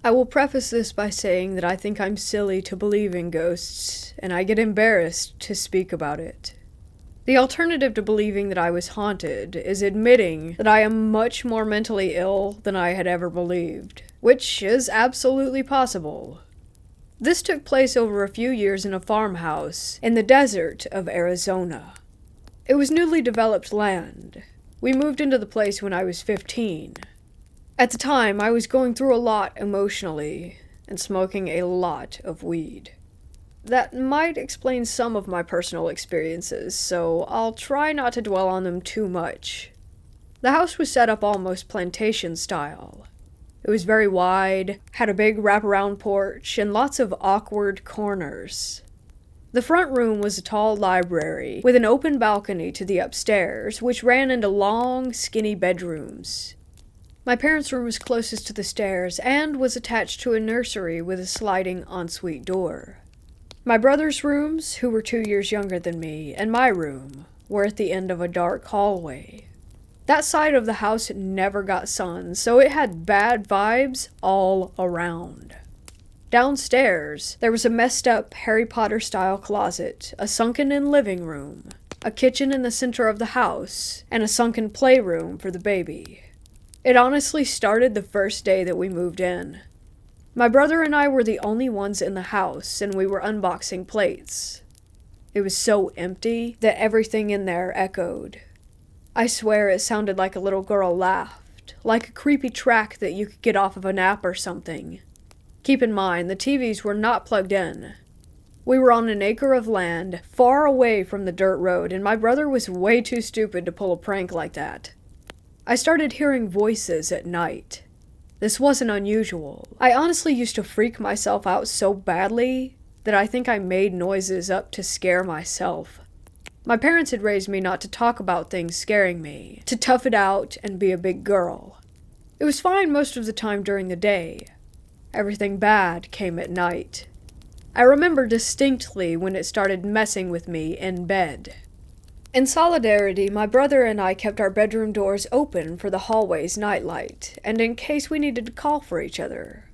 I will preface this by saying that I think I'm silly to believe in ghosts, and I get embarrassed to speak about it. The alternative to believing that I was haunted is admitting that I am much more mentally ill than I had ever believed, which is absolutely possible. This took place over a few years in a farmhouse in the desert of Arizona. It was newly developed land. We moved into the place when I was 15. At the time, I was going through a lot emotionally and smoking a lot of weed. That might explain some of my personal experiences, so I'll try not to dwell on them too much. The house was set up almost plantation style. It was very wide, had a big wraparound porch, and lots of awkward corners. The front room was a tall library, with an open balcony to the upstairs, which ran into long, skinny bedrooms. My parents' room was closest to the stairs, and was attached to a nursery with a sliding ensuite door. My brother's rooms, who were 2 years younger than me, and my room, were at the end of a dark hallway. That side of the house never got sun, so it had bad vibes all around. Downstairs, there was a messed up Harry Potter-style closet, a sunken-in living room, a kitchen in the center of the house, and a sunken playroom for the baby. It honestly started the first day that we moved in. My brother and I were the only ones in the house, and we were unboxing plates. It was so empty that everything in there echoed. I swear it sounded like a little girl laughed, like a creepy track that you could get off of an app or something. Keep in mind, the TVs were not plugged in. We were on an acre of land, far away from the dirt road, and my brother was way too stupid to pull a prank like that. I started hearing voices at night. This wasn't unusual. I honestly used to freak myself out so badly that I think I made noises up to scare myself. My parents had raised me not to talk about things scaring me, to tough it out and be a big girl. It was fine most of the time during the day. Everything bad came at night. I remember distinctly when it started messing with me in bed. In solidarity, my brother and I kept our bedroom doors open for the hallway's nightlight, and in case we needed to call for each other.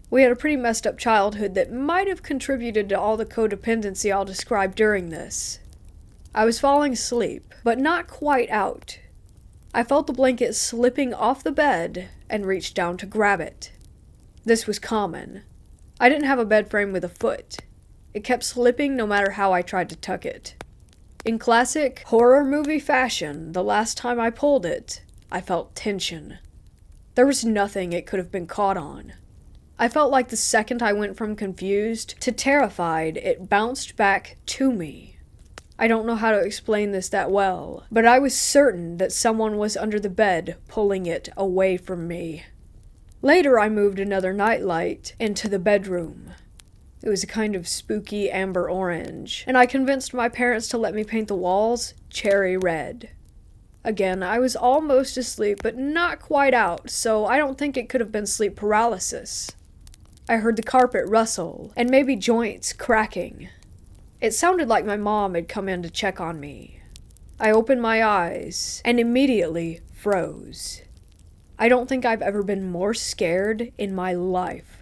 We had a pretty messed up childhood that might have contributed to all the codependency I'll describe during this. I was falling asleep, but not quite out. I felt the blanket slipping off the bed and reached down to grab it. This was common. I didn't have a bed frame with a foot. It kept slipping no matter how I tried to tuck it. In classic horror movie fashion, the last time I pulled it, I felt tension. There was nothing it could have been caught on. I felt like the second I went from confused to terrified, it bounced back to me. I don't know how to explain this that well, but I was certain that someone was under the bed pulling it away from me. Later, I moved another nightlight into the bedroom. It was a kind of spooky amber orange, and I convinced my parents to let me paint the walls cherry red. Again, I was almost asleep, but not quite out, so I don't think it could have been sleep paralysis. I heard the carpet rustle, and maybe joints cracking. It sounded like my mom had come in to check on me. I opened my eyes, and immediately froze. I don't think I've ever been more scared in my life.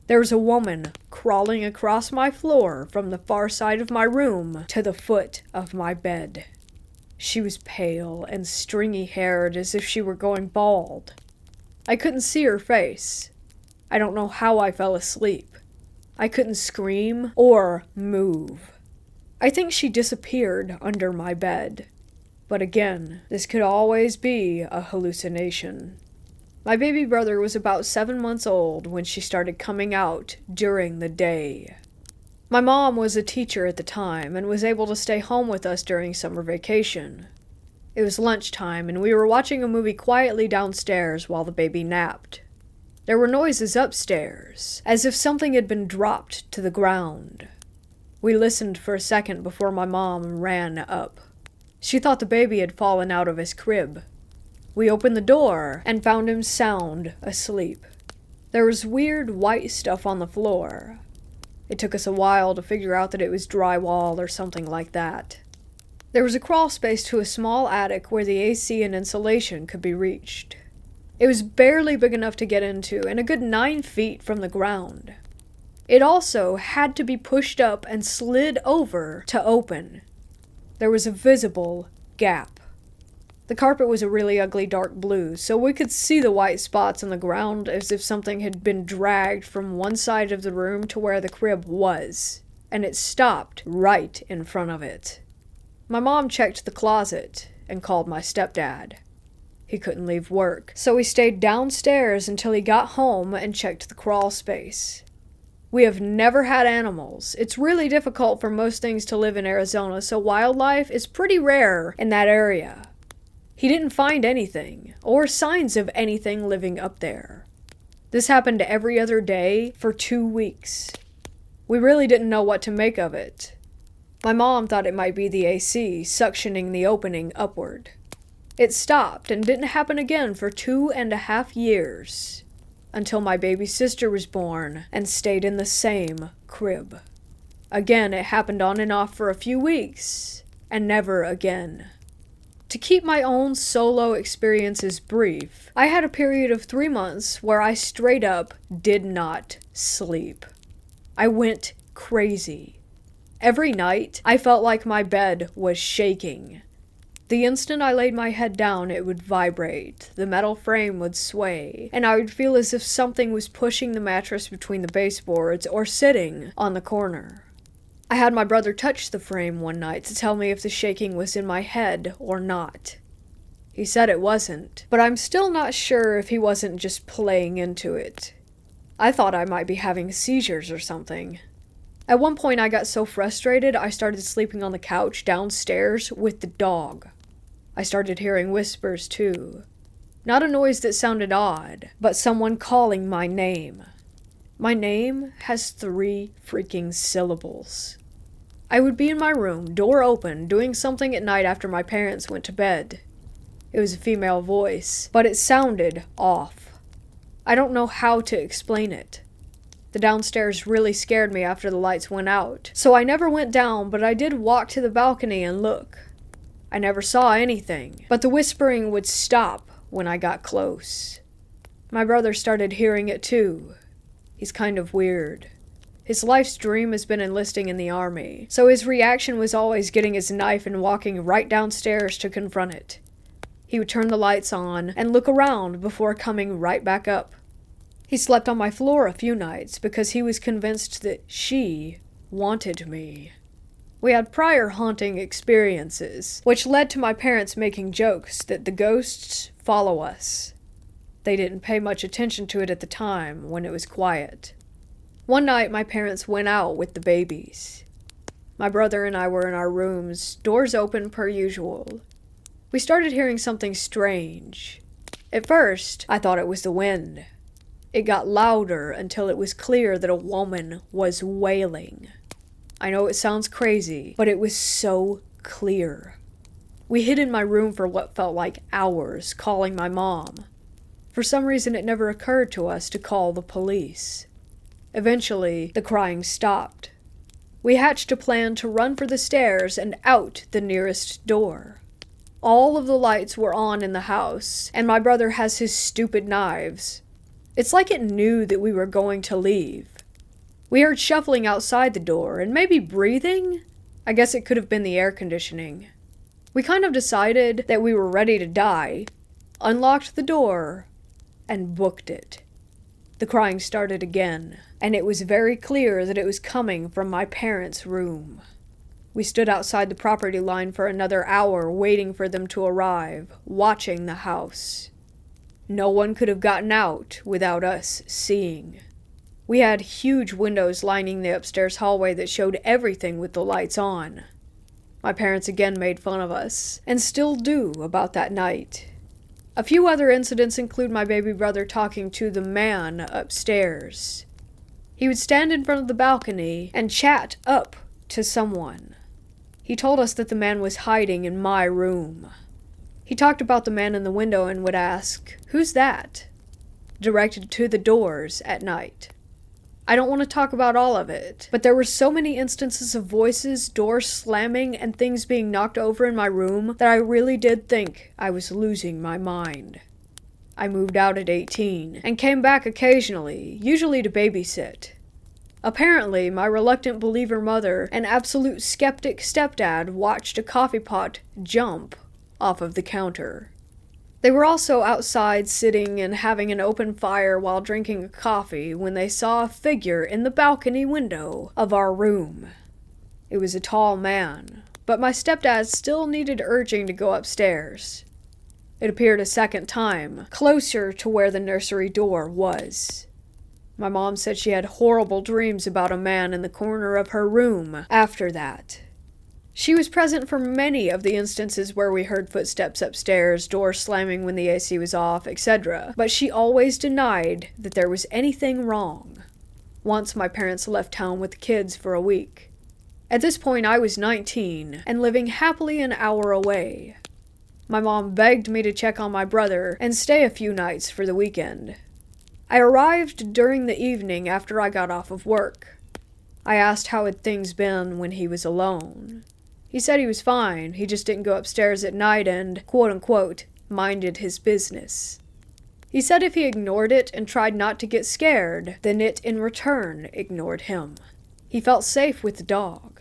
There was a woman crawling across my floor from the far side of my room to the foot of my bed. She was pale and stringy-haired as if she were going bald. I couldn't see her face. I don't know how I fell asleep. I couldn't scream or move. I think she disappeared under my bed. But again, this could always be a hallucination. My baby brother was about 7 months old when she started coming out during the day. My mom was a teacher at the time and was able to stay home with us during summer vacation. It was lunchtime and we were watching a movie quietly downstairs while the baby napped. There were noises upstairs, as if something had been dropped to the ground. We listened for a second before my mom ran up. She thought the baby had fallen out of his crib. We opened the door and found him sound asleep. There was weird white stuff on the floor. It took us a while to figure out that it was drywall or something like that. There was a crawl space to a small attic where the AC and insulation could be reached. It was barely big enough to get into and a good 9 feet from the ground. It also had to be pushed up and slid over to open. There was a visible gap. The carpet was a really ugly dark blue, so we could see the white spots on the ground as if something had been dragged from one side of the room to where the crib was, and it stopped right in front of it. My mom checked the closet and called my stepdad. He couldn't leave work, so he stayed downstairs until he got home and checked the crawl space. We have never had animals. It's really difficult for most things to live in Arizona, so wildlife is pretty rare in that area. He didn't find anything, or signs of anything living up there. This happened every other day for 2 weeks. We really didn't know what to make of it. My mom thought it might be the AC suctioning the opening upward. It stopped and didn't happen again for 2.5 years, until my baby sister was born and stayed in the same crib. Again, it happened on and off for a few weeks, and never again. To keep my own solo experiences brief, I had a period of 3 months where I straight up did not sleep. I went crazy. Every night, I felt like my bed was shaking. The instant I laid my head down, it would vibrate, the metal frame would sway, and I would feel as if something was pushing the mattress between the baseboards or sitting on the corner. I had my brother touch the frame one night to tell me if the shaking was in my head or not. He said it wasn't, but I'm still not sure if he wasn't just playing into it. I thought I might be having seizures or something. At one point I got so frustrated I started sleeping on the couch downstairs with the dog. I started hearing whispers too. Not a noise that sounded odd, but someone calling my name. My name has 3 freaking syllables. I would be in my room, door open, doing something at night after my parents went to bed. It was a female voice, but it sounded off. I don't know how to explain it. The downstairs really scared me after the lights went out, so I never went down, but I did walk to the balcony and look. I never saw anything, but the whispering would stop when I got close. My brother started hearing it too. He's kind of weird. His life's dream has been enlisting in the army, so his reaction was always getting his knife and walking right downstairs to confront it. He would turn the lights on and look around before coming right back up. He slept on my floor a few nights because he was convinced that she wanted me. We had prior haunting experiences, which led to my parents making jokes that the ghosts follow us. They didn't pay much attention to it at the time when it was quiet. One night, my parents went out with the babies. My brother and I were in our rooms, doors open per usual. We started hearing something strange. At first, I thought it was the wind. It got louder until it was clear that a woman was wailing. I know it sounds crazy, but it was so clear. We hid in my room for what felt like hours, calling my mom. For some reason, it never occurred to us to call the police. Eventually, the crying stopped. We hatched a plan to run for the stairs and out the nearest door. All of the lights were on in the house, and my brother has his stupid knives. It's like it knew that we were going to leave. We heard shuffling outside the door, and maybe breathing? I guess it could have been the air conditioning. We kind of decided that we were ready to die, unlocked the door, and booked it. The crying started again, and it was very clear that it was coming from my parents' room. We stood outside the property line for another hour waiting for them to arrive, watching the house. No one could have gotten out without us seeing. We had huge windows lining the upstairs hallway that showed everything with the lights on. My parents again made fun of us, and still do about that night. A few other incidents include my baby brother talking to the man upstairs. He would stand in front of the balcony and chat up to someone. He told us that the man was hiding in my room. He talked about the man in the window and would ask, "Who's that?" directed to the doors at night. I don't want to talk about all of it, but there were so many instances of voices, doors slamming, and things being knocked over in my room that I really did think I was losing my mind. I moved out at 18 and came back occasionally, usually to babysit. Apparently, my reluctant believer mother and absolute skeptic stepdad watched a coffee pot jump off of the counter. They were also outside sitting and having an open fire while drinking a coffee when they saw a figure in the balcony window of our room. It was a tall man, but my stepdad still needed urging to go upstairs. It appeared a second time, closer to where the nursery door was. My mom said she had horrible dreams about a man in the corner of her room after that. She was present for many of the instances where we heard footsteps upstairs, doors slamming when the AC was off, etc., but she always denied that there was anything wrong. Once my parents left town with the kids for a week. At this point I was 19 and living happily an hour away. My mom begged me to check on my brother and stay a few nights for the weekend. I arrived during the evening after I got off of work. I asked how had things been when he was alone. He said he was fine, he just didn't go upstairs at night and, quote-unquote, minded his business. He said if he ignored it and tried not to get scared, then it in return ignored him. He felt safe with the dog.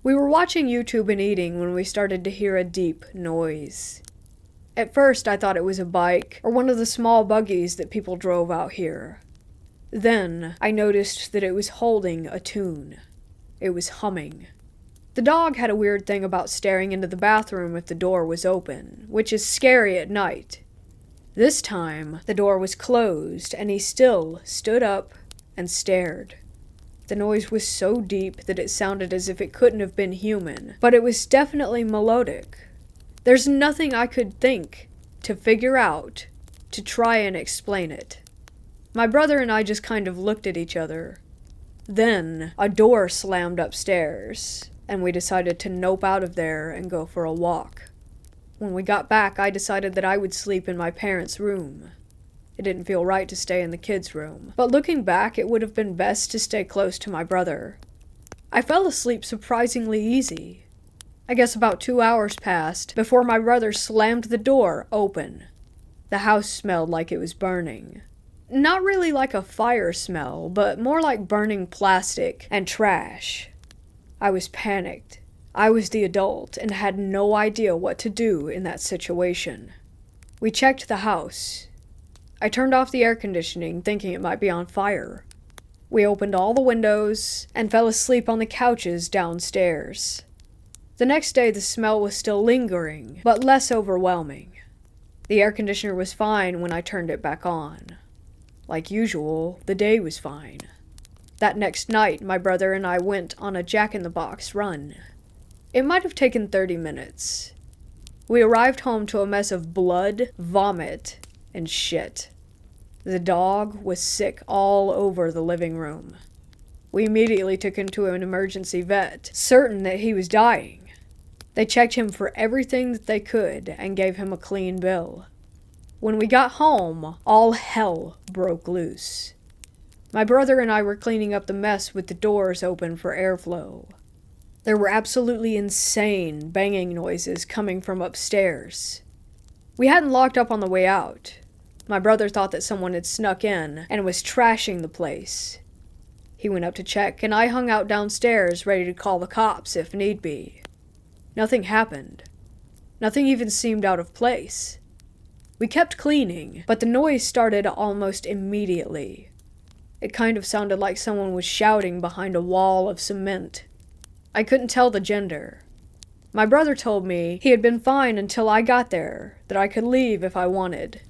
We were watching YouTube and eating when we started to hear a deep noise. At first I thought it was a bike or one of the small buggies that people drove out here. Then I noticed that it was holding a tune. It was humming. The dog had a weird thing about staring into the bathroom if the door was open, which is scary at night. This time, the door was closed and he still stood up and stared. The noise was so deep that it sounded as if it couldn't have been human, but it was definitely melodic. There's nothing I could think to figure out to try and explain it. My brother and I just kind of looked at each other. Then, a door slammed upstairs, and we decided to nope out of there and go for a walk. When we got back, I decided that I would sleep in my parents' room. It didn't feel right to stay in the kids' room, but looking back, it would have been best to stay close to my brother. I fell asleep surprisingly easy. I guess about 2 hours passed before my brother slammed the door open. The house smelled like it was burning. Not really like a fire smell, but more like burning plastic and trash. I was panicked. I was the adult and had no idea what to do in that situation. We checked the house. I turned off the air conditioning, thinking it might be on fire. We opened all the windows and fell asleep on the couches downstairs. The next day the smell was still lingering, but less overwhelming. The air conditioner was fine when I turned it back on. Like usual, the day was fine. That next night, my brother and I went on a jack-in-the-box run. It might have taken 30 minutes. We arrived home to a mess of blood, vomit, and shit. The dog was sick all over the living room. We immediately took him to an emergency vet, certain that he was dying. They checked him for everything that they could and gave him a clean bill. When we got home, all hell broke loose. My brother and I were cleaning up the mess with the doors open for airflow. There were absolutely insane banging noises coming from upstairs. We hadn't locked up on the way out. My brother thought that someone had snuck in and was trashing the place. He went up to check, and I hung out downstairs ready to call the cops if need be. Nothing happened. Nothing even seemed out of place. We kept cleaning, but the noise started almost immediately. It kind of sounded like someone was shouting behind a wall of cement. I couldn't tell the gender. My brother told me he had been fine until I got there, that I could leave if I wanted.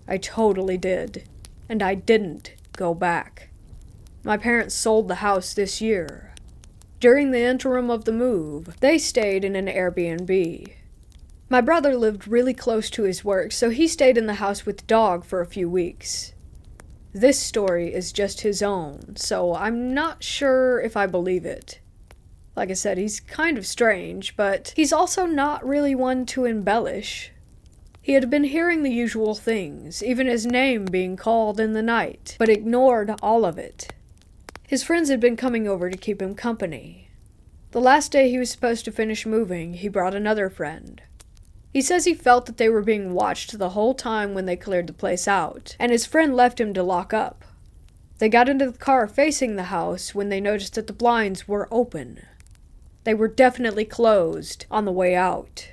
I totally did, and I didn't go back. My parents sold the house this year. During the interim of the move, they stayed in an Airbnb. My brother lived really close to his work, so he stayed in the house with the dog for a few weeks. This story is just his own, so I'm not sure if I believe it. Like I said, he's kind of strange, but he's also not really one to embellish. He had been hearing the usual things, even his name being called in the night, but ignored all of it. His friends had been coming over to keep him company. The last day he was supposed to finish moving, he brought another friend. He says he felt that they were being watched the whole time when they cleared the place out, and his friend left him to lock up. They got into the car facing the house when they noticed that the blinds were open. They were definitely closed on the way out.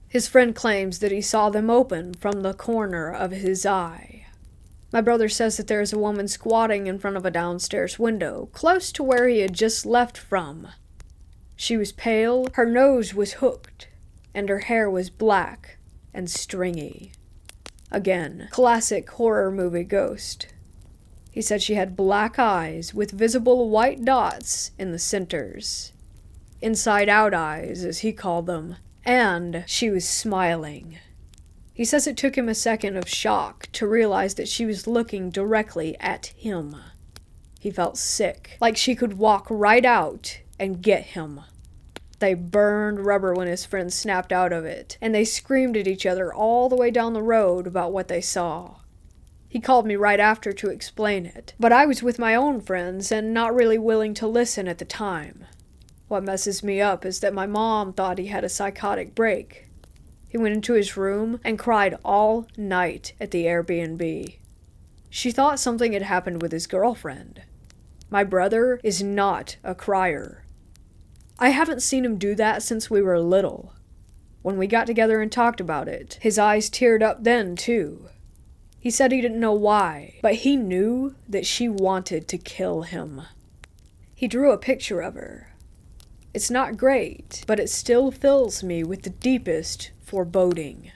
His friend claims that he saw them open from the corner of his eye. My brother says that there is a woman squatting in front of a downstairs window, close to where he had just left from. She was pale, her nose was hooked, and her hair was black and stringy. Again, classic horror movie ghost. He said she had black eyes with visible white dots in the centers. Inside-out eyes, as he called them. And she was smiling. He says it took him a second of shock to realize that she was looking directly at him. He felt sick, like she could walk right out and get him. They burned rubber when his friend snapped out of it, and they screamed at each other all the way down the road about what they saw. He called me right after to explain it, but I was with my own friends and not really willing to listen at the time. What messes me up is that my mom thought he had a psychotic break. He went into his room and cried all night at the Airbnb. She thought something had happened with his girlfriend. My brother is not a crier. I haven't seen him do that since we were little. When we got together and talked about it, his eyes teared up then, too. He said he didn't know why, but he knew that she wanted to kill him. He drew a picture of her. It's not great, but it still fills me with the deepest foreboding.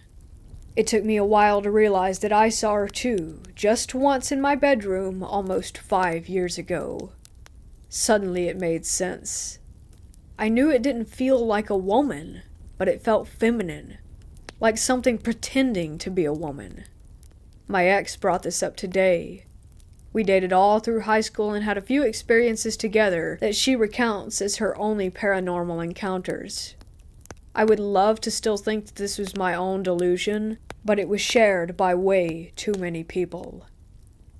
It took me a while to realize that I saw her too, just once in my bedroom almost 5 years ago. Suddenly it made sense. I knew it didn't feel like a woman, but it felt feminine, like something pretending to be a woman. My ex brought this up today. We dated all through high school and had a few experiences together that she recounts as her only paranormal encounters. I would love to still think that this was my own delusion, but it was shared by way too many people.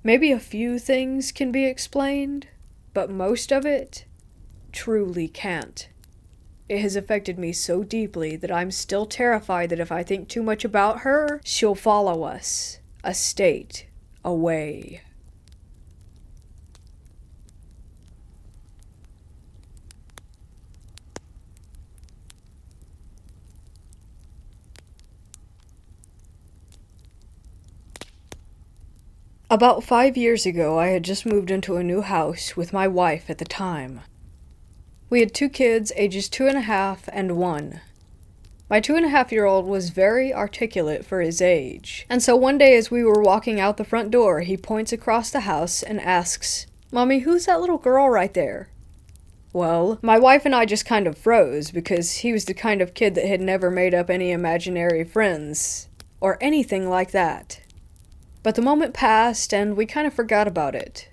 Maybe a few things can be explained, but most of it truly can't. It has affected me so deeply that I'm still terrified that if I think too much about her, she'll follow us a state away. About 5 years ago, I had just moved into a new house with my wife at the time. We had 2 kids, ages 2.5 and 1. My 2.5-year-old was very articulate for his age, and so one day as we were walking out the front door, he points across the house and asks, "Mommy, who's that little girl right there?" Well, my wife and I just kind of froze, because he was the kind of kid that had never made up any imaginary friends, or anything like that. But the moment passed, and we kind of forgot about it.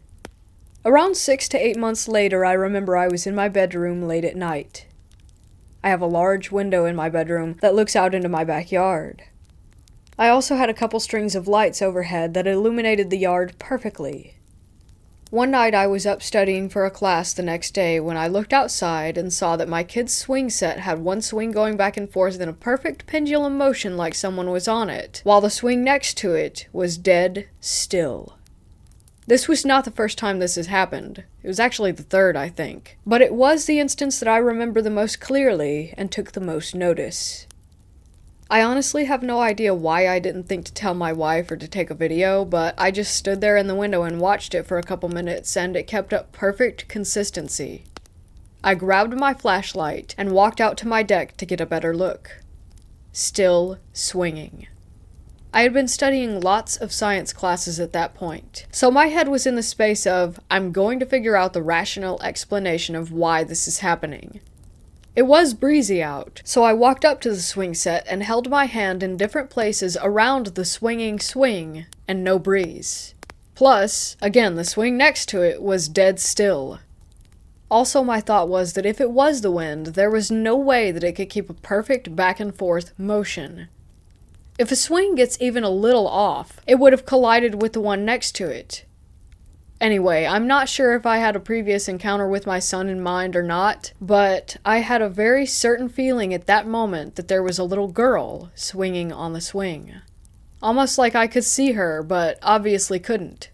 Around 6 to 8 months later, I remember I was in my bedroom late at night. I have a large window in my bedroom that looks out into my backyard. I also had a couple strings of lights overhead that illuminated the yard perfectly. One night I was up studying for a class the next day when I looked outside and saw that my kid's swing set had one swing going back and forth in a perfect pendulum motion like someone was on it, while the swing next to it was dead still. This was not the first time this has happened. It was actually the third, I think. But it was the instance that I remember the most clearly and took the most notice. I honestly have no idea why I didn't think to tell my wife or to take a video, but I just stood there in the window and watched it for a couple minutes, and it kept up perfect consistency. I grabbed my flashlight and walked out to my deck to get a better look. Still swinging. I had been studying lots of science classes at that point, so my head was in the space of, I'm going to figure out the rational explanation of why this is happening. It was breezy out, so I walked up to the swing set and held my hand in different places around the swinging swing, and no breeze. Plus, again, the swing next to it was dead still. Also, my thought was that if it was the wind, there was no way that it could keep a perfect back and forth motion. If a swing gets even a little off, it would have collided with the one next to it. Anyway, I'm not sure if I had a previous encounter with my son in mind or not, but I had a very certain feeling at that moment that there was a little girl swinging on the swing. Almost like I could see her, but obviously couldn't.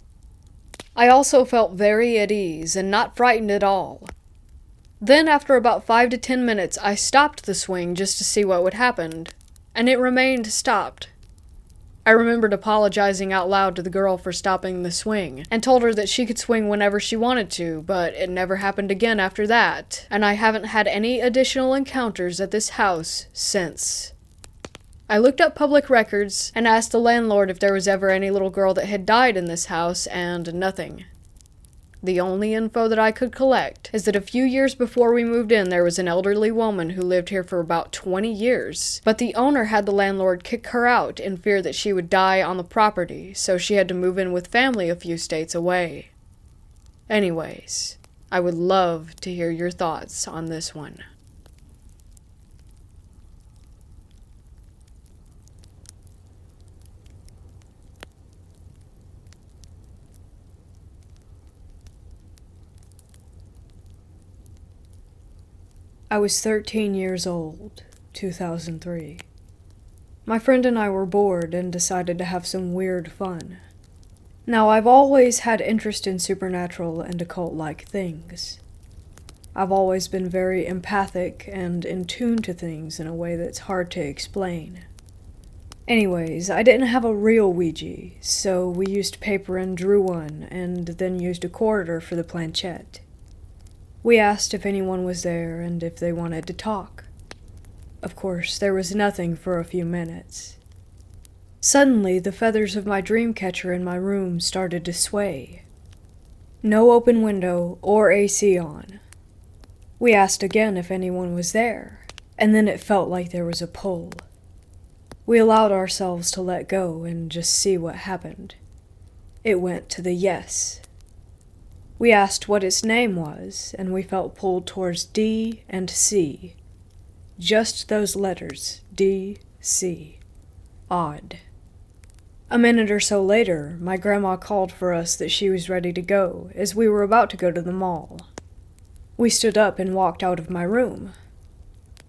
I also felt very at ease and not frightened at all. Then, after about 5 to 10 minutes, I stopped the swing just to see what would happen, and it remained stopped. I remembered apologizing out loud to the girl for stopping the swing, and told her that she could swing whenever she wanted to, but it never happened again after that, and I haven't had any additional encounters at this house since. I looked up public records and asked the landlord if there was ever any little girl that had died in this house, and nothing. The only info that I could collect is that a few years before we moved in, there was an elderly woman who lived here for about 20 years, but the owner had the landlord kick her out in fear that she would die on the property, so she had to move in with family a few states away. Anyways, I would love to hear your thoughts on this one. I was 13 years old, 2003. My friend and I were bored and decided to have some weird fun. Now, I've always had interest in supernatural and occult-like things. I've always been very empathic and in tune to things in a way that's hard to explain. Anyways, I didn't have a real Ouija, so we used paper and drew one, and then used a quarter for the planchette. We asked if anyone was there and if they wanted to talk. Of course, there was nothing for a few minutes. Suddenly, the feathers of my dream catcher in my room started to sway. No open window or AC on. We asked again if anyone was there, and then it felt like there was a pull. We allowed ourselves to let go and just see what happened. It went to the yes. We asked what its name was, and we felt pulled towards D and C. Just those letters, D, C. Odd. A minute or so later, my grandma called for us that she was ready to go, as we were about to go to the mall. We stood up and walked out of my room.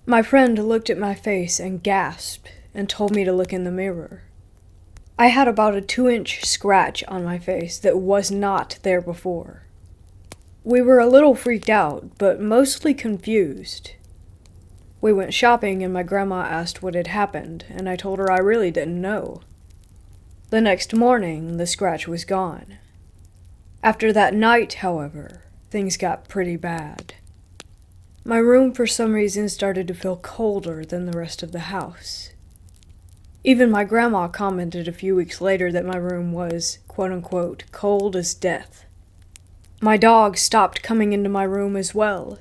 My friend looked at my face and gasped, and told me to look in the mirror. I had about a 2-inch scratch on my face that was not there before. We were a little freaked out, but mostly confused. We went shopping and my grandma asked what had happened, and I told her I really didn't know. The next morning, the scratch was gone. After that night, however, things got pretty bad. My room for some reason started to feel colder than the rest of the house. Even my grandma commented a few weeks later that my room was, quote-unquote, cold as death. My dog stopped coming into my room as well.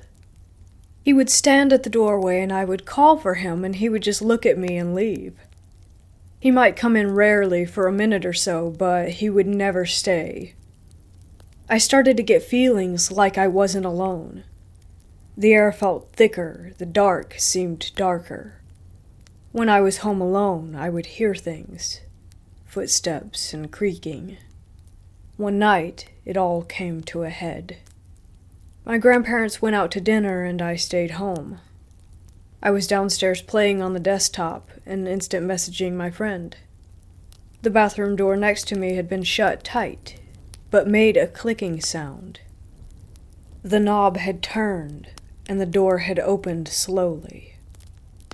He would stand at the doorway and I would call for him and he would just look at me and leave. He might come in rarely for a minute or so, but he would never stay. I started to get feelings like I wasn't alone. The air felt thicker, the dark seemed darker. When I was home alone, I would hear things, footsteps and creaking. One night, it all came to a head. My grandparents went out to dinner and I stayed home. I was downstairs playing on the desktop and instant messaging my friend. The bathroom door next to me had been shut tight, but made a clicking sound. The knob had turned and the door had opened slowly.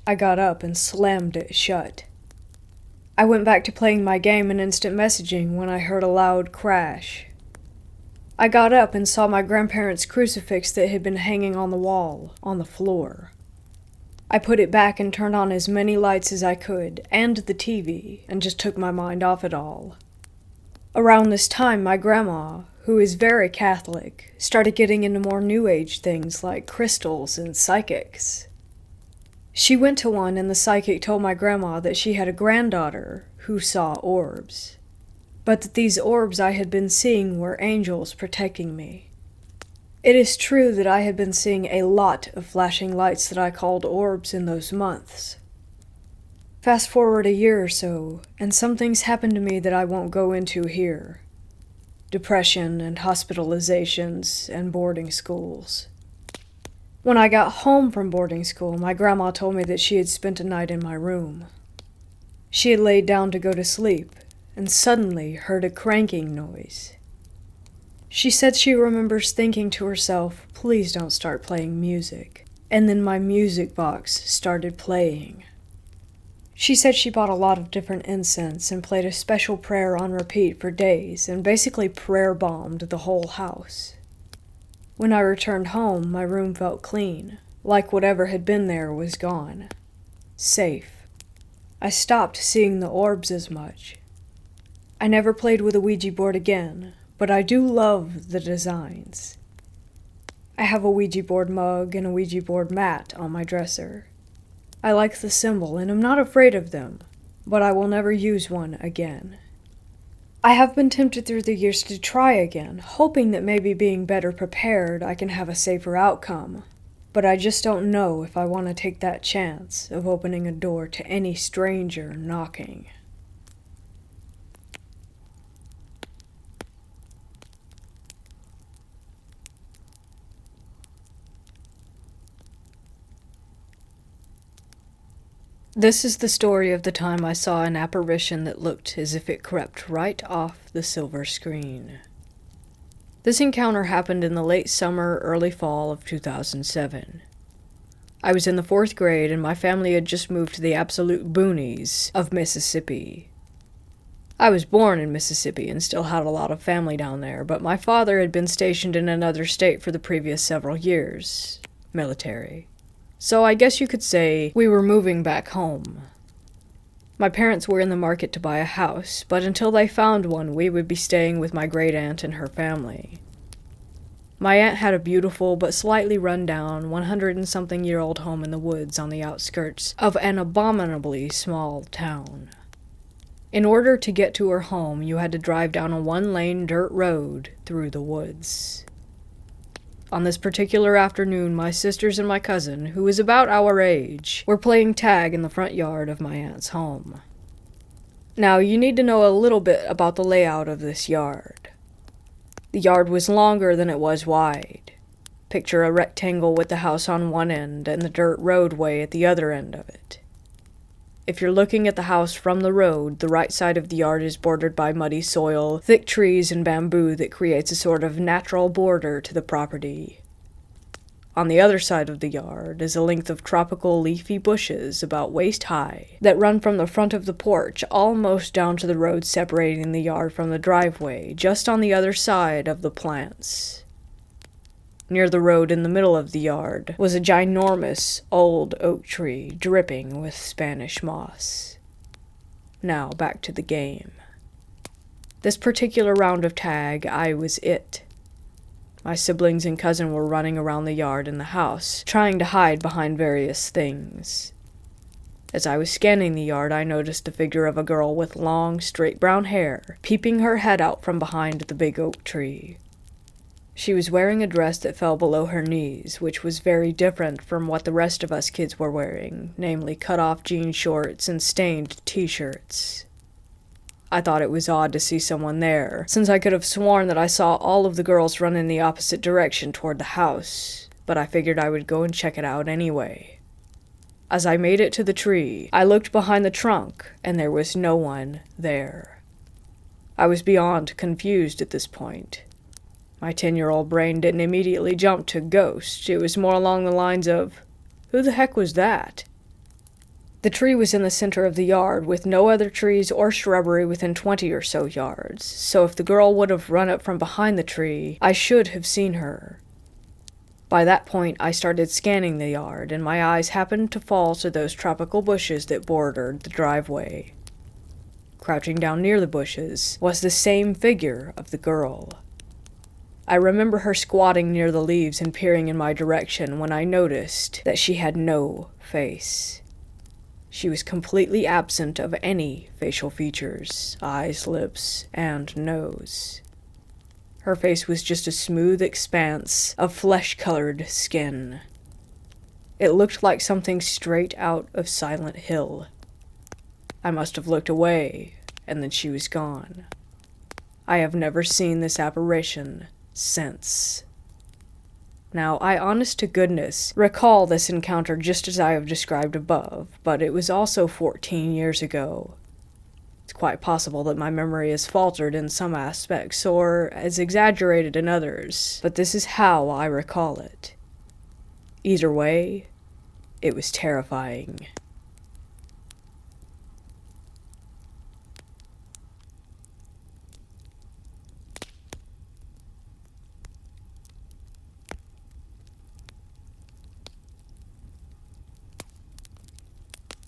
I got up and slammed it shut. I went back to playing my game and instant messaging when I heard a loud crash. I got up and saw my grandparents' crucifix that had been hanging on the wall, on the floor. I put it back and turned on as many lights as I could, and the TV, and just took my mind off it all. Around this time, my grandma, who is very Catholic, started getting into more New Age things like crystals and psychics. She went to one and the psychic told my grandma that she had a granddaughter who saw orbs, but that these orbs I had been seeing were angels protecting me. It is true that I had been seeing a lot of flashing lights that I called orbs in those months. Fast forward a year or so, and some things happened to me that I won't go into here. depression and hospitalizations and boarding schools. When I got home from boarding school, my grandma told me that she had spent a night in my room. She had laid down to go to sleep and suddenly heard a cranking noise. She said she remembers thinking to herself, "Please don't start playing music." And then my music box started playing. She said she bought a lot of different incense and played a special prayer on repeat for days and basically prayer bombed the whole house. When I returned home, my room felt clean, like whatever had been there was gone. Safe. I stopped seeing the orbs as much. I never played with a Ouija board again, but I do love the designs. I have a Ouija board mug and a Ouija board mat on my dresser. I like the symbol and am not afraid of them, but I will never use one again. I have been tempted through the years to try again, hoping that maybe being better prepared I can have a safer outcome, but I just don't know if I want to take that chance of opening a door to any stranger knocking. This is the story of the time I saw an apparition that looked as if it crept right off the silver screen. This encounter happened in the late summer, early fall of 2007. I was in the 4th grade and my family had just moved to the absolute boonies of Mississippi. I was born in Mississippi and still had a lot of family down there, but my father had been stationed in another state for the previous several years. Military. So I guess you could say we were moving back home. My parents were in the market to buy a house, but until they found one, we would be staying with my great-aunt and her family. My aunt had a beautiful but slightly run-down 100-and-something-year-old home in the woods on the outskirts of an abominably small town. In order to get to her home, you had to drive down a 1-lane dirt road through the woods. On this particular afternoon, my sisters and my cousin, who was about our age, were playing tag in the front yard of my aunt's home. Now, you need to know a little bit about the layout of this yard. The yard was longer than it was wide. Picture a rectangle with the house on one end and the dirt roadway at the other end of it. If you're looking at the house from the road, the right side of the yard is bordered by muddy soil, thick trees, and bamboo that creates a sort of natural border to the property. On the other side of the yard is a length of tropical leafy bushes about waist high that run from the front of the porch almost down to the road separating the yard from the driveway, just on the other side of the plants. Near the road in the middle of the yard was a ginormous old oak tree dripping with Spanish moss. Now back to the game. This particular round of tag, I was it. My siblings and cousin were running around the yard and the house, trying to hide behind various things. As I was scanning the yard, I noticed the figure of a girl with long, straight brown hair, peeping her head out from behind the big oak tree. She was wearing a dress that fell below her knees, which was very different from what the rest of us kids were wearing, namely cut-off jean shorts and stained t-shirts. I thought it was odd to see someone there, since I could have sworn that I saw all of the girls run in the opposite direction toward the house, but I figured I would go and check it out anyway. As I made it to the tree, I looked behind the trunk, and there was no one there. I was beyond confused at this point. My 10-year-old brain didn't immediately jump to ghost. It was more along the lines of, who the heck was that? The tree was in the center of the yard, with no other trees or shrubbery within 20 or so yards, so if the girl would have run up from behind the tree, I should have seen her. By that point, I started scanning the yard, and my eyes happened to fall to those tropical bushes that bordered the driveway. Crouching down near the bushes was the same figure of the girl. I remember her squatting near the leaves and peering in my direction when I noticed that she had no face. She was completely absent of any facial features, eyes, lips, and nose. Her face was just a smooth expanse of flesh-colored skin. It looked like something straight out of Silent Hill. I must have looked away, and then she was gone. I have never seen this apparition since. Now, I honest to goodness recall this encounter just as I have described above, but it was also 14 years ago. It's quite possible that my memory is faltered in some aspects, or is exaggerated in others, but this is how I recall it. Either way, it was terrifying.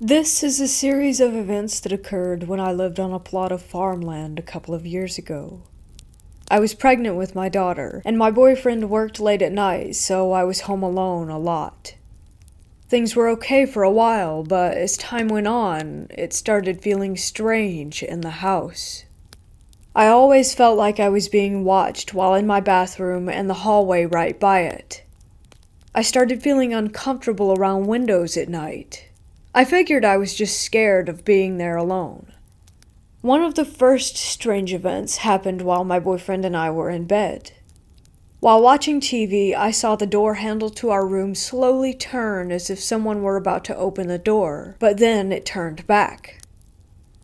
This is a series of events that occurred when I lived on a plot of farmland a couple of years ago. I was pregnant with my daughter, and my boyfriend worked late at night, so I was home alone a lot. Things were okay for a while, but as time went on, it started feeling strange in the house. I always felt like I was being watched while in my bathroom and the hallway right by it. I started feeling uncomfortable around windows at night. I figured I was just scared of being there alone. One of the first strange events happened while my boyfriend and I were in bed. While watching TV, I saw the door handle to our room slowly turn as if someone were about to open the door, but then it turned back.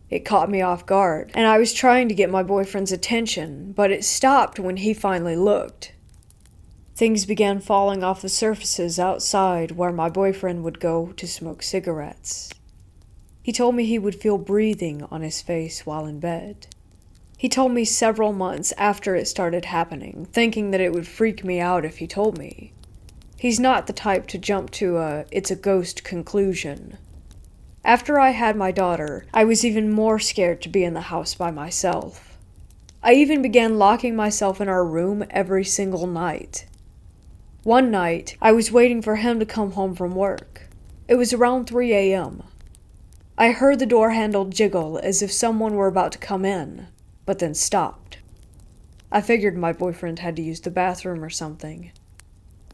It caught me off guard, and I was trying to get my boyfriend's attention, but it stopped when he finally looked. Things began falling off the surfaces outside where my boyfriend would go to smoke cigarettes. He told me he would feel breathing on his face while in bed. He told me several months after it started happening, thinking that it would freak me out if he told me. He's not the type to jump to a "it's a ghost" conclusion. After I had my daughter, I was even more scared to be in the house by myself. I even began locking myself in our room every single night. One night, I was waiting for him to come home from work. It was around 3 a.m. I heard the door handle jiggle as if someone were about to come in, but then stopped. I figured my boyfriend had to use the bathroom or something.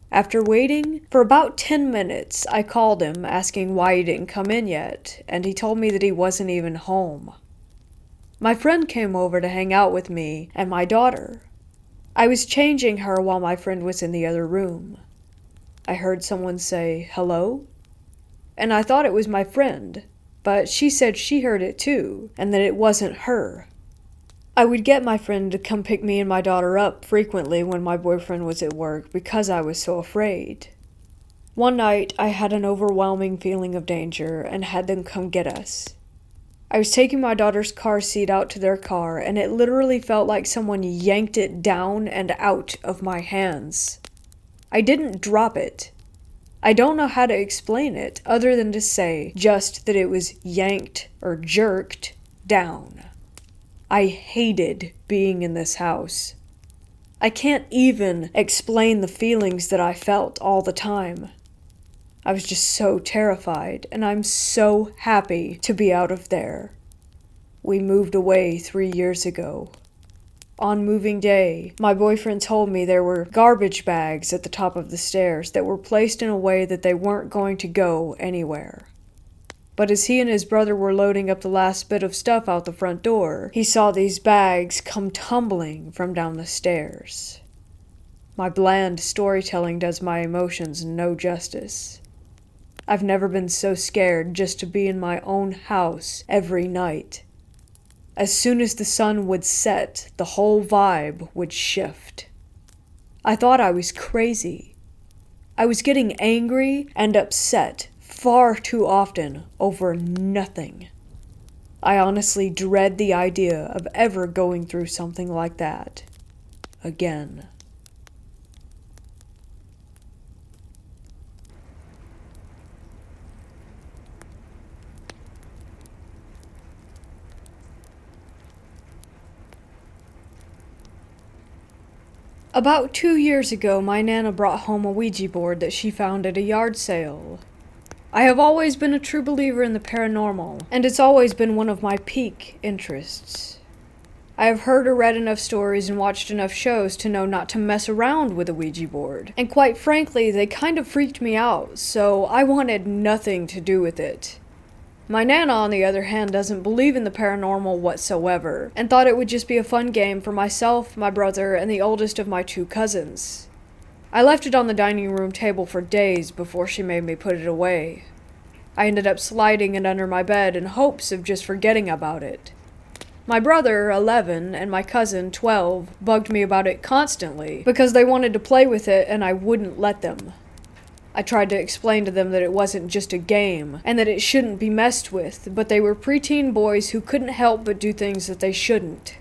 After waiting for about 10 minutes, I called him asking why he didn't come in yet, and he told me that he wasn't even home. My friend came over to hang out with me and my daughter. I was changing her while my friend was in the other room. I heard someone say, "Hello?" And I thought it was my friend, but she said she heard it too, and that it wasn't her. I would get my friend to come pick me and my daughter up frequently when my boyfriend was at work because I was so afraid. One night, I had an overwhelming feeling of danger and had them come get us. I was taking my daughter's car seat out to their car, and it literally felt like someone yanked it down and out of my hands. I didn't drop it. I don't know how to explain it other than to say just that it was yanked or jerked down. I hated being in this house. I can't even explain the feelings that I felt all the time. I was just so terrified, and I'm so happy to be out of there. We moved away 3 years ago. On moving day, my boyfriend told me there were garbage bags at the top of the stairs that were placed in a way that they weren't going to go anywhere. But as he and his brother were loading up the last bit of stuff out the front door, he saw these bags come tumbling from down the stairs. My bland storytelling does my emotions no justice. I've never been so scared just to be in my own house every night. As soon as the sun would set, the whole vibe would shift. I thought I was crazy. I was getting angry and upset far too often over nothing. I honestly dread the idea of ever going through something like that again. About 2 years ago, my Nana brought home a Ouija board that she found at a yard sale. I have always been a true believer in the paranormal, and it's always been one of my peak interests. I have heard or read enough stories and watched enough shows to know not to mess around with a Ouija board, and quite frankly, they kind of freaked me out, so I wanted nothing to do with it. My Nana, on the other hand, doesn't believe in the paranormal whatsoever, and thought it would just be a fun game for myself, my brother, and the oldest of my 2 cousins. I left it on the dining room table for days before she made me put it away. I ended up sliding it under my bed in hopes of just forgetting about it. My brother, 11, and my cousin, 12, bugged me about it constantly because they wanted to play with it and I wouldn't let them. I tried to explain to them that it wasn't just a game and that it shouldn't be messed with, but they were preteen boys who couldn't help but do things that they shouldn't.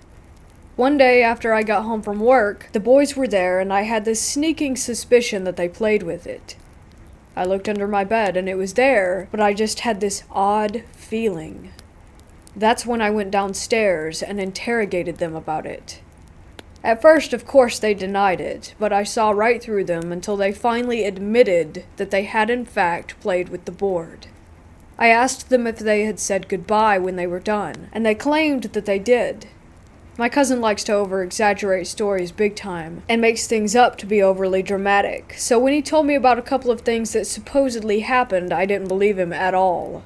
One day after I got home from work, the boys were there and I had this sneaking suspicion that they played with it. I looked under my bed and it was there, but I just had this odd feeling. That's when I went downstairs and interrogated them about it. At first, of course, they denied it, but I saw right through them until they finally admitted that they had in fact played with the board. I asked them if they had said goodbye when they were done, and they claimed that they did. My cousin likes to over-exaggerate stories big time, and makes things up to be overly dramatic, so when he told me about a couple of things that supposedly happened, I didn't believe him at all.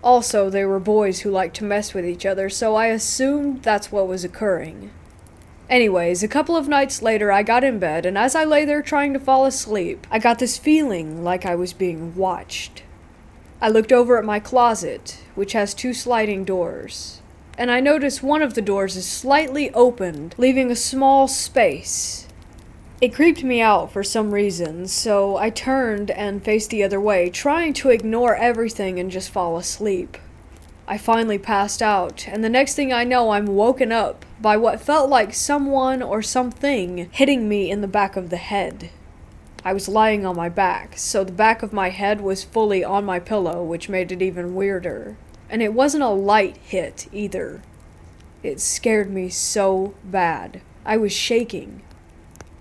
Also, they were boys who liked to mess with each other, so I assumed that's what was occurring. Anyways, a couple of nights later I got in bed, and as I lay there trying to fall asleep, I got this feeling like I was being watched. I looked over at my closet, which has 2 sliding doors, and I noticed one of the doors is slightly opened, leaving a small space. It creeped me out for some reason, so I turned and faced the other way, trying to ignore everything and just fall asleep. I finally passed out, and the next thing I know I'm woken up by what felt like someone or something hitting me in the back of the head. I was lying on my back, so the back of my head was fully on my pillow, which made it even weirder. And it wasn't a light hit either. It scared me so bad. I was shaking.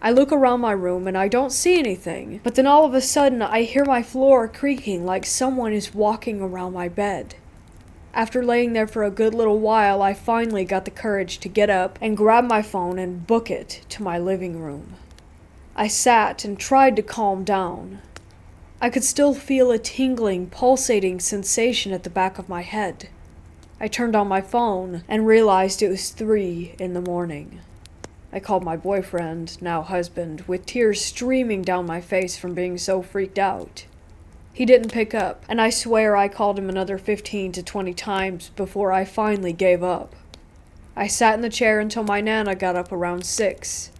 I look around my room and I don't see anything, but then all of a sudden I hear my floor creaking like someone is walking around my bed. After laying there for a good little while, I finally got the courage to get up and grab my phone and book it to my living room. I sat and tried to calm down. I could still feel a tingling, pulsating sensation at the back of my head. I turned on my phone and realized it was 3 in the morning. I called my boyfriend, now husband, with tears streaming down my face from being so freaked out. He didn't pick up, and I swear I called him another 15 to 20 times before I finally gave up. I sat in the chair until my Nana got up around 6.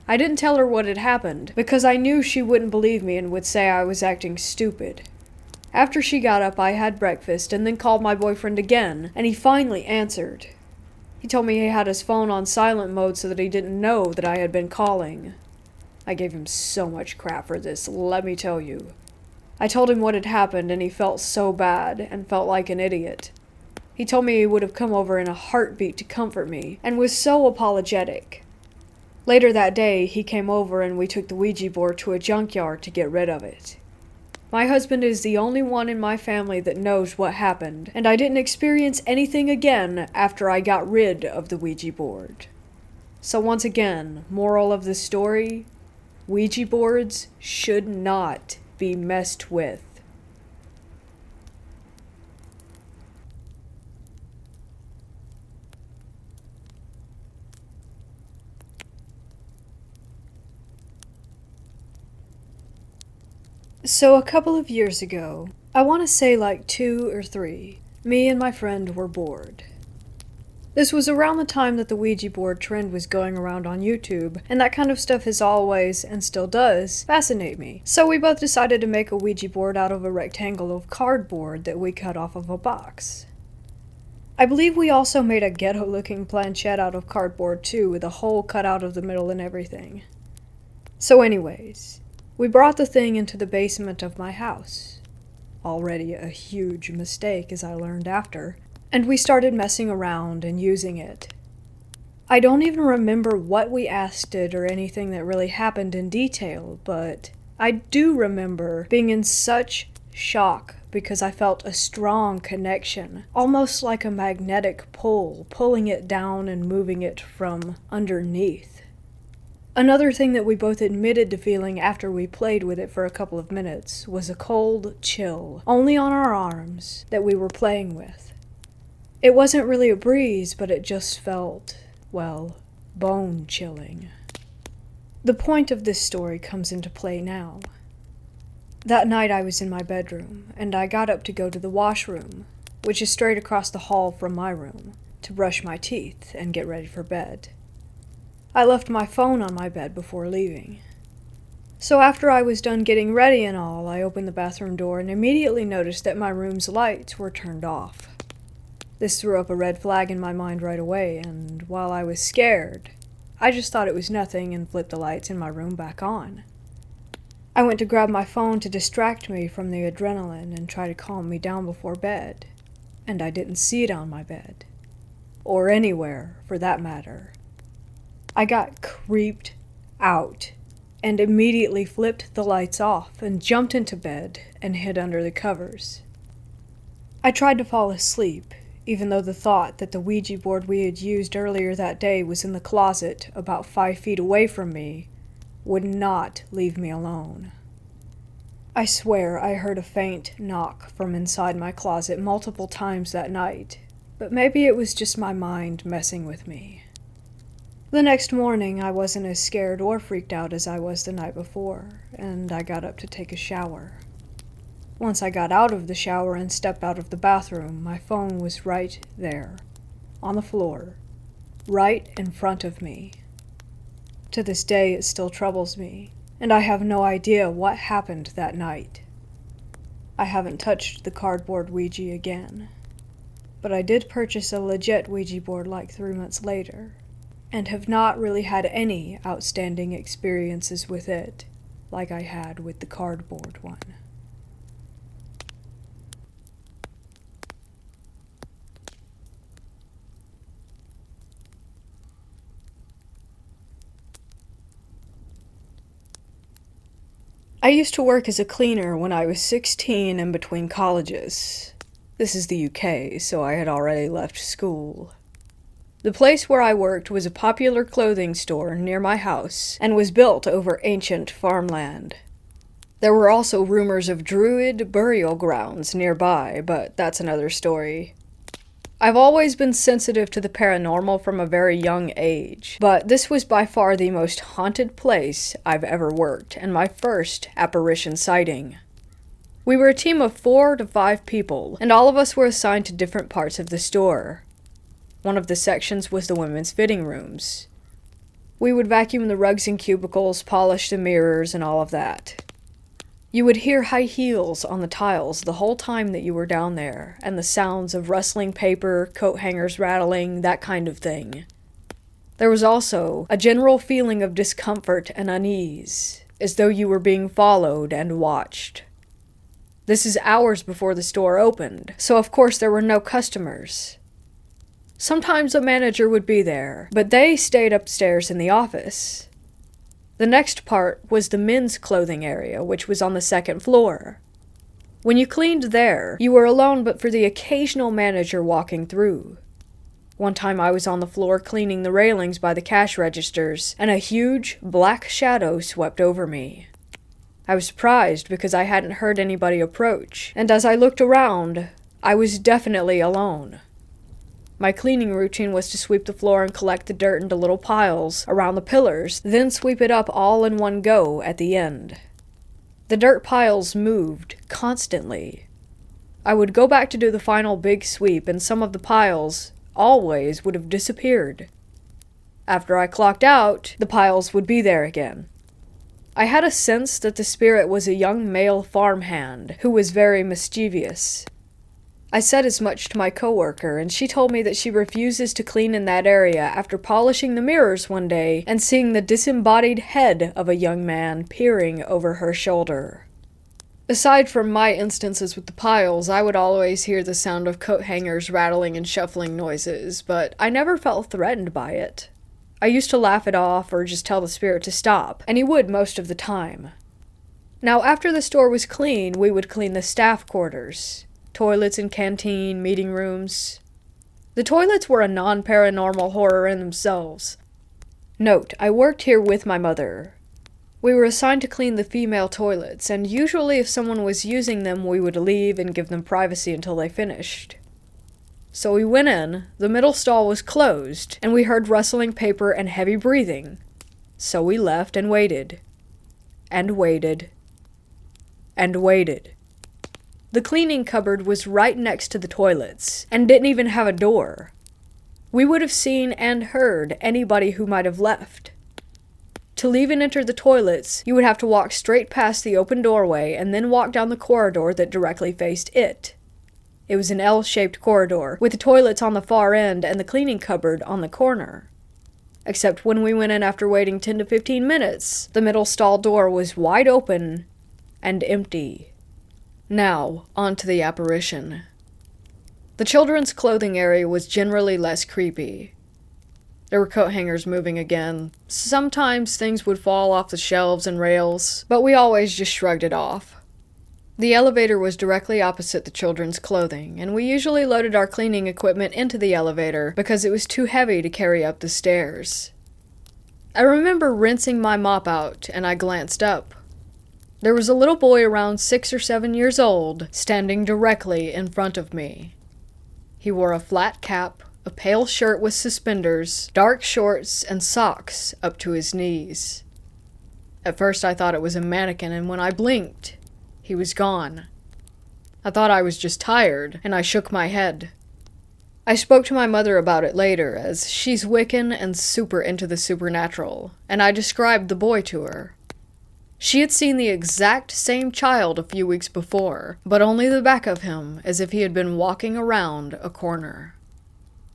I didn't tell her what had happened, because I knew she wouldn't believe me and would say I was acting stupid. After she got up, I had breakfast and then called my boyfriend again, and he finally answered. He told me he had his phone on silent mode so that he didn't know that I had been calling. I gave him so much crap for this, let me tell you. I told him what had happened and he felt so bad and felt like an idiot. He told me he would have come over in a heartbeat to comfort me and was so apologetic. Later that day, he came over and we took the Ouija board to a junkyard to get rid of it. My husband is the only one in my family that knows what happened, and I didn't experience anything again after I got rid of the Ouija board. So once again, moral of the story, Ouija boards should not be messed with. So a couple of years ago, I want to say like 2 or 3, me and my friend were bored. This was around the time that the Ouija board trend was going around on YouTube, and that kind of stuff has always, and still does, fascinate me. So we both decided to make a Ouija board out of a rectangle of cardboard that we cut off of a box. I believe we also made a ghetto-looking planchette out of cardboard too, with a hole cut out of the middle and everything. So anyways, we brought the thing into the basement of my house. Already a huge mistake, as I learned after. And we started messing around and using it. I don't even remember what we asked it or anything that really happened in detail, but I do remember being in such shock because I felt a strong connection, almost like a magnetic pull, pulling it down and moving it from underneath. Another thing that we both admitted to feeling after we played with it for a couple of minutes was a cold chill, only on our arms, that we were playing with. It wasn't really a breeze, but it just felt, well, bone-chilling. The point of this story comes into play now. That night I was in my bedroom, and I got up to go to the washroom, which is straight across the hall from my room, to brush my teeth and get ready for bed. I left my phone on my bed before leaving. So after I was done getting ready and all, I opened the bathroom door and immediately noticed that my room's lights were turned off. This threw up a red flag in my mind right away, and while I was scared, I just thought it was nothing and flipped the lights in my room back on. I went to grab my phone to distract me from the adrenaline and try to calm me down before bed, and I didn't see it on my bed. Or anywhere, for that matter. I got creeped out and immediately flipped the lights off and jumped into bed and hid under the covers. I tried to fall asleep, even though the thought that the Ouija board we had used earlier that day was in the closet about 5 feet away from me would not leave me alone. I swear I heard a faint knock from inside my closet multiple times that night, but maybe it was just my mind messing with me. The next morning, I wasn't as scared or freaked out as I was the night before, and I got up to take a shower. Once I got out of the shower and stepped out of the bathroom, my phone was right there, on the floor, right in front of me. To this day, it still troubles me, and I have no idea what happened that night. I haven't touched the cardboard Ouija again, but I did purchase a legit Ouija board like 3 months later, and have not really had any outstanding experiences with it, like I had with the cardboard one. I used to work as a cleaner when I was 16 and between colleges. This is the UK, so I had already left school. The place where I worked was a popular clothing store near my house and was built over ancient farmland. There were also rumors of druid burial grounds nearby, but that's another story. I've always been sensitive to the paranormal from a very young age, but this was by far the most haunted place I've ever worked, and my first apparition sighting. We were a team of 4 to 5 people, and all of us were assigned to different parts of the store. One of the sections was the women's fitting rooms. We would vacuum the rugs and cubicles, polish the mirrors, and all of that. You would hear high heels on the tiles the whole time that you were down there, and the sounds of rustling paper, coat hangers rattling, that kind of thing. There was also a general feeling of discomfort and unease, as though you were being followed and watched. This is hours before the store opened, so of course there were no customers. Sometimes a manager would be there, but they stayed upstairs in the office. The next part was the men's clothing area, which was on the 2nd floor. When you cleaned there, you were alone but for the occasional manager walking through. One time I was on the floor cleaning the railings by the cash registers, and a huge black shadow swept over me. I was surprised because I hadn't heard anybody approach, and as I looked around, I was definitely alone. My cleaning routine was to sweep the floor and collect the dirt into little piles around the pillars, then sweep it up all in one go at the end. The dirt piles moved constantly. I would go back to do the final big sweep, and some of the piles always would have disappeared. After I clocked out, the piles would be there again. I had a sense that the spirit was a young male farmhand who was very mischievous. I said as much to my coworker, and she told me that she refuses to clean in that area after polishing the mirrors one day and seeing the disembodied head of a young man peering over her shoulder. Aside from my instances with the piles, I would always hear the sound of coat hangers rattling and shuffling noises, but I never felt threatened by it. I used to laugh it off or just tell the spirit to stop, and he would most of the time. Now, after the store was clean, we would clean the staff quarters. Toilets and canteen, meeting rooms. The toilets were a non-paranormal horror in themselves. Note, I worked here with my mother. We were assigned to clean the female toilets, and usually if someone was using them, we would leave and give them privacy until they finished. So we went in, the middle stall was closed, and we heard rustling paper and heavy breathing. So we left and waited. And waited. And waited. The cleaning cupboard was right next to the toilets, and didn't even have a door. We would have seen and heard anybody who might have left. To leave and enter the toilets, you would have to walk straight past the open doorway and then walk down the corridor that directly faced it. It was an L-shaped corridor, with the toilets on the far end and the cleaning cupboard on the corner. Except when we went in after waiting 10 to 15 minutes, the middle stall door was wide open and empty. Now, on to the apparition. The children's clothing area was generally less creepy. There were coat hangers moving again. Sometimes things would fall off the shelves and rails, but we always just shrugged it off. The elevator was directly opposite the children's clothing, and we usually loaded our cleaning equipment into the elevator because it was too heavy to carry up the stairs. I remember rinsing my mop out, and I glanced up. There was a little boy around 6 or 7 years old, standing directly in front of me. He wore a flat cap, a pale shirt with suspenders, dark shorts, and socks up to his knees. At first I thought it was a mannequin, and when I blinked, he was gone. I thought I was just tired, and I shook my head. I spoke to my mother about it later, as she's Wiccan and super into the supernatural, and I described the boy to her. She had seen the exact same child a few weeks before, but only the back of him, as if he had been walking around a corner.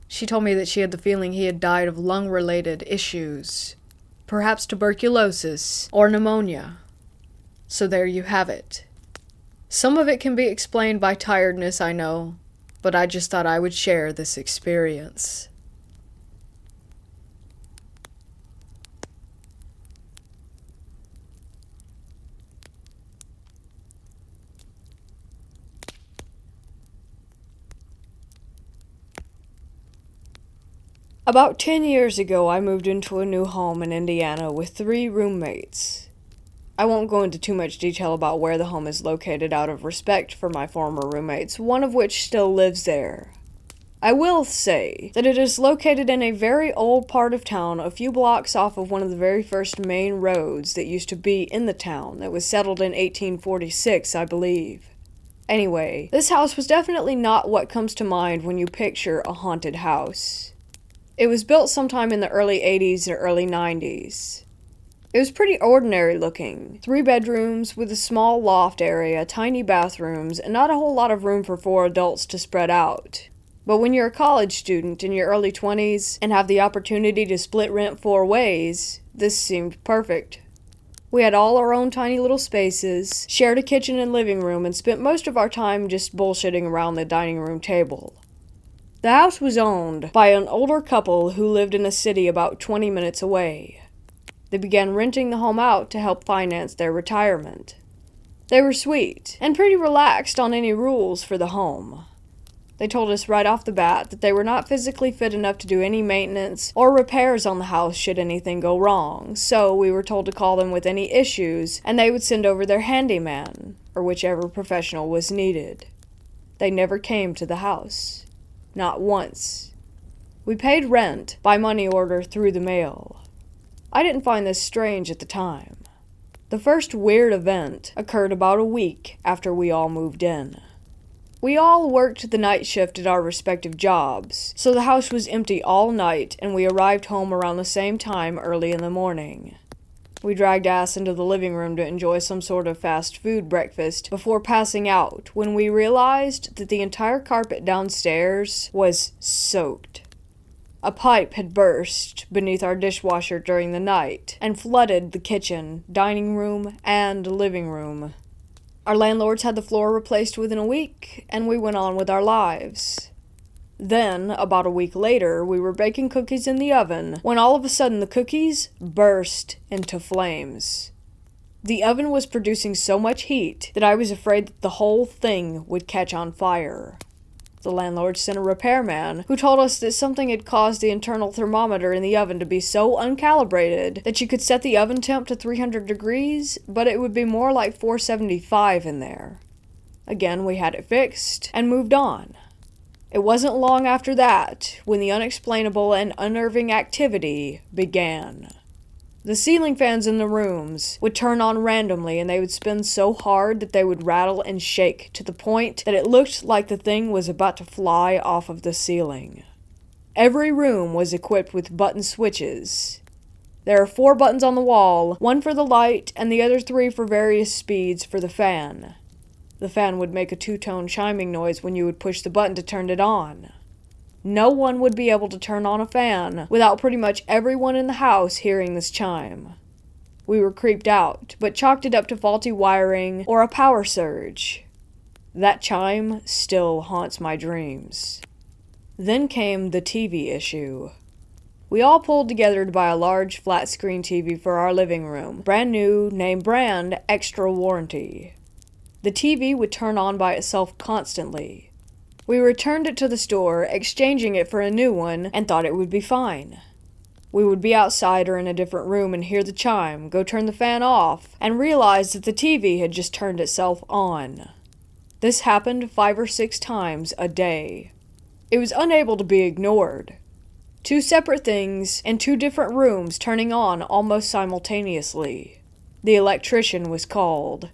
She told me that she had the feeling he had died of lung-related issues, perhaps tuberculosis or pneumonia. So there you have it. Some of it can be explained by tiredness, I know, but I just thought I would share this experience. About 10 years ago, I moved into a new home in Indiana with 3 roommates. I won't go into too much detail about where the home is located out of respect for my former roommates, one of which still lives there. I will say that it is located in a very old part of town, a few blocks off of one of the very first main roads that used to be in the town that was settled in 1846, I believe. Anyway, this house was definitely not what comes to mind when you picture a haunted house. It was built sometime in the early 80s or early 90s. It was pretty ordinary looking. 3 bedrooms with a small loft area, tiny bathrooms, and not a whole lot of room for 4 adults to spread out. But when you're a college student in your early 20s and have the opportunity to split rent 4 ways, this seemed perfect. We had all our own tiny little spaces, shared a kitchen and living room, and spent most of our time just bullshitting around the dining room table. The house was owned by an older couple who lived in a city about 20 minutes away. They began renting the home out to help finance their retirement. They were sweet, and pretty relaxed on any rules for the home. They told us right off the bat that they were not physically fit enough to do any maintenance or repairs on the house should anything go wrong, so we were told to call them with any issues, and they would send over their handyman, or whichever professional was needed. They never came to the house. Not once. We paid rent by money order through the mail. I didn't find this strange at the time. The first weird event occurred about a week after we all moved in. We all worked the night shift at our respective jobs, so the house was empty all night and we arrived home around the same time early in the morning. We dragged ass into the living room to enjoy some sort of fast food breakfast before passing out when we realized that the entire carpet downstairs was soaked. A pipe had burst beneath our dishwasher during the night and flooded the kitchen, dining room, and living room. Our landlords had the floor replaced within a week, and we went on with our lives. Then, about a week later, we were baking cookies in the oven when all of a sudden the cookies burst into flames. The oven was producing so much heat that I was afraid that the whole thing would catch on fire. The landlord sent a repairman, who told us that something had caused the internal thermometer in the oven to be so uncalibrated that you could set the oven temp to 300 degrees, but it would be more like 475 in there. Again, we had it fixed and moved on. It wasn't long after that when the unexplainable and unnerving activity began. The ceiling fans in the rooms would turn on randomly, and they would spin so hard that they would rattle and shake to the point that it looked like the thing was about to fly off of the ceiling. Every room was equipped with button switches. There are 4 buttons on the wall, 1 for the light and the other 3 for various speeds for the fan. The fan would make a 2-tone chiming noise when you would push the button to turn it on. No one would be able to turn on a fan without pretty much everyone in the house hearing this chime. We were creeped out, but chalked it up to faulty wiring or a power surge. That chime still haunts my dreams. Then came the TV issue. We all pulled together to buy a large flat-screen TV for our living room, brand new, name brand, extra warranty. The TV would turn on by itself constantly. We returned it to the store, exchanging it for a new one, and thought it would be fine. We would be outside or in a different room and hear the chime, go turn the fan off, and realize that the TV had just turned itself on. This happened 5 or 6 times a day. It was unable to be ignored. 2 separate things in 2 different rooms turning on almost simultaneously. The electrician was called.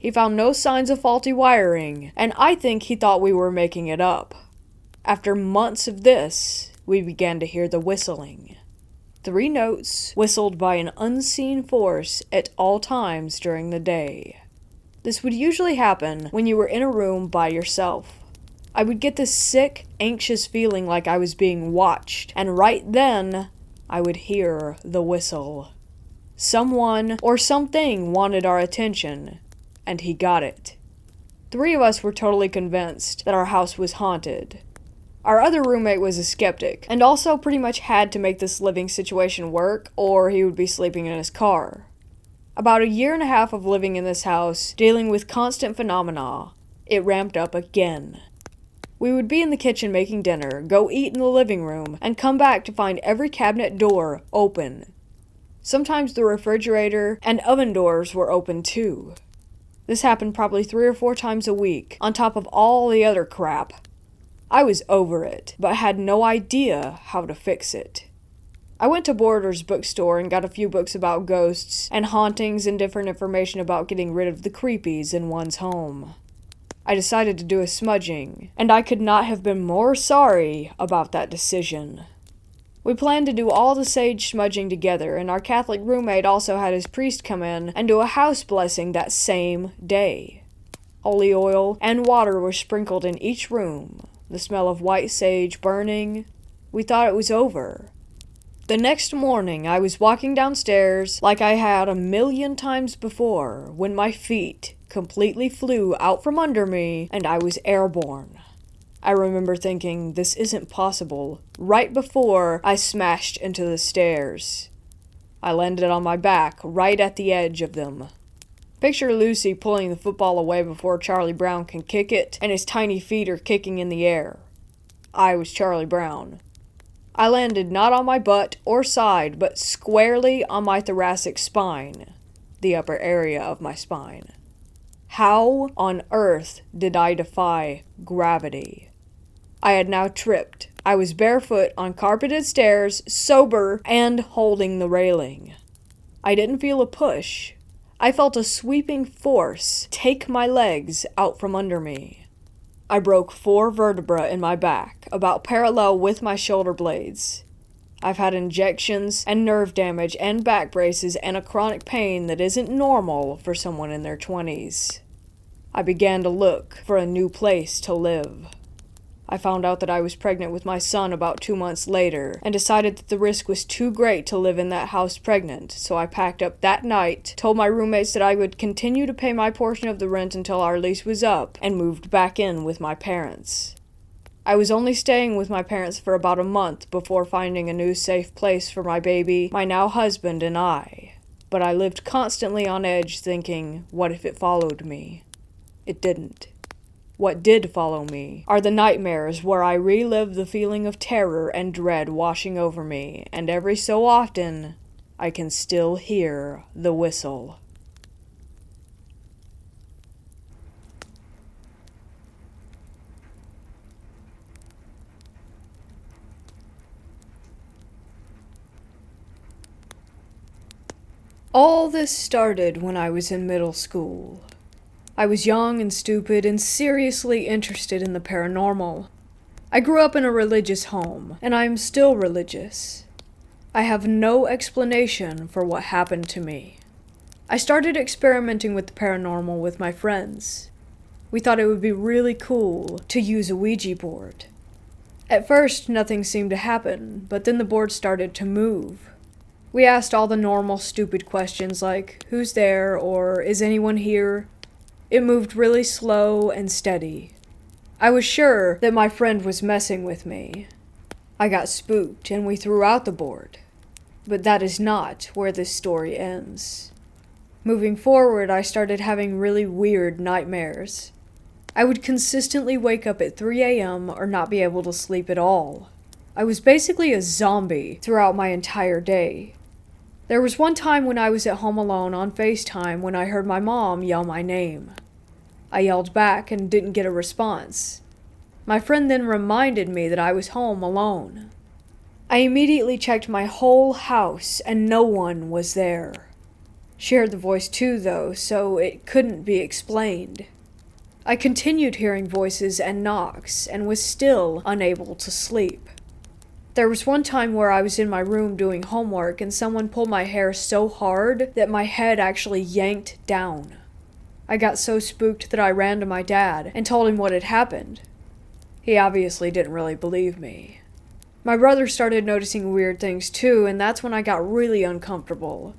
He found no signs of faulty wiring, and I think he thought we were making it up. After months of this, we began to hear the whistling. 3 notes whistled by an unseen force at all times during the day. This would usually happen when you were in a room by yourself. I would get this sick, anxious feeling like I was being watched, and right then, I would hear the whistle. Someone or something wanted our attention, and he got it. 3 of us were totally convinced that our house was haunted. Our other roommate was a skeptic, and also pretty much had to make this living situation work, or he would be sleeping in his car. About 1.5 years of living in this house, dealing with constant phenomena, it ramped up again. We would be in the kitchen making dinner, go eat in the living room, and come back to find every cabinet door open. Sometimes the refrigerator and oven doors were open too. This happened probably 3 or 4 times a week, on top of all the other crap. I was over it, but had no idea how to fix it. I went to Borders bookstore and got a few books about ghosts and hauntings and different information about getting rid of the creepies in one's home. I decided to do a smudging, and I could not have been more sorry about that decision. We planned to do all the sage smudging together, and our Catholic roommate also had his priest come in and do a house blessing that same day. Holy oil and water were sprinkled in each room, the smell of white sage burning. We thought it was over. The next morning, I was walking downstairs like I had 1,000,000 times before, when my feet completely flew out from under me and I was airborne. I remember thinking, this isn't possible, right before I smashed into the stairs. I landed on my back, right at the edge of them. Picture Lucy pulling the football away before Charlie Brown can kick it, and his tiny feet are kicking in the air. I was Charlie Brown. I landed not on my butt or side, but squarely on my thoracic spine, the upper area of my spine. How on earth did I defy gravity? I had now tripped. I was barefoot on carpeted stairs, sober, and holding the railing. I didn't feel a push. I felt a sweeping force take my legs out from under me. I broke 4 vertebrae in my back, about parallel with my shoulder blades. I've had injections and nerve damage and back braces and a chronic pain that isn't normal for someone in their 20s. I began to look for a new place to live. I found out that I was pregnant with my son about 2 months later, and decided that the risk was too great to live in that house pregnant, so I packed up that night, told my roommates that I would continue to pay my portion of the rent until our lease was up, and moved back in with my parents. I was only staying with my parents for about a month before finding a new safe place for my baby, my now husband, and I. But I lived constantly on edge thinking, what if it followed me? It didn't. What did follow me are the nightmares where I relive the feeling of terror and dread washing over me, and every so often, I can still hear the whistle. All this started when I was in middle school. I was young and stupid and seriously interested in the paranormal. I grew up in a religious home, and I am still religious. I have no explanation for what happened to me. I started experimenting with the paranormal with my friends. We thought it would be really cool to use a Ouija board. At first, nothing seemed to happen, but then the board started to move. We asked all the normal stupid questions like, "Who's there?" or "Is anyone here?" It moved really slow and steady. I was sure that my friend was messing with me. I got spooked and we threw out the board. But that is not where this story ends. Moving forward, I started having really weird nightmares. I would consistently wake up at 3 a.m. or not be able to sleep at all. I was basically a zombie throughout my entire day. There was one time when I was at home alone on FaceTime when I heard my mom yell my name. I yelled back and didn't get a response. My friend then reminded me that I was home alone. I immediately checked my whole house and no one was there. She heard the voice too though, so it couldn't be explained. I continued hearing voices and knocks and was still unable to sleep. There was one time where I was in my room doing homework and someone pulled my hair so hard that my head actually yanked down. I got so spooked that I ran to my dad and told him what had happened. He obviously didn't really believe me. My brother started noticing weird things too, and that's when I got really uncomfortable.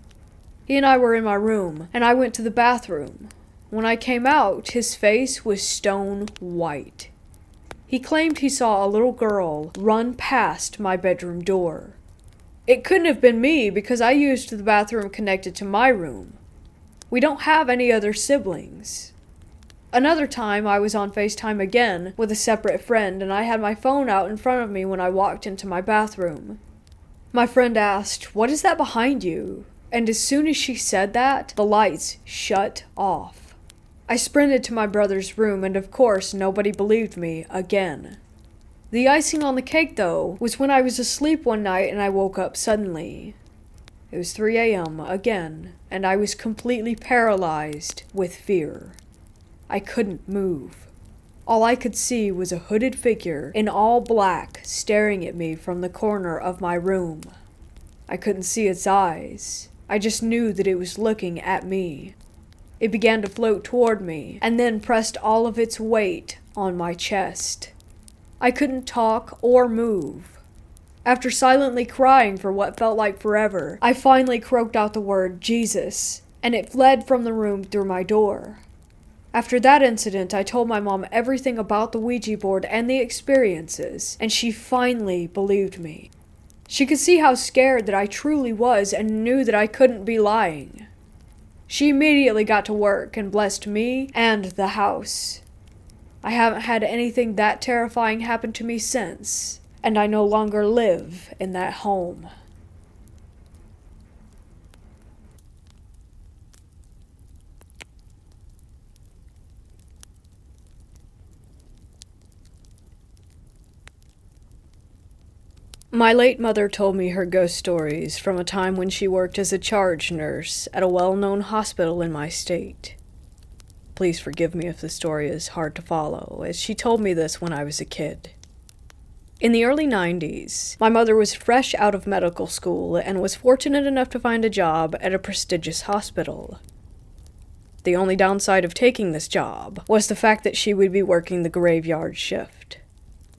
He and I were in my room, and I went to the bathroom. When I came out, his face was stone white. He claimed he saw a little girl run past my bedroom door. It couldn't have been me because I used the bathroom connected to my room. We don't have any other siblings. Another time I was on FaceTime again with a separate friend and I had my phone out in front of me when I walked into my bathroom. My friend asked, "What is that behind you?" And as soon as she said that, the lights shut off. I sprinted to my brother's room and of course nobody believed me again. The icing on the cake though was when I was asleep one night and I woke up suddenly. It was 3 a.m. again and I was completely paralyzed with fear. I couldn't move. All I could see was a hooded figure in all black staring at me from the corner of my room. I couldn't see its eyes. I just knew that it was looking at me. It began to float toward me, and then pressed all of its weight on my chest. I couldn't talk or move. After silently crying for what felt like forever, I finally croaked out the word Jesus, and it fled from the room through my door. After that incident, I told my mom everything about the Ouija board and the experiences, and she finally believed me. She could see how scared that I truly was and knew that I couldn't be lying. She immediately got to work and blessed me and the house. I haven't had anything that terrifying happen to me since, and I no longer live in that home. My late mother told me her ghost stories from a time when she worked as a charge nurse at a well-known hospital in my state. Please forgive me if the story is hard to follow, as she told me this when I was a kid. In the early 90s, my mother was fresh out of medical school and was fortunate enough to find a job at a prestigious hospital. The only downside of taking this job was the fact that she would be working the graveyard shift.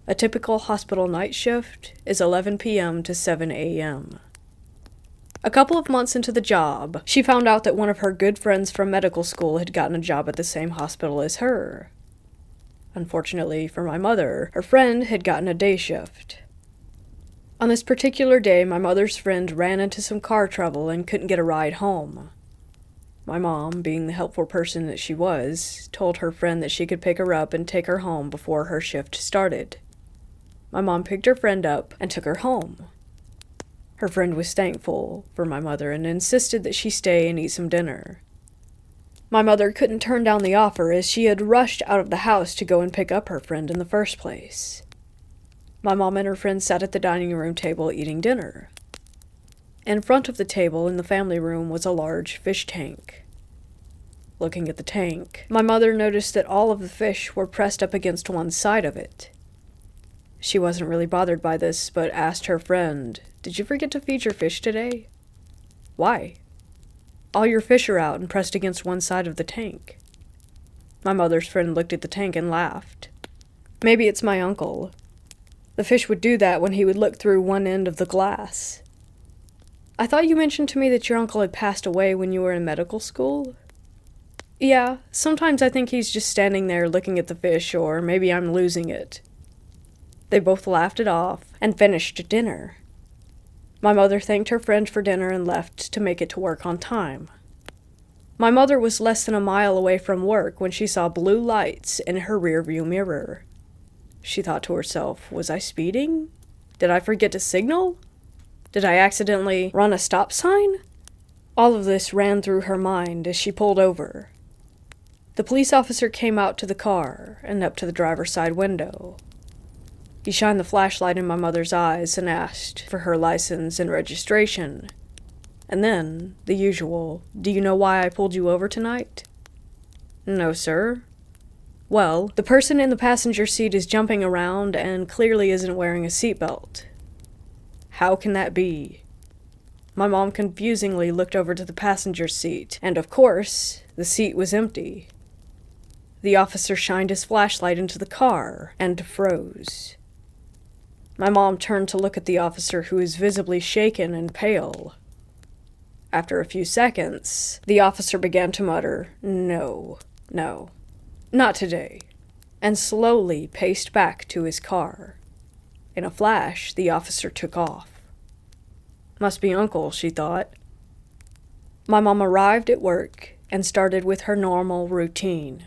A typical hospital night shift is 11 p.m. to 7 a.m. A couple of months into the job, she found out that one of her good friends from medical school had gotten a job at the same hospital as her. Unfortunately for my mother, her friend had gotten a day shift. On this particular day, my mother's friend ran into some car trouble and couldn't get a ride home. My mom, being the helpful person that she was, told her friend that she could pick her up and take her home before her shift started. My mom picked her friend up and took her home. Her friend was thankful for my mother and insisted that she stay and eat some dinner. My mother couldn't turn down the offer as she had rushed out of the house to go and pick up her friend in the first place. My mom and her friend sat at the dining room table eating dinner. In front of the table in the family room was a large fish tank. Looking at the tank, my mother noticed that all of the fish were pressed up against one side of it. She wasn't really bothered by this, but asked her friend, "Did you forget to feed your fish today?" "Why?" "All your fish are out and pressed against one side of the tank." My mother's friend looked at the tank and laughed. "Maybe it's my uncle. The fish would do that when he would look through one end of the glass." "I thought you mentioned to me that your uncle had passed away when you were in medical school?" "Yeah, sometimes I think he's just standing there looking at the fish, or maybe I'm losing it." They both laughed it off and finished dinner. My mother thanked her friend for dinner and left to make it to work on time. My mother was less than a mile away from work when she saw blue lights in her rearview mirror. She thought to herself, was I speeding? Did I forget to signal? Did I accidentally run a stop sign? All of this ran through her mind as she pulled over. The police officer came out to the car and up to the driver's side window. He shined the flashlight in my mother's eyes and asked for her license and registration. And then, the usual, "Do you know why I pulled you over tonight?" "No, sir." "Well, the person in the passenger seat is jumping around and clearly isn't wearing a seatbelt." "How can that be?" My mom confusingly looked over to the passenger seat, and of course, the seat was empty. The officer shined his flashlight into the car and froze. My mom turned to look at the officer, who was visibly shaken and pale. After a few seconds, the officer began to mutter, No, not today," and slowly paced back to his car. In a flash, the officer took off. Must be Uncle, she thought. My mom arrived at work and started with her normal routine.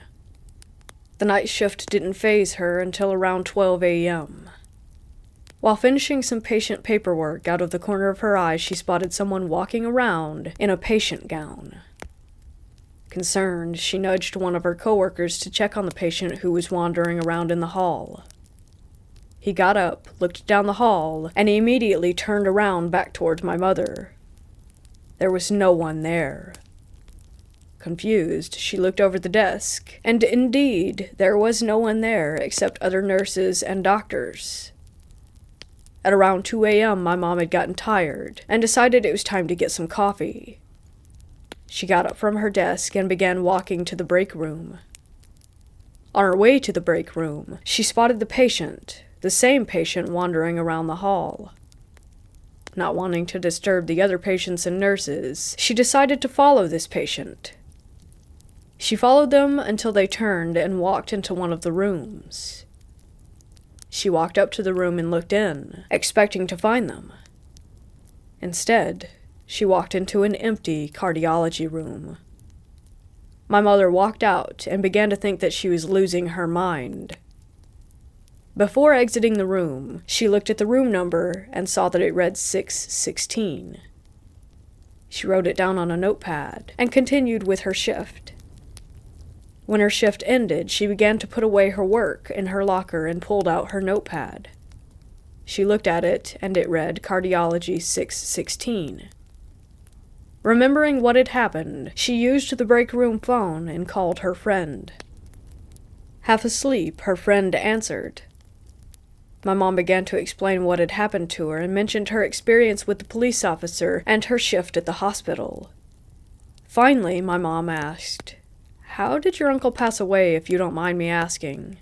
The night shift didn't faze her until around 12 a.m. While finishing some patient paperwork, out of the corner of her eye, she spotted someone walking around in a patient gown. Concerned, she nudged one of her coworkers to check on the patient who was wandering around in the hall. He got up, looked down the hall, and immediately turned around back towards my mother. There was no one there. Confused, she looked over the desk, and indeed, there was no one there except other nurses and doctors. At around 2 a.m., my mom had gotten tired and decided it was time to get some coffee. She got up from her desk and began walking to the break room. On her way to the break room, she spotted the same patient wandering around the hall. Not wanting to disturb the other patients and nurses, she decided to follow this patient. She followed them until they turned and walked into one of the rooms. She walked up to the room and looked in, expecting to find them. Instead, she walked into an empty cardiology room. My mother walked out and began to think that she was losing her mind. Before exiting the room, she looked at the room number and saw that it read 616. She wrote it down on a notepad and continued with her shift. When her shift ended, she began to put away her work in her locker and pulled out her notepad. She looked at it, and it read Cardiology 616. Remembering what had happened, she used the break room phone and called her friend. Half asleep, her friend answered. My mom began to explain what had happened to her and mentioned her experience with the police officer and her shift at the hospital. Finally, my mom asked, "How did your uncle pass away, if you don't mind me asking?"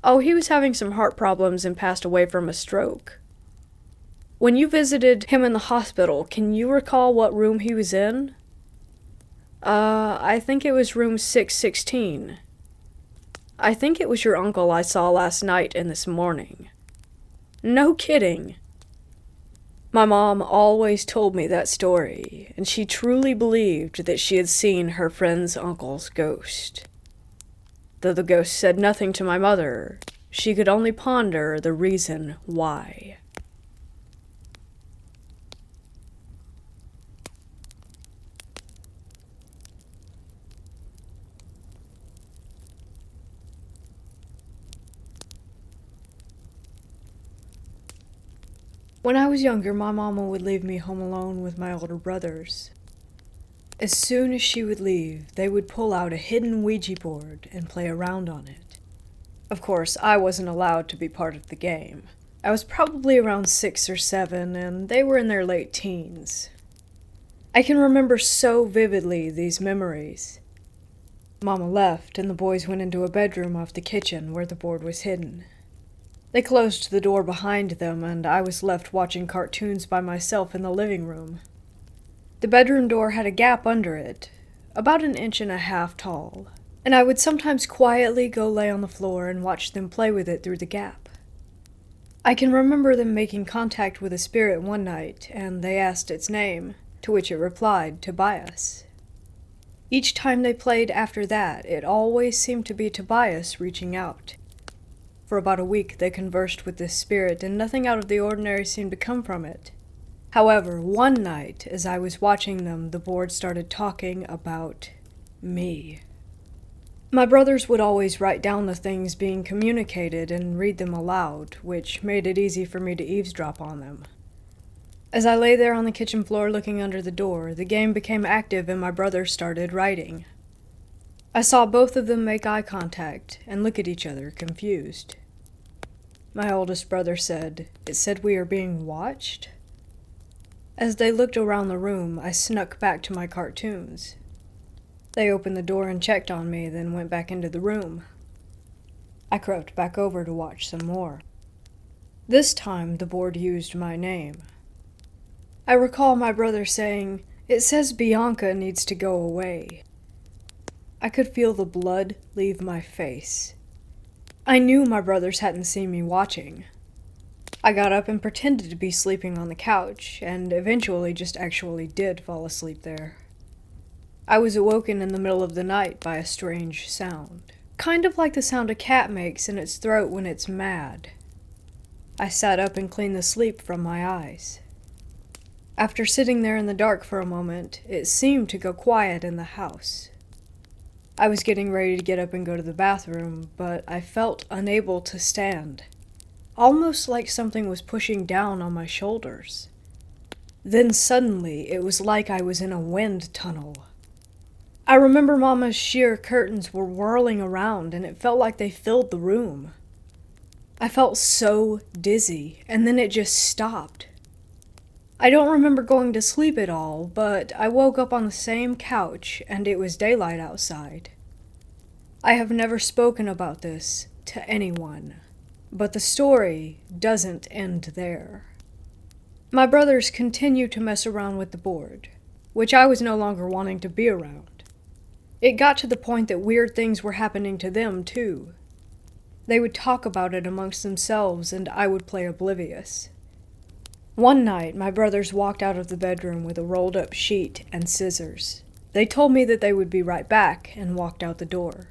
"Oh, he was having some heart problems and passed away from a stroke." "When you visited him in the hospital, can you recall what room he was in?" I think it was room 616. "I think it was your uncle I saw last night and this morning." "No kidding." My mom always told me that story, and she truly believed that she had seen her friend's uncle's ghost. Though the ghost said nothing to my mother, she could only ponder the reason why. When I was younger, my mama would leave me home alone with my older brothers. As soon as she would leave, they would pull out a hidden Ouija board and play around on it. Of course, I wasn't allowed to be part of the game. I was probably around 6 or 7, and they were in their late teens. I can remember so vividly these memories. Mama left, and the boys went into a bedroom off the kitchen where the board was hidden. They closed the door behind them, and I was left watching cartoons by myself in the living room. The bedroom door had a gap under it, about 1.5 inches tall, and I would sometimes quietly go lay on the floor and watch them play with it through the gap. I can remember them making contact with a spirit one night, and they asked its name, to which it replied, Tobias. Each time they played after that, it always seemed to be Tobias reaching out. For about a week they conversed with this spirit, and nothing out of the ordinary seemed to come from it. However, one night, as I was watching them, the board started talking about me. My brothers would always write down the things being communicated and read them aloud, which made it easy for me to eavesdrop on them. As I lay there on the kitchen floor looking under the door, the game became active and my brothers started writing. I saw both of them make eye contact and look at each other, confused. My oldest brother said, "It said we are being watched?" As they looked around the room, I snuck back to my cartoons. They opened the door and checked on me, then went back into the room. I crept back over to watch some more. This time, the board used my name. I recall my brother saying, "It says Bianca needs to go away." I could feel the blood leave my face. I knew my brothers hadn't seen me watching. I got up and pretended to be sleeping on the couch, and eventually just actually did fall asleep there. I was awoken in the middle of the night by a strange sound, kind of like the sound a cat makes in its throat when it's mad. I sat up and cleaned the sleep from my eyes. After sitting there in the dark for a moment, it seemed to go quiet in the house. I was getting ready to get up and go to the bathroom, but I felt unable to stand, almost like something was pushing down on my shoulders. Then suddenly, it was like I was in a wind tunnel. I remember Mama's sheer curtains were whirling around, and it felt like they filled the room. I felt so dizzy, and then it just stopped. I don't remember going to sleep at all, but I woke up on the same couch, and it was daylight outside. I have never spoken about this to anyone, but the story doesn't end there. My brothers continued to mess around with the board, which I was no longer wanting to be around. It got to the point that weird things were happening to them, too. They would talk about it amongst themselves, and I would play oblivious. One night, my brothers walked out of the bedroom with a rolled-up sheet and scissors. They told me that they would be right back and walked out the door.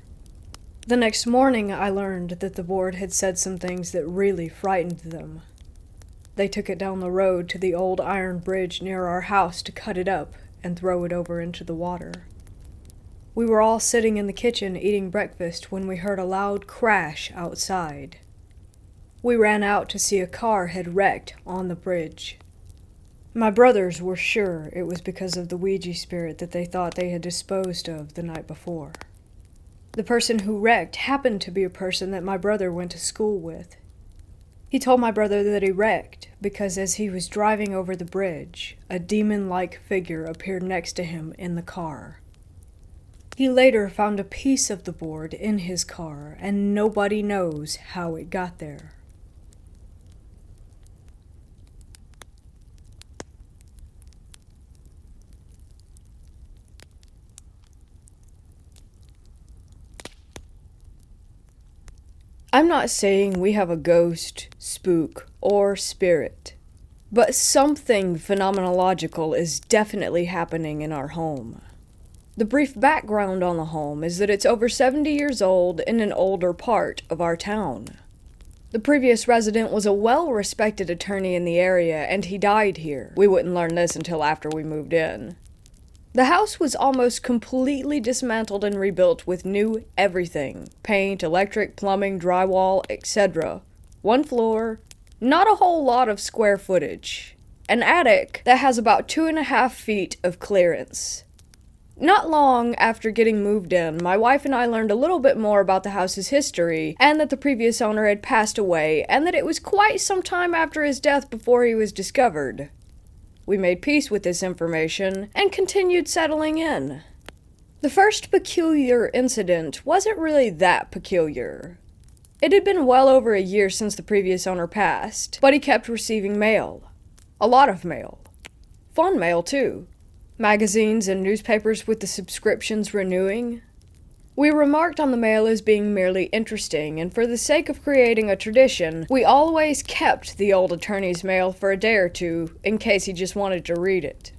The next morning, I learned that the board had said some things that really frightened them. They took it down the road to the old iron bridge near our house to cut it up and throw it over into the water. We were all sitting in the kitchen eating breakfast when we heard a loud crash outside. We ran out to see a car had wrecked on the bridge. My brothers were sure it was because of the Ouija spirit that they thought they had disposed of the night before. The person who wrecked happened to be a person that my brother went to school with. He told my brother that he wrecked because as he was driving over the bridge, a demon-like figure appeared next to him in the car. He later found a piece of the board in his car, and nobody knows how it got there. I'm not saying we have a ghost, spook, or spirit. But something phenomenological is definitely happening in our home. The brief background on the home is that it's over 70 years old in an older part of our town. The previous resident was a well-respected attorney in the area, and he died here. We wouldn't learn this until after we moved in. The house was almost completely dismantled and rebuilt with new everything. Paint, electric, plumbing, drywall, etc. One floor, not a whole lot of square footage. An attic that has about 2.5 feet of clearance. Not long after getting moved in, my wife and I learned a little bit more about the house's history, and that the previous owner had passed away, and that it was quite some time after his death before he was discovered. We made peace with this information, and continued settling in. The first peculiar incident wasn't really that peculiar. It had been well over a year since the previous owner passed, but he kept receiving mail. A lot of mail. Fun mail, too. Magazines and newspapers with the subscriptions renewing. We remarked on the mail as being merely interesting, and for the sake of creating a tradition, we always kept the old attorney's mail for a day or two, in case he just wanted to read it.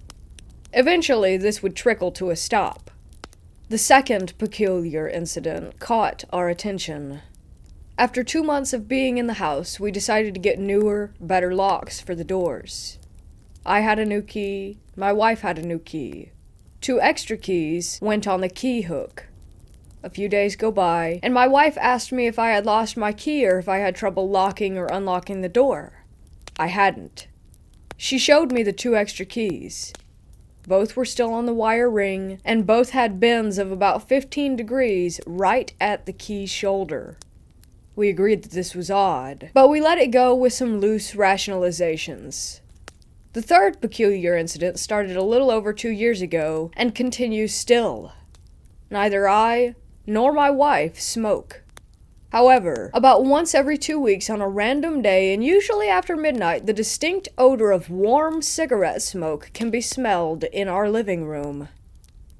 Eventually, this would trickle to a stop. The second peculiar incident caught our attention. After 2 months of being in the house, we decided to get newer, better locks for the doors. I had a new key, my wife had a new key. 2 extra keys went on the key hook. A few days go by, and my wife asked me if I had lost my key or if I had trouble locking or unlocking the door. I hadn't. She showed me the 2 extra keys. Both were still on the wire ring, and both had bends of about 15 degrees right at the key shoulder. We agreed that this was odd, but we let it go with some loose rationalizations. The third peculiar incident started a little over 2 years ago, and continues still. Neither I nor my wife smoke. However, about once every 2 weeks on a random day, and usually after midnight, the distinct odor of warm cigarette smoke can be smelled in our living room.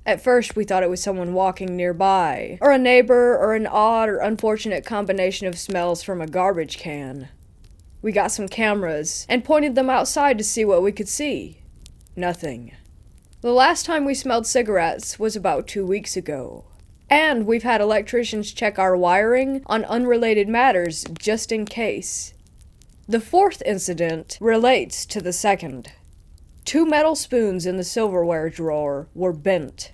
At first, we thought it was someone walking nearby, or a neighbor, or an odd or unfortunate combination of smells from a garbage can. We got some cameras, and pointed them outside to see what we could see. Nothing. The last time we smelled cigarettes was about 2 weeks ago. And we've had electricians check our wiring on unrelated matters just in case. The fourth incident relates to the second. 2 metal spoons in the silverware drawer were bent.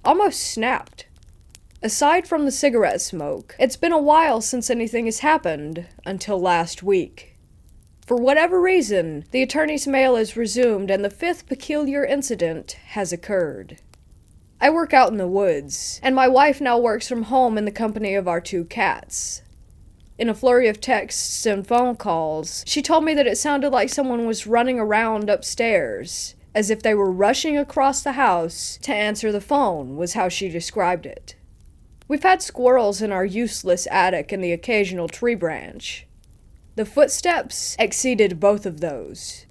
Almost snapped. Aside from the cigarette smoke, it's been a while since anything has happened, until last week. For whatever reason, the attorney's mail is resumed and the 5th peculiar incident has occurred. I work out in the woods, and my wife now works from home in the company of our 2 cats. In a flurry of texts and phone calls, she told me that it sounded like someone was running around upstairs, as if they were rushing across the house to answer the phone, was how she described it. We've had squirrels in our useless attic and the occasional tree branch. The footsteps exceeded both of those.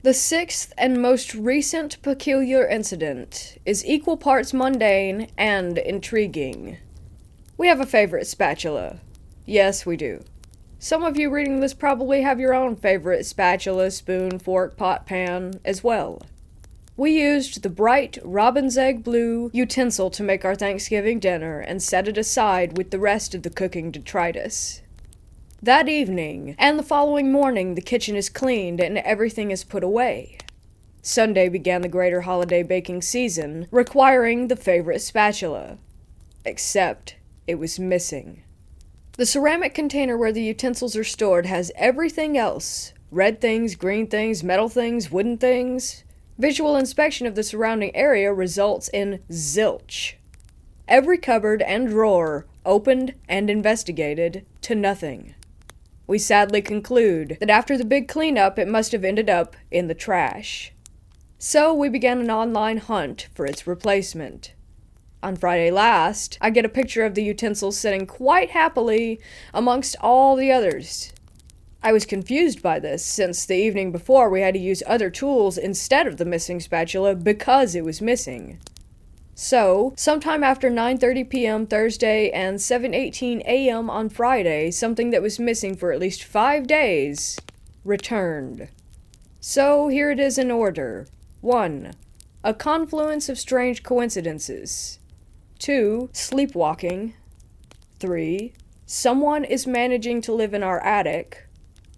The 6th and most recent peculiar incident is equal parts mundane and intriguing. We have a favorite spatula. Yes, we do. Some of you reading this probably have your own favorite spatula, spoon, fork, pot, pan as well. We used the bright robin's egg blue utensil to make our Thanksgiving dinner and set it aside with the rest of the cooking detritus. That evening, and the following morning, the kitchen is cleaned and everything is put away. Sunday began the greater holiday baking season, requiring the favorite spatula. Except, it was missing. The ceramic container where the utensils are stored has everything else. Red things, green things, metal things, wooden things. Visual inspection of the surrounding area results in zilch. Every cupboard and drawer opened and investigated to nothing. We sadly conclude that after the big cleanup, it must have ended up in the trash. So we began an online hunt for its replacement. On Friday last, I get a picture of the utensils sitting quite happily amongst all the others. I was confused by this, since the evening before we had to use other tools instead of the missing spatula because it was missing. So, sometime after 9:30 p.m. Thursday and 7:18 a.m. on Friday, something that was missing for at least 5 days returned. So here it is in order. 1. A confluence of strange coincidences. 2. Sleepwalking. 3. Someone is managing to live in our attic.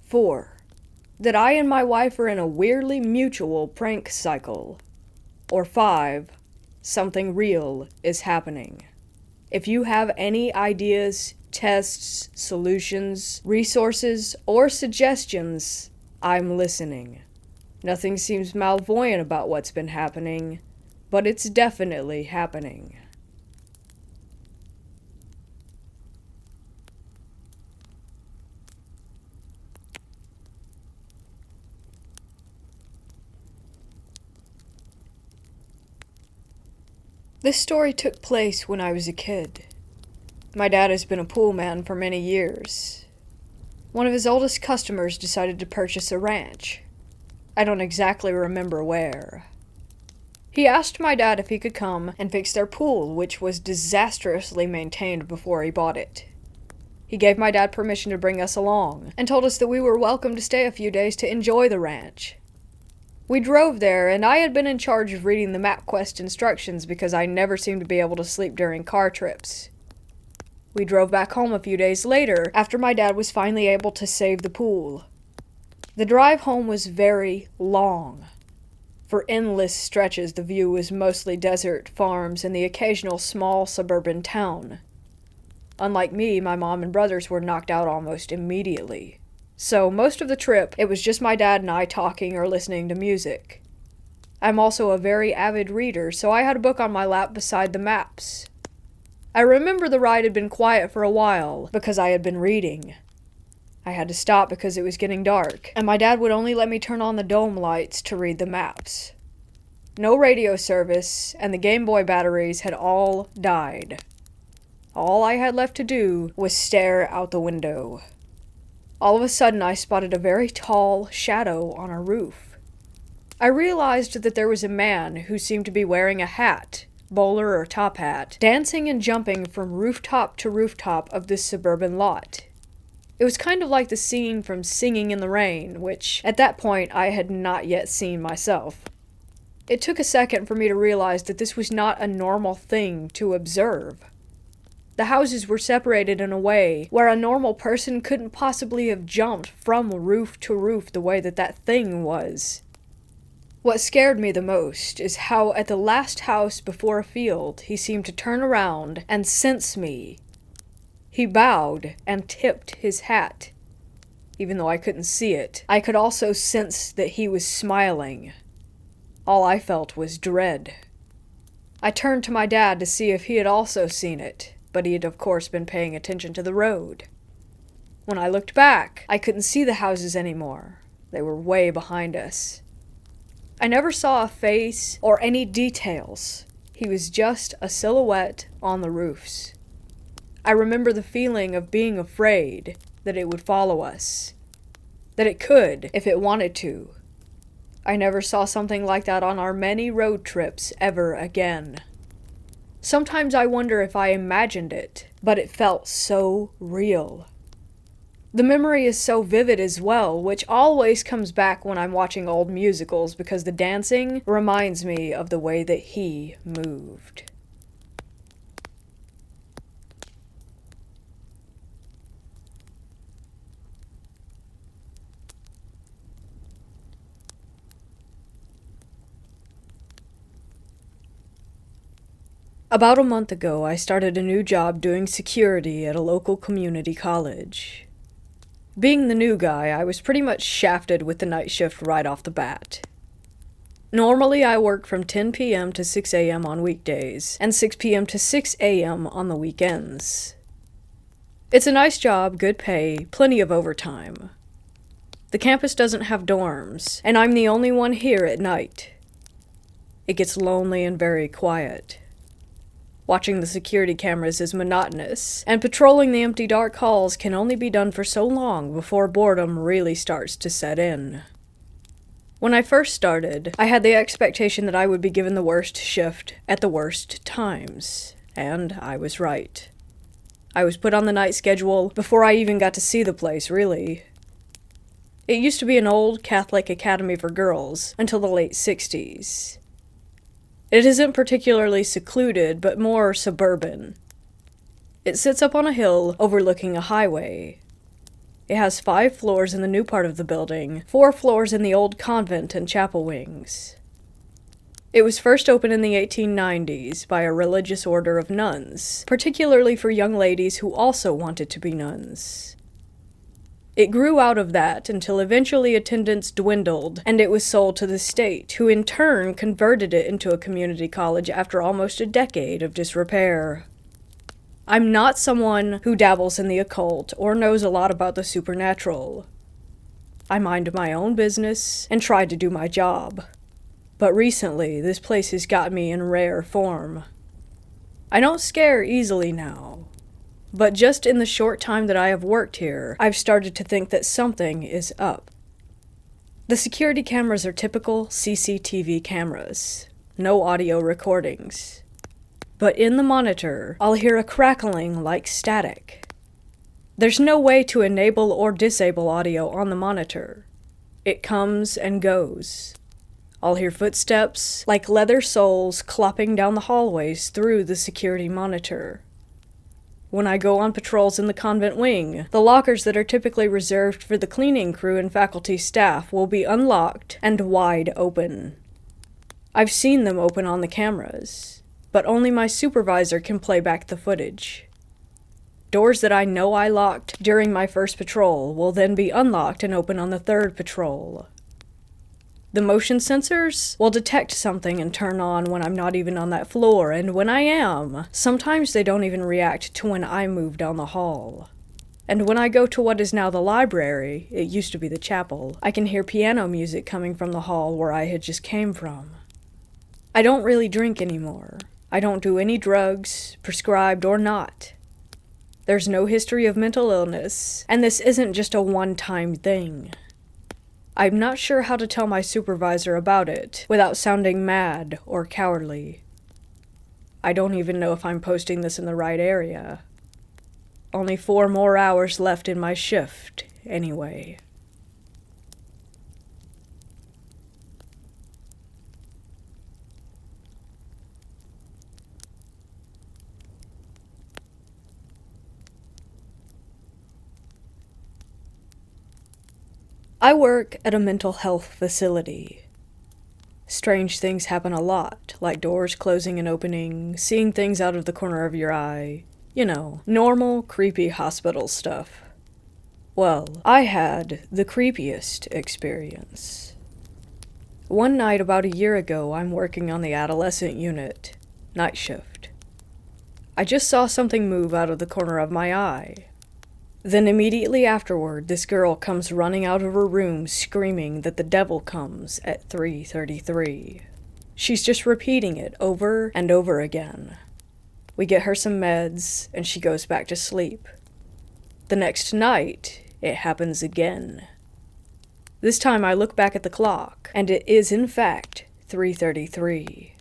4. That I and my wife are in a weirdly mutual prank cycle. Or 5. Something real is happening. If you have any ideas, tests, solutions, resources, or suggestions, I'm listening. Nothing seems malvoyant about what's been happening, but it's definitely happening. This story took place when I was a kid. My dad has been a pool man for many years. One of his oldest customers decided to purchase a ranch. I don't exactly remember where. He asked my dad if he could come and fix their pool, which was disastrously maintained before he bought it. He gave my dad permission to bring us along, and told us that we were welcome to stay a few days to enjoy the ranch. We drove there, and I had been in charge of reading the MapQuest instructions because I never seemed to be able to sleep during car trips. We drove back home a few days later, after my dad was finally able to save the pool. The drive home was very long. For endless stretches, the view was mostly desert, farms, and the occasional small suburban town. Unlike me, my mom and brothers were knocked out almost immediately. So most of the trip, it was just my dad and I talking or listening to music. I'm also a very avid reader, so I had a book on my lap beside the maps. I remember the ride had been quiet for a while, because I had been reading. I had to stop because it was getting dark, and my dad would only let me turn on the dome lights to read the maps. No radio service, and the Game Boy batteries had all died. All I had left to do was stare out the window. All of a sudden, I spotted a very tall shadow on a roof. I realized that there was a man who seemed to be wearing a hat, bowler or top hat, dancing and jumping from rooftop to rooftop of this suburban lot. It was kind of like the scene from Singing in the Rain, which, at that point, I had not yet seen myself. It took a second for me to realize that this was not a normal thing to observe. The houses were separated in a way where a normal person couldn't possibly have jumped from roof to roof the way that that thing was. What scared me the most is how at the last house before a field he seemed to turn around and sense me. He bowed and tipped his hat. Even though I couldn't see it, I could also sense that he was smiling. All I felt was dread. I turned to my dad to see if he had also seen it, but he had of course been paying attention to the road. When I looked back, I couldn't see the houses anymore. They were way behind us. I never saw a face or any details. He was just a silhouette on the roofs. I remember the feeling of being afraid that it would follow us. That it could, if it wanted to. I never saw something like that on our many road trips ever again. Sometimes I wonder if I imagined it, but it felt so real. The memory is so vivid as well, which always comes back when I'm watching old musicals because the dancing reminds me of the way that he moved. About a month ago, I started a new job doing security at a local community college. Being the new guy, I was pretty much shafted with the night shift right off the bat. Normally, I work from 10 p.m. to 6 a.m. on weekdays, and 6 p.m. to 6 a.m. on the weekends. It's a nice job, good pay, plenty of overtime. The campus doesn't have dorms, and I'm the only one here at night. It gets lonely and very quiet. Watching the security cameras is monotonous, and patrolling the empty dark halls can only be done for so long before boredom really starts to set in. When I first started, I had the expectation that I would be given the worst shift at the worst times, and I was right. I was put on the night schedule before I even got to see the place, really. It used to be an old Catholic academy for girls until the late 60s. It isn't particularly secluded, but more suburban. It sits up on a hill overlooking a highway. It has 5 floors in the new part of the building, 4 floors in the old convent and chapel wings. It was first opened in the 1890s by a religious order of nuns, particularly for young ladies who also wanted to be nuns. It grew out of that until eventually attendance dwindled and it was sold to the state, who in turn converted it into a community college after almost a decade of disrepair. I'm not someone who dabbles in the occult or knows a lot about the supernatural. I mind my own business and try to do my job. But recently, this place has got me in rare form. I don't scare easily now. But just in the short time that I have worked here, I've started to think that something is up. The security cameras are typical CCTV cameras. No audio recordings. But in the monitor, I'll hear a crackling like static. There's no way to enable or disable audio on the monitor. It comes and goes. I'll hear footsteps like leather soles clopping down the hallways through the security monitor. When I go on patrols in the convent wing, the lockers that are typically reserved for the cleaning crew and faculty staff will be unlocked and wide open. I've seen them open on the cameras, but only my supervisor can play back the footage. Doors that I know I locked during my first patrol will then be unlocked and open on the third patrol. The motion sensors will detect something and turn on when I'm not even on that floor, and when I am, sometimes they don't even react to when I move down the hall. And when I go to what is now the library, it used to be the chapel, I can hear piano music coming from the hall where I had just came from. I don't really drink anymore. I don't do any drugs, prescribed or not. There's no history of mental illness, and this isn't just a one-time thing. I'm not sure how to tell my supervisor about it without sounding mad or cowardly. I don't even know if I'm posting this in the right area. Only 4 more hours left in my shift, anyway. I work at a mental health facility. Strange things happen a lot, like doors closing and opening, seeing things out of the corner of your eye. You know, normal, creepy hospital stuff. Well, I had the creepiest experience. One night about a year ago, I'm working on the adolescent unit, night shift. I just saw something move out of the corner of my eye. Then immediately afterward, this girl comes running out of her room screaming that the devil comes at 3:33. She's just repeating it over and over again. We get her some meds, and she goes back to sleep. The next night, it happens again. This time I look back at the clock, and it is in fact 3:33.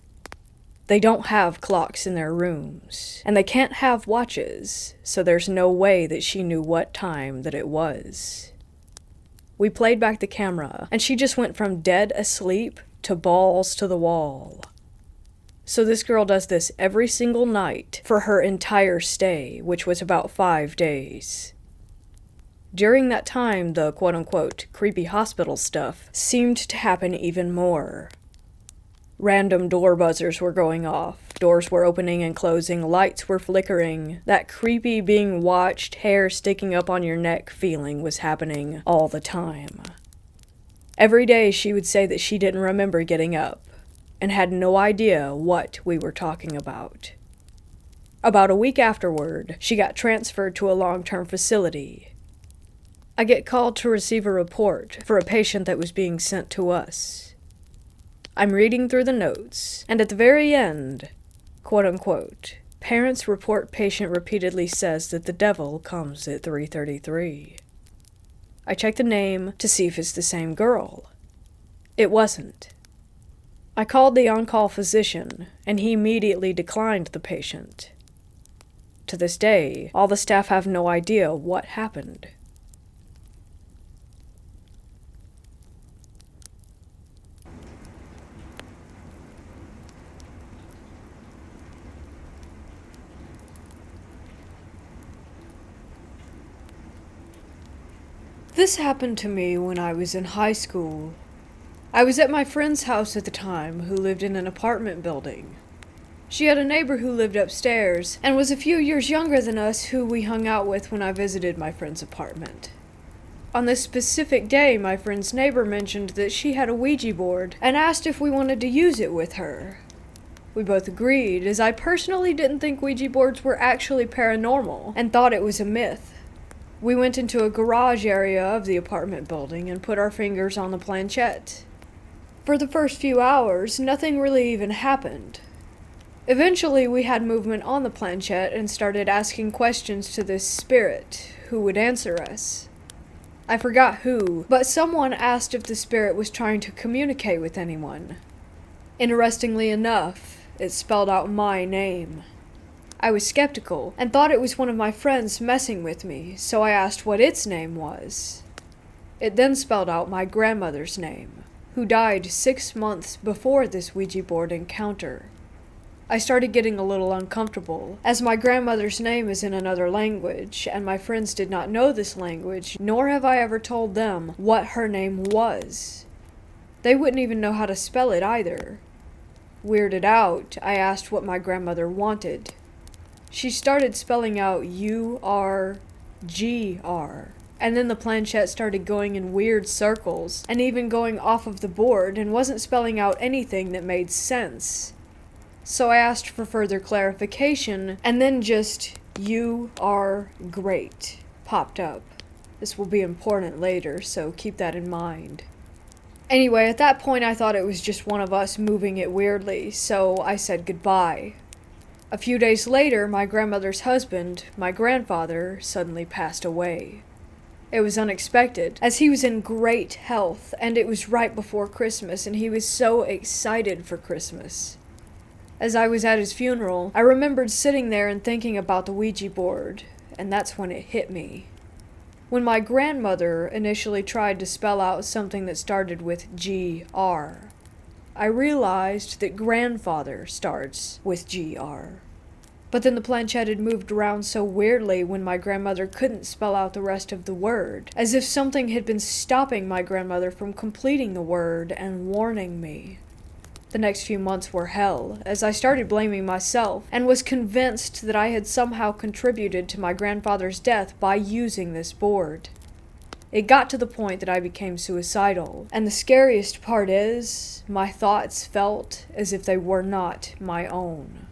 They don't have clocks in their rooms, and they can't have watches, so there's no way that she knew what time that it was. We played back the camera, and she just went from dead asleep to balls to the wall. So this girl does this every single night for her entire stay, which was about 5 days. During that time, the quote-unquote creepy hospital stuff seemed to happen even more. Random door buzzers were going off, doors were opening and closing, lights were flickering. That creepy being watched, hair sticking up on your neck feeling was happening all the time. Every day she would say that she didn't remember getting up, and had no idea what we were talking about. About a week afterward, she got transferred to a long-term facility. I get called to receive a report for a patient that was being sent to us. I'm reading through the notes, and at the very end, quote-unquote, parents report patient repeatedly says that the devil comes at 3:33. I check the name to see if it's the same girl. It wasn't. I called the on-call physician, and he immediately declined the patient. To this day, all the staff have no idea what happened. This happened to me when I was in high school. I was at my friend's house at the time, who lived in an apartment building. She had a neighbor who lived upstairs, and was a few years younger than us, who we hung out with when I visited my friend's apartment. On this specific day, my friend's neighbor mentioned that she had a Ouija board, and asked if we wanted to use it with her. We both agreed, as I personally didn't think Ouija boards were actually paranormal, and thought it was a myth. We went into a garage area of the apartment building and put our fingers on the planchette. For the first few hours, nothing really even happened. Eventually, we had movement on the planchette and started asking questions to this spirit, who would answer us. I forgot who, but someone asked if the spirit was trying to communicate with anyone. Interestingly enough, it spelled out my name. I was skeptical, and thought it was one of my friends messing with me, so I asked what its name was. It then spelled out my grandmother's name, who died 6 months before this Ouija board encounter. I started getting a little uncomfortable, as my grandmother's name is in another language, and my friends did not know this language, nor have I ever told them what her name was. They wouldn't even know how to spell it either. Weirded out, I asked what my grandmother wanted. She started spelling out URGR, and then the planchette started going in weird circles, and even going off of the board, and wasn't spelling out anything that made sense. So I asked for further clarification, and then just "You are great" popped up. This will be important later, so keep that in mind. Anyway, at that point I thought it was just one of us moving it weirdly, so I said goodbye. A few days later, my grandmother's husband, my grandfather, suddenly passed away. It was unexpected, as he was in great health, and it was right before Christmas, and he was so excited for Christmas. As I was at his funeral, I remembered sitting there and thinking about the Ouija board, and that's when it hit me. When my grandmother initially tried to spell out something that started with GR, I realized that grandfather starts with GR. But then the planchette had moved around so weirdly when my grandmother couldn't spell out the rest of the word, as if something had been stopping my grandmother from completing the word and warning me. The next few months were hell, as I started blaming myself, and was convinced that I had somehow contributed to my grandfather's death by using this board. It got to the point that I became suicidal, and the scariest part is, my thoughts felt as if they were not my own.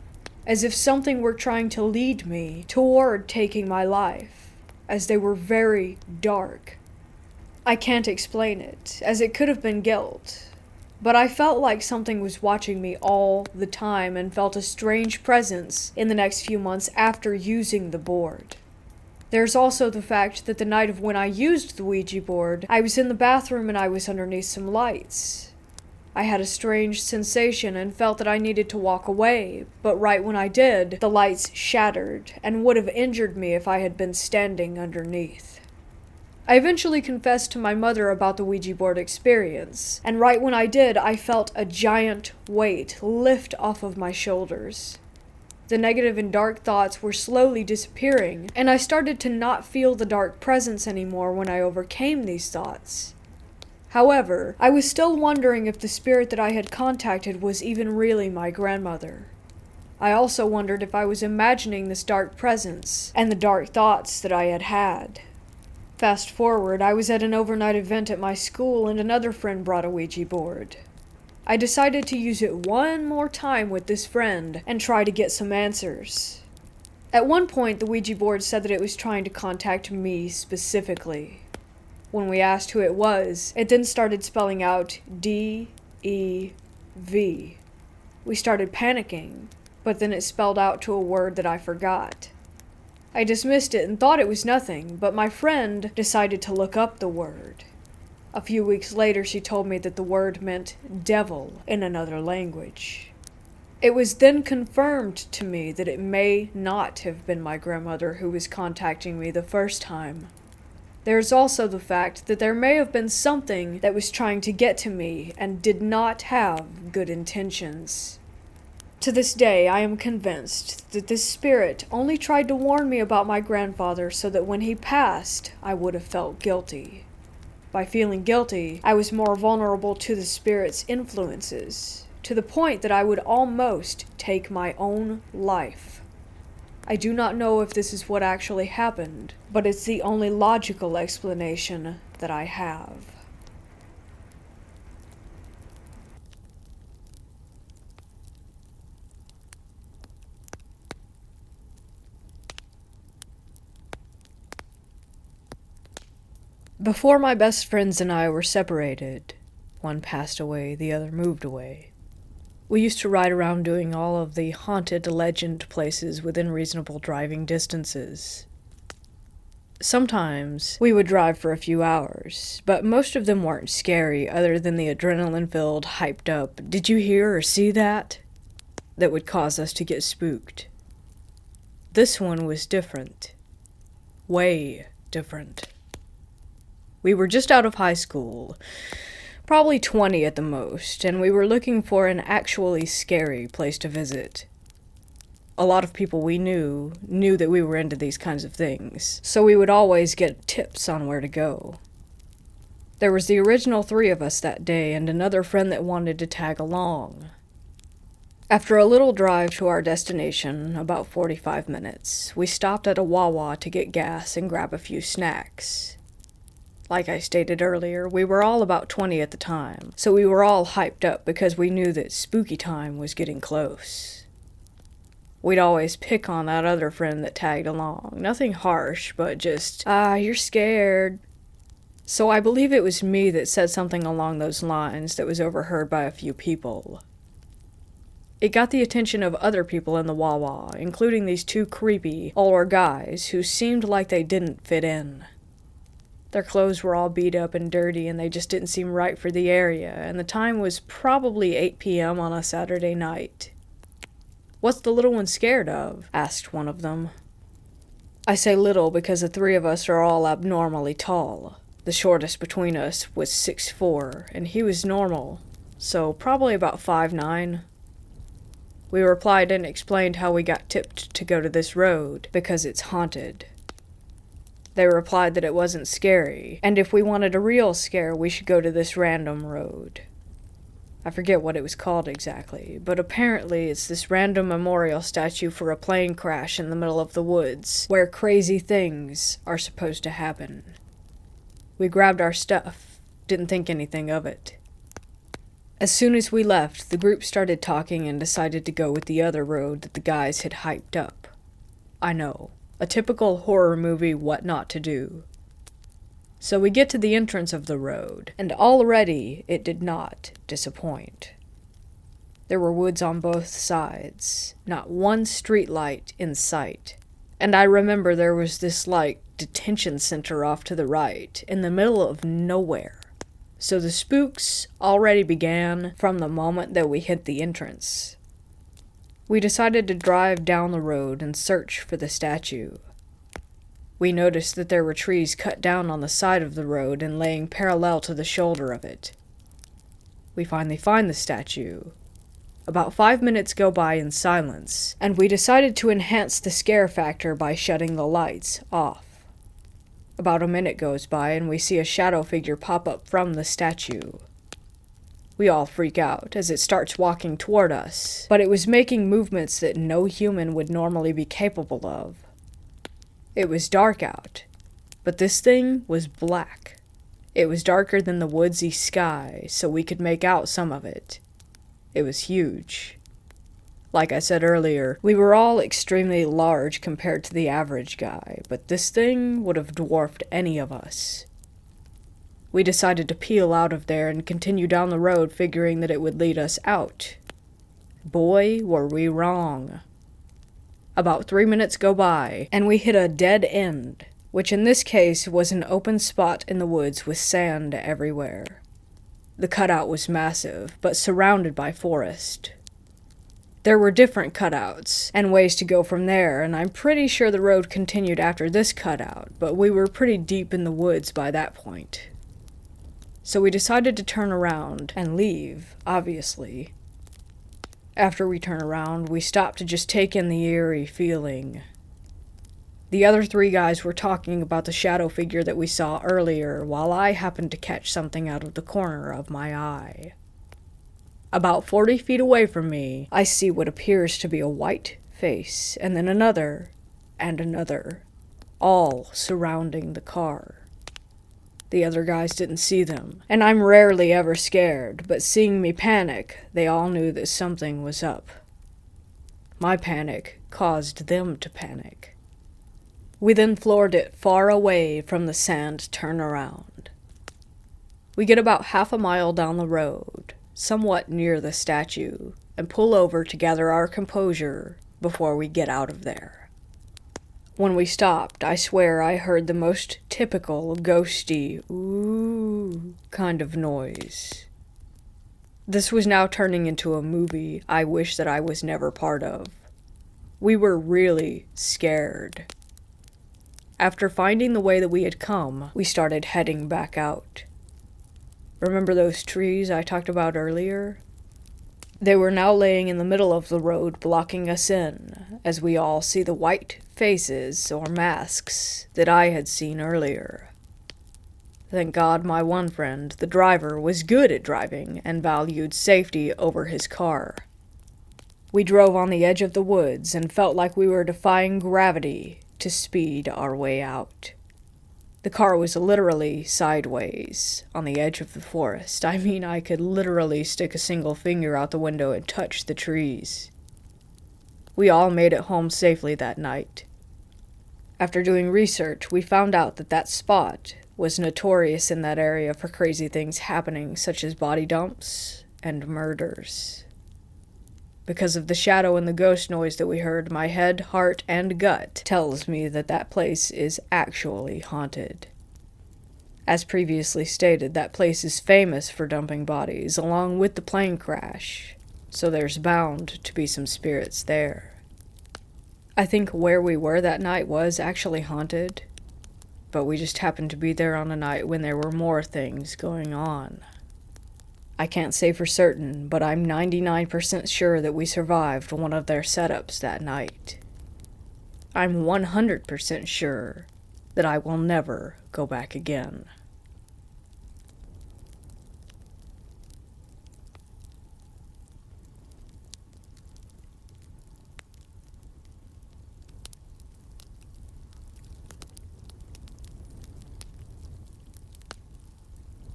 As if something were trying to lead me toward taking my life, as they were very dark. I can't explain it, as it could have been guilt, but I felt like something was watching me all the time and felt a strange presence in the next few months after using the board. There's also the fact that the night of when I used the Ouija board, I was in the bathroom and I was underneath some lights. I had a strange sensation and felt that I needed to walk away, but right when I did, the lights shattered and would have injured me if I had been standing underneath. I eventually confessed to my mother about the Ouija board experience, and right when I did, I felt a giant weight lift off of my shoulders. The negative and dark thoughts were slowly disappearing, and I started to not feel the dark presence anymore when I overcame these thoughts. However, I was still wondering if the spirit that I had contacted was even really my grandmother. I also wondered if I was imagining this dark presence and the dark thoughts that I had had. Fast forward, I was at an overnight event at my school and another friend brought a Ouija board. I decided to use it one more time with this friend and try to get some answers. At one point, the Ouija board said that it was trying to contact me specifically. When we asked who it was, it then started spelling out DEV. We started panicking, but then it spelled out to a word that I forgot. I dismissed it and thought it was nothing, but my friend decided to look up the word. A few weeks later, she told me that the word meant devil in another language. It was then confirmed to me that it may not have been my grandmother who was contacting me the first time. There's also the fact that there may have been something that was trying to get to me and did not have good intentions. To this day, I am convinced that this spirit only tried to warn me about my grandfather so that when he passed, I would have felt guilty. By feeling guilty, I was more vulnerable to the spirit's influences, to the point that I would almost take my own life. I do not know if this is what actually happened, but it's the only logical explanation that I have. Before my best friends and I were separated, one passed away, the other moved away. We used to ride around doing all of the haunted legend places within reasonable driving distances. Sometimes we would drive for a few hours, but most of them weren't scary other than the adrenaline-filled, hyped up, "Did you hear or see that?" that would cause us to get spooked. This one was different. Way different. We were just out of high school, probably 20 at the most, and we were looking for an actually scary place to visit. A lot of people we knew that we were into these kinds of things, so we would always get tips on where to go. There was the original 3 of us that day and another friend that wanted to tag along. After a little drive to our destination, about 45 minutes, we stopped at a Wawa to get gas and grab a few snacks. Like I stated earlier, we were all about 20 at the time, so we were all hyped up because we knew that spooky time was getting close. We'd always pick on that other friend that tagged along. Nothing harsh, but just, you're scared. So I believe it was me that said something along those lines that was overheard by a few people. It got the attention of other people in the Wawa, including these 2 creepy, older guys who seemed like they didn't fit in. Their clothes were all beat up and dirty, and they just didn't seem right for the area, and the time was probably 8 p.m. on a Saturday night. "What's the little one scared of?" asked one of them. I say little because the 3 of us are all abnormally tall. The shortest between us was 6'4", and he was normal, so probably about 5'9". We replied and explained how we got tipped to go to this road, because it's haunted. They replied that it wasn't scary, and if we wanted a real scare, we should go to this random road. I forget what it was called exactly, but apparently it's this random memorial statue for a plane crash in the middle of the woods, where crazy things are supposed to happen. We grabbed our stuff, didn't think anything of it. As soon as we left, the group started talking and decided to go with the other road that the guys had hyped up. I know. A typical horror movie what not to do. So we get to the entrance of the road, and already it did not disappoint. There were woods on both sides, not one street light in sight. And I remember there was this, detention center off to the right, in the middle of nowhere. So the spooks already began from the moment that we hit the entrance. We decided to drive down the road and search for the statue. We noticed that there were trees cut down on the side of the road and laying parallel to the shoulder of it. We finally find the statue. About 5 minutes go by in silence, and we decided to enhance the scare factor by shutting the lights off. About a minute goes by and we see a shadow figure pop up from the statue. We all freak out as it starts walking toward us, but it was making movements that no human would normally be capable of. It was dark out, but this thing was black. It was darker than the woodsy sky, so we could make out some of it. It was huge. Like I said earlier, we were all extremely large compared to the average guy, but this thing would have dwarfed any of us. We decided to peel out of there and continue down the road, figuring that it would lead us out. Boy, were we wrong. About 3 minutes go by, and we hit a dead end, which in this case was an open spot in the woods with sand everywhere. The cutout was massive, but surrounded by forest. There were different cutouts, and ways to go from there, and I'm pretty sure the road continued after this cutout, but we were pretty deep in the woods by that point. So we decided to turn around and leave, obviously. After we turn around, we stop to just take in the eerie feeling. The other 3 guys were talking about the shadow figure that we saw earlier, while I happened to catch something out of the corner of my eye. About 40 feet away from me, I see what appears to be a white face, and then another, and another, all surrounding the car. The other guys didn't see them, and I'm rarely ever scared, but seeing me panic, they all knew that something was up. My panic caused them to panic. We then floored it far away from the sand turnaround. We get about half a mile down the road, somewhat near the statue, and pull over to gather our composure before we get out of there. When we stopped, I swear I heard the most typical ghosty ooh kind of noise. This was now turning into a movie I wish that I was never part of. We were really scared. After finding the way that we had come, we started heading back out. Remember those trees I talked about earlier? They were now laying in the middle of the road, blocking us in, as we all see the white faces or masks that I had seen earlier. Thank God my one friend, the driver, was good at driving and valued safety over his car. We drove on the edge of the woods and felt like we were defying gravity to speed our way out. The car was literally sideways on the edge of the forest. I mean, I could literally stick a single finger out the window and touch the trees. We all made it home safely that night. After doing research, we found out that that spot was notorious in that area for crazy things happening, such as body dumps and murders. Because of the shadow and the ghost noise that we heard, my head, heart, and gut tells me that that place is actually haunted. As previously stated, that place is famous for dumping bodies, along with the plane crash, so there's bound to be some spirits there. I think where we were that night was actually haunted, but we just happened to be there on a night when there were more things going on. I can't say for certain, but I'm 99% sure that we survived one of their setups that night. I'm 100% sure that I will never go back again.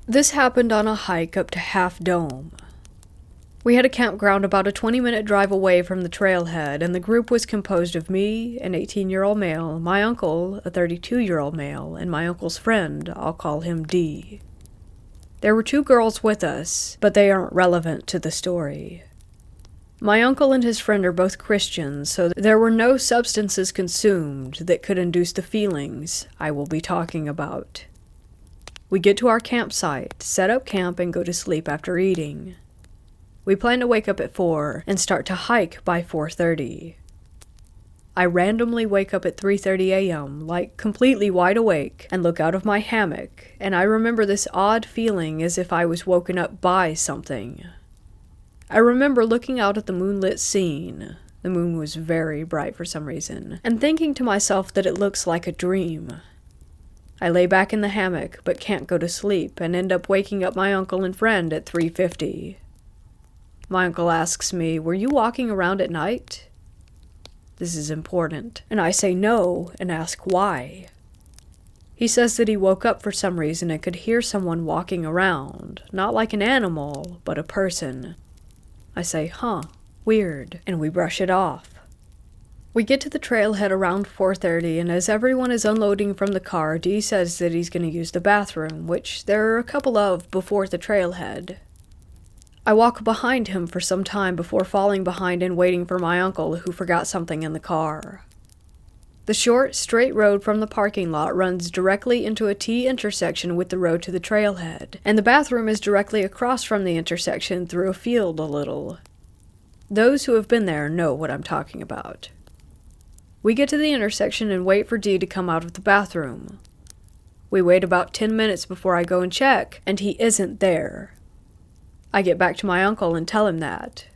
This happened on a hike up to Half Dome. We had a campground about a 20-minute drive away from the trailhead, and the group was composed of me, an 18-year-old male, my uncle, a 32-year-old male, and my uncle's friend, I'll call him D. There were 2 girls with us, but they aren't relevant to the story. My uncle and his friend are both Christians, so there were no substances consumed that could induce the feelings I will be talking about. We get to our campsite, set up camp, and go to sleep after eating. We plan to wake up at 4 and start to hike by 4:30. I randomly wake up at 3:30 a.m., like completely wide awake, and look out of my hammock, and I remember this odd feeling as if I was woken up by something. I remember looking out at the moonlit scene. The moon was very bright for some reason, and thinking to myself that it looks like a dream. I lay back in the hammock, but can't go to sleep, and end up waking up my uncle and friend at 3:50. My uncle asks me, "Were you walking around at night?" This is important, and I say no, and ask why. He says that he woke up for some reason and could hear someone walking around, not like an animal, but a person. I say, weird, and we brush it off. We get to the trailhead around 4:30, and as everyone is unloading from the car, Dee says that he's going to use the bathroom, which there are a couple of before the trailhead. I walk behind him for some time before falling behind and waiting for my uncle, who forgot something in the car. The short, straight road from the parking lot runs directly into a T intersection with the road to the trailhead, and the bathroom is directly across from the intersection through a field a little. Those who have been there know what I'm talking about. We get to the intersection and wait for Dee to come out of the bathroom. We wait about 10 minutes before I go and check, and he isn't there. I get back to my uncle and tell him that.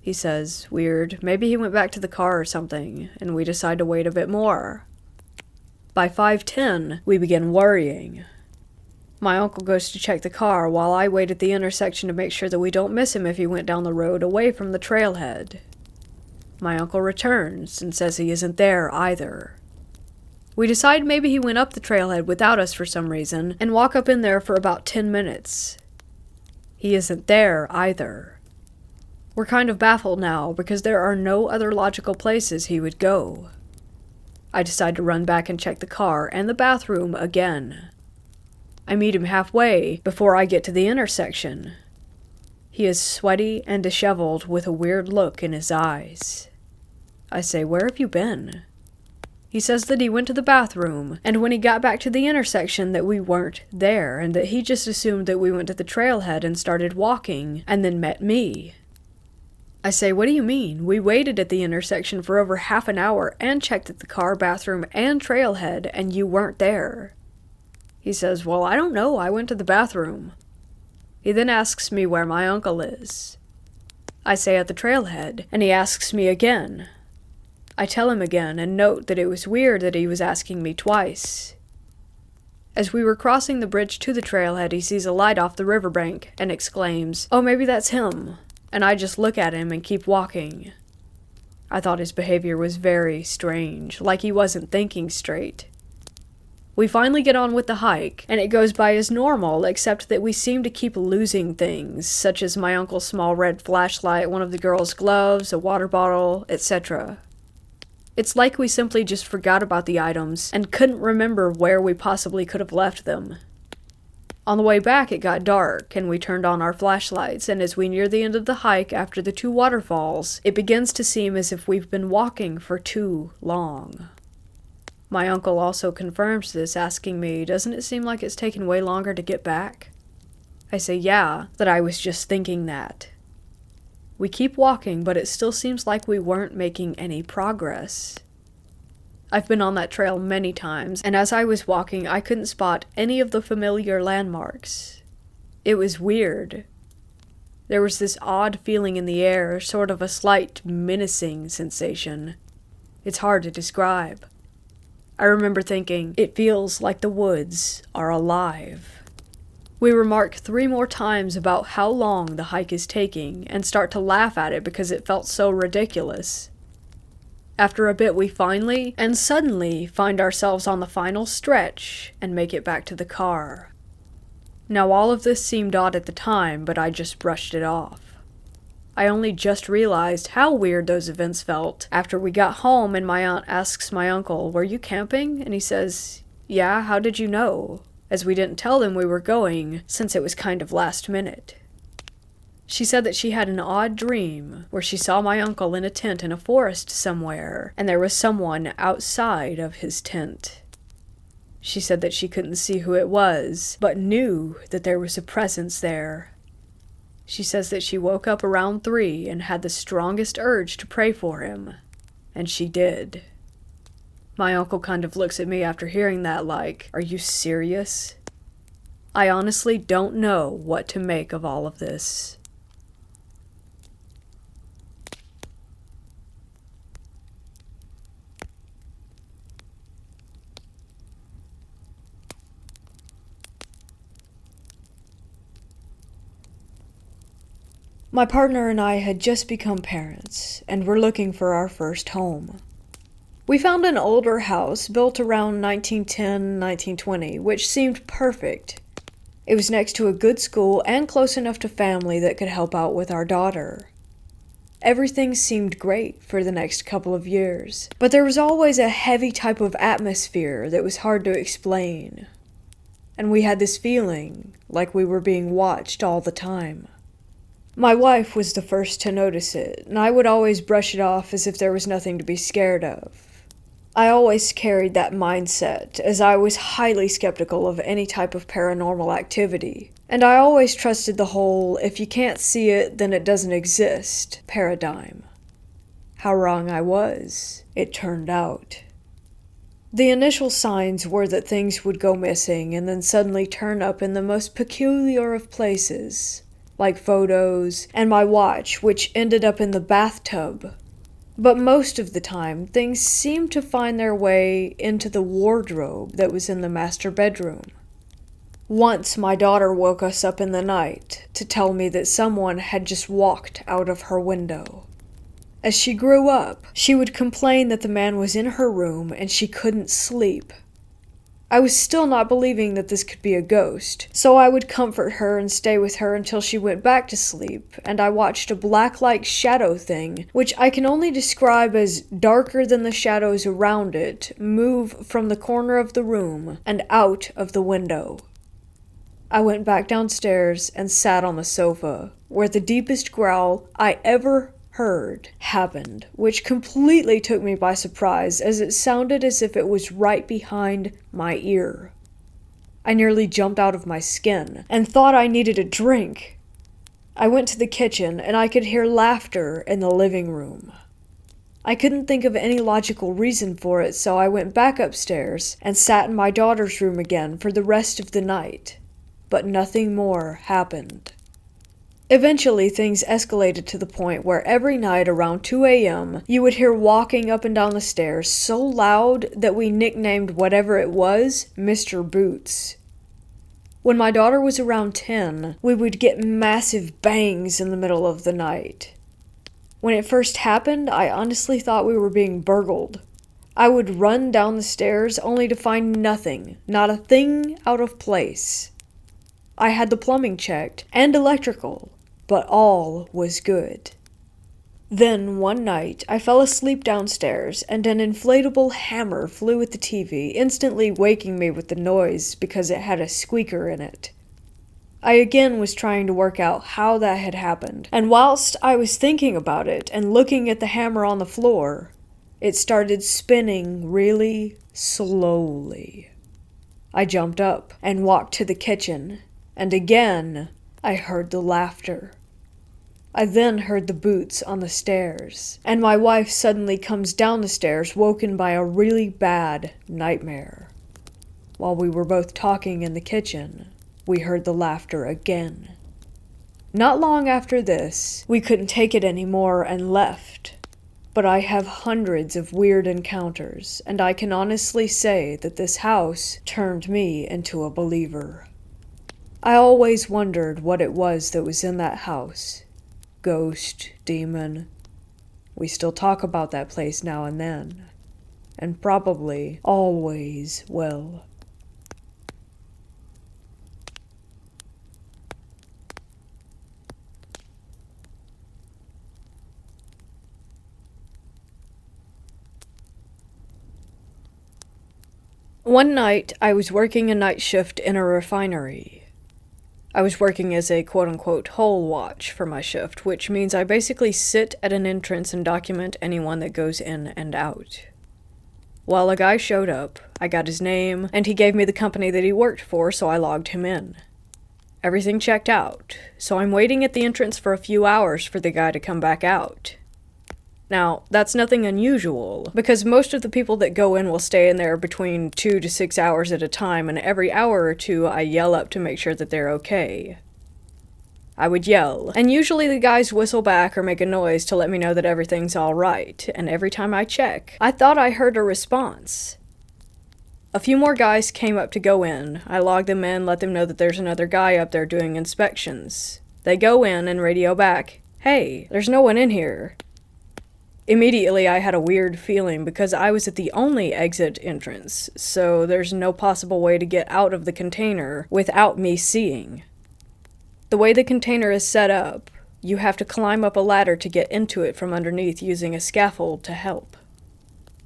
He says, "Weird, maybe he went back to the car or something," and we decide to wait a bit more. By 5:10, we begin worrying. My uncle goes to check the car while I wait at the intersection to make sure that we don't miss him if he went down the road away from the trailhead. My uncle returns and says he isn't there either. We decide maybe he went up the trailhead without us for some reason and walk up in there for about 10 minutes. He isn't there either. We're kind of baffled now because there are no other logical places he would go. I decide to run back and check the car and the bathroom again. I meet him halfway before I get to the intersection. He is sweaty and disheveled with a weird look in his eyes. I say, "Where have you been?" He says that he went to the bathroom, and when he got back to the intersection that we weren't there, and that he just assumed that we went to the trailhead and started walking, and then met me. I say, "What do you mean? We waited at the intersection for over half an hour and checked at the car, bathroom, and trailhead, and you weren't there." He says, "Well, I don't know. I went to the bathroom." He then asks me where my uncle is. I say at the trailhead, and he asks me again. I tell him again and note that it was weird that he was asking me twice. As we were crossing the bridge to the trailhead, he sees a light off the riverbank and exclaims, "Oh, maybe that's him." And I just look at him and keep walking. I thought his behavior was very strange, like he wasn't thinking straight. We finally get on with the hike, and it goes by as normal, except that we seem to keep losing things, such as my uncle's small red flashlight, one of the girls' gloves, a water bottle, etc. It's like we simply just forgot about the items and couldn't remember where we possibly could have left them. On the way back, it got dark, and we turned on our flashlights, and as we near the end of the hike after the 2 waterfalls, it begins to seem as if we've been walking for too long. My uncle also confirms this, asking me, "Doesn't it seem like it's taken way longer to get back?" I say, "Yeah, that I was just thinking that." We keep walking, but it still seems like we weren't making any progress. I've been on that trail many times, and as I was walking, I couldn't spot any of the familiar landmarks. It was weird. There was this odd feeling in the air, sort of a slight menacing sensation. It's hard to describe. I remember thinking, it feels like the woods are alive. We remark 3 more times about how long the hike is taking and start to laugh at it because it felt so ridiculous. After a bit, we finally and suddenly find ourselves on the final stretch and make it back to the car. Now all of this seemed odd at the time, but I just brushed it off. I only just realized how weird those events felt after we got home and my aunt asks my uncle, "Were you camping?" And he says, "Yeah, how did you know?" As we didn't tell them we were going, since it was kind of last minute. She said that she had an odd dream where she saw my uncle in a tent in a forest somewhere, and there was someone outside of his tent. She said that she couldn't see who it was, but knew that there was a presence there. She says that she woke up around 3 and had the strongest urge to pray for him, and she did. My uncle kind of looks at me after hearing that like, "Are you serious?" I honestly don't know what to make of all of this. My partner and I had just become parents, and were looking for our first home. We found an older house built around 1910-1920, which seemed perfect. It was next to a good school and close enough to family that could help out with our daughter. Everything seemed great for the next couple of years, but there was always a heavy type of atmosphere that was hard to explain. And we had this feeling like we were being watched all the time. My wife was the first to notice it, and I would always brush it off as if there was nothing to be scared of. I always carried that mindset, as I was highly skeptical of any type of paranormal activity, and I always trusted the whole, if you can't see it, then it doesn't exist paradigm. How wrong I was, it turned out. The initial signs were that things would go missing and then suddenly turn up in the most peculiar of places, like photos, and my watch, which ended up in the bathtub. But most of the time, things seemed to find their way into the wardrobe that was in the master bedroom. Once my daughter woke us up in the night to tell me that someone had just walked out of her window. As she grew up, she would complain that the man was in her room and she couldn't sleep. I was still not believing that this could be a ghost, so I would comfort her and stay with her until she went back to sleep, and I watched a black-like shadow thing, which I can only describe as darker than the shadows around it, move from the corner of the room and out of the window. I went back downstairs and sat on the sofa, where the deepest growl I ever heard happened, which completely took me by surprise as it sounded as if it was right behind my ear. I nearly jumped out of my skin and thought I needed a drink. I went to the kitchen and I could hear laughter in the living room. I couldn't think of any logical reason for it, so I went back upstairs and sat in my daughter's room again for the rest of the night. But nothing more happened. Eventually, things escalated to the point where every night around 2 a.m., you would hear walking up and down the stairs so loud that we nicknamed whatever it was Mr. Boots. When my daughter was around 10, we would get massive bangs in the middle of the night. When it first happened, I honestly thought we were being burgled. I would run down the stairs only to find nothing, not a thing out of place. I had the plumbing checked and electrical, but all was good. Then, one night, I fell asleep downstairs, and an inflatable hammer flew at the TV, instantly waking me with the noise because it had a squeaker in it. I again was trying to work out how that had happened, and whilst I was thinking about it and looking at the hammer on the floor, it started spinning really slowly. I jumped up and walked to the kitchen, and again I heard the laughter. I then heard the boots on the stairs, and my wife suddenly comes down the stairs, woken by a really bad nightmare. While we were both talking in the kitchen, we heard the laughter again. Not long after this, we couldn't take it anymore and left. But I have hundreds of weird encounters, and I can honestly say that this house turned me into a believer. I always wondered what it was that was in that house. Ghost, demon. We still talk about that place now and then, and probably always will. One night, I was working a night shift in a refinery. I was working as a quote-unquote hole watch for my shift, which means I basically sit at an entrance and document anyone that goes in and out. Well, a guy showed up, I got his name, and he gave me the company that he worked for, so I logged him in. Everything checked out, so I'm waiting at the entrance for a few hours for the guy to come back out. Now, that's nothing unusual, because most of the people that go in will stay in there between 2 to 6 hours at a time, and every hour or two I yell up to make sure that they're okay. I would yell, and usually the guys whistle back or make a noise to let me know that everything's alright, and every time I check, I thought I heard a response. A few more guys came up to go in. I log them in, let them know that there's another guy up there doing inspections. They go in and radio back, "Hey, there's no one in here." Immediately, I had a weird feeling because I was at the only exit entrance, so there's no possible way to get out of the container without me seeing. The way the container is set up, you have to climb up a ladder to get into it from underneath using a scaffold to help.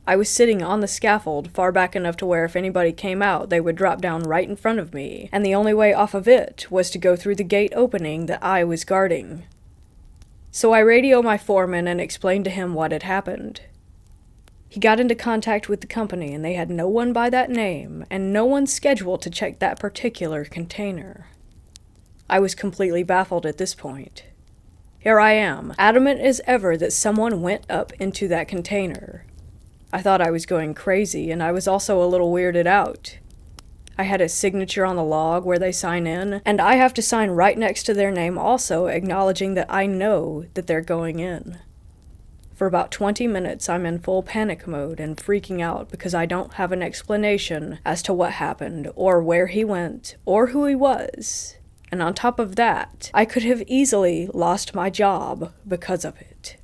I was sitting on the scaffold far back enough to where if anybody came out, they would drop down right in front of me, and the only way off of it was to go through the gate opening that I was guarding. So I radio my foreman and explained to him what had happened. He got into contact with the company and they had no one by that name and no one scheduled to check that particular container. I was completely baffled at this point. Here I am, adamant as ever that someone went up into that container. I thought I was going crazy and I was also a little weirded out. I had a signature on the log where they sign in, and I have to sign right next to their name also, acknowledging that I know that they're going in. For about 20 minutes, I'm in full panic mode and freaking out because I don't have an explanation as to what happened, or where he went, or who he was. And on top of that, I could have easily lost my job because of it.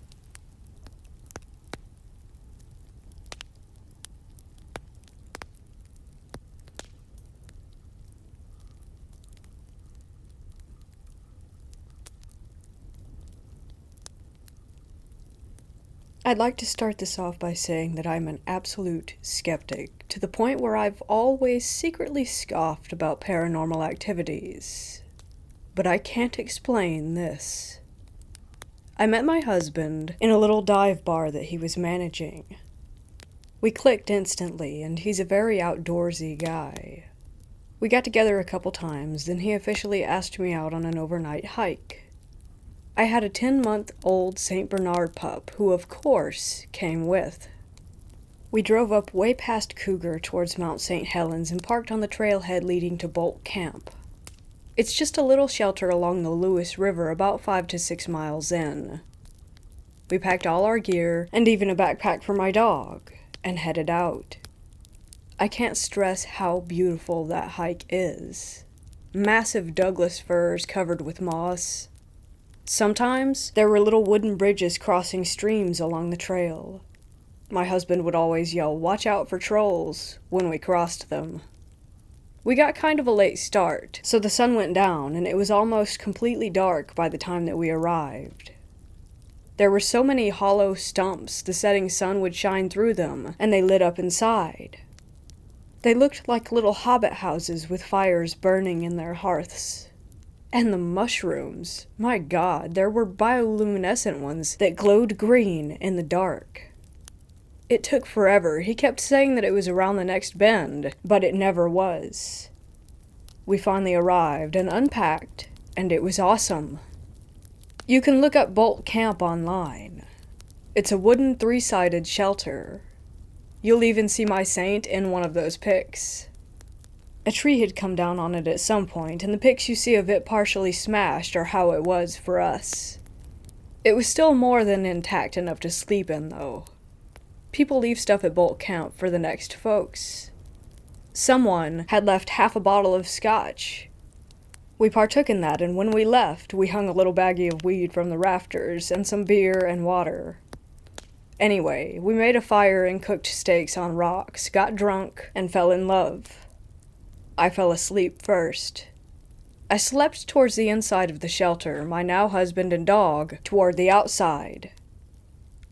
I'd like to start this off by saying that I'm an absolute skeptic, to the point where I've always secretly scoffed about paranormal activities. But I can't explain this. I met my husband in a little dive bar that he was managing. We clicked instantly, and he's a very outdoorsy guy. We got together a couple times, then he officially asked me out on an overnight hike. I had a 10-month-old St. Bernard pup, who of course came with. We drove up way past Cougar towards Mount St. Helens and parked on the trailhead leading to Bolt Camp. It's just a little shelter along the Lewis River about 5 to 6 miles in. We packed all our gear, and even a backpack for my dog, and headed out. I can't stress how beautiful that hike is. Massive Douglas firs covered with moss. Sometimes, there were little wooden bridges crossing streams along the trail. My husband would always yell, "Watch out for trolls," when we crossed them. We got kind of a late start, so the sun went down, and it was almost completely dark by the time that we arrived. There were so many hollow stumps, the setting sun would shine through them, and they lit up inside. They looked like little hobbit houses with fires burning in their hearths. And the mushrooms, my God, there were bioluminescent ones that glowed green in the dark. It took forever. He kept saying that it was around the next bend, but it never was. We finally arrived and unpacked, and it was awesome. You can look up Bolt Camp online. It's a wooden 3-sided shelter. You'll even see my saint in one of those pics. A tree had come down on it at some point, and the pics you see of it partially smashed are how it was for us. It was still more than intact enough to sleep in, though. People leave stuff at Bolt Camp for the next folks. Someone had left half a bottle of scotch. We partook in that, and when we left, we hung a little baggie of weed from the rafters and some beer and water. Anyway, we made a fire and cooked steaks on rocks, got drunk, and fell in love. I fell asleep first. I slept towards the inside of the shelter, my now husband and dog toward the outside.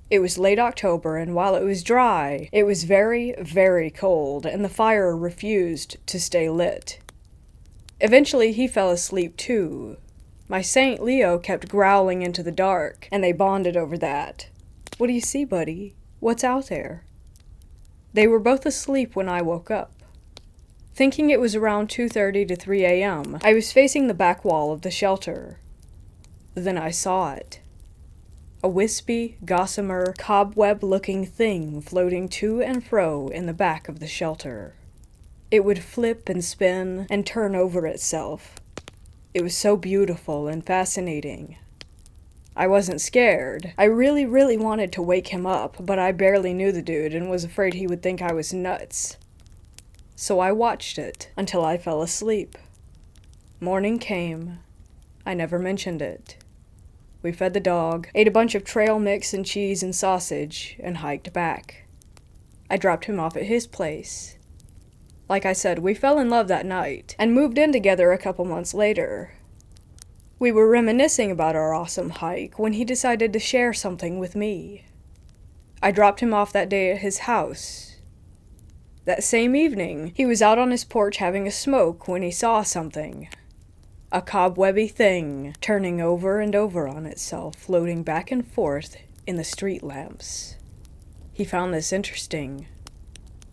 It was late October, and while it was dry, it was very, very cold, and the fire refused to stay lit. Eventually, he fell asleep too. My Saint Leo kept growling into the dark, and they bonded over that. "What do you see, buddy? What's out there?" They were both asleep when I woke up. Thinking it was around 2:30 to 3 a.m., I was facing the back wall of the shelter. Then I saw it. A wispy, gossamer, cobweb-looking thing floating to and fro in the back of the shelter. It would flip and spin and turn over itself. It was so beautiful and fascinating. I wasn't scared. I really, really wanted to wake him up, but I barely knew the dude and was afraid he would think I was nuts. So I watched it until I fell asleep. Morning came. I never mentioned it. We fed the dog, ate a bunch of trail mix and cheese and sausage, and hiked back. I dropped him off at his place. Like I said, we fell in love that night, and moved in together a couple months later. We were reminiscing about our awesome hike when he decided to share something with me. I dropped him off that day at his house. That same evening, he was out on his porch having a smoke when he saw something. A cobwebby thing, turning over and over on itself, floating back and forth in the street lamps. He found this interesting.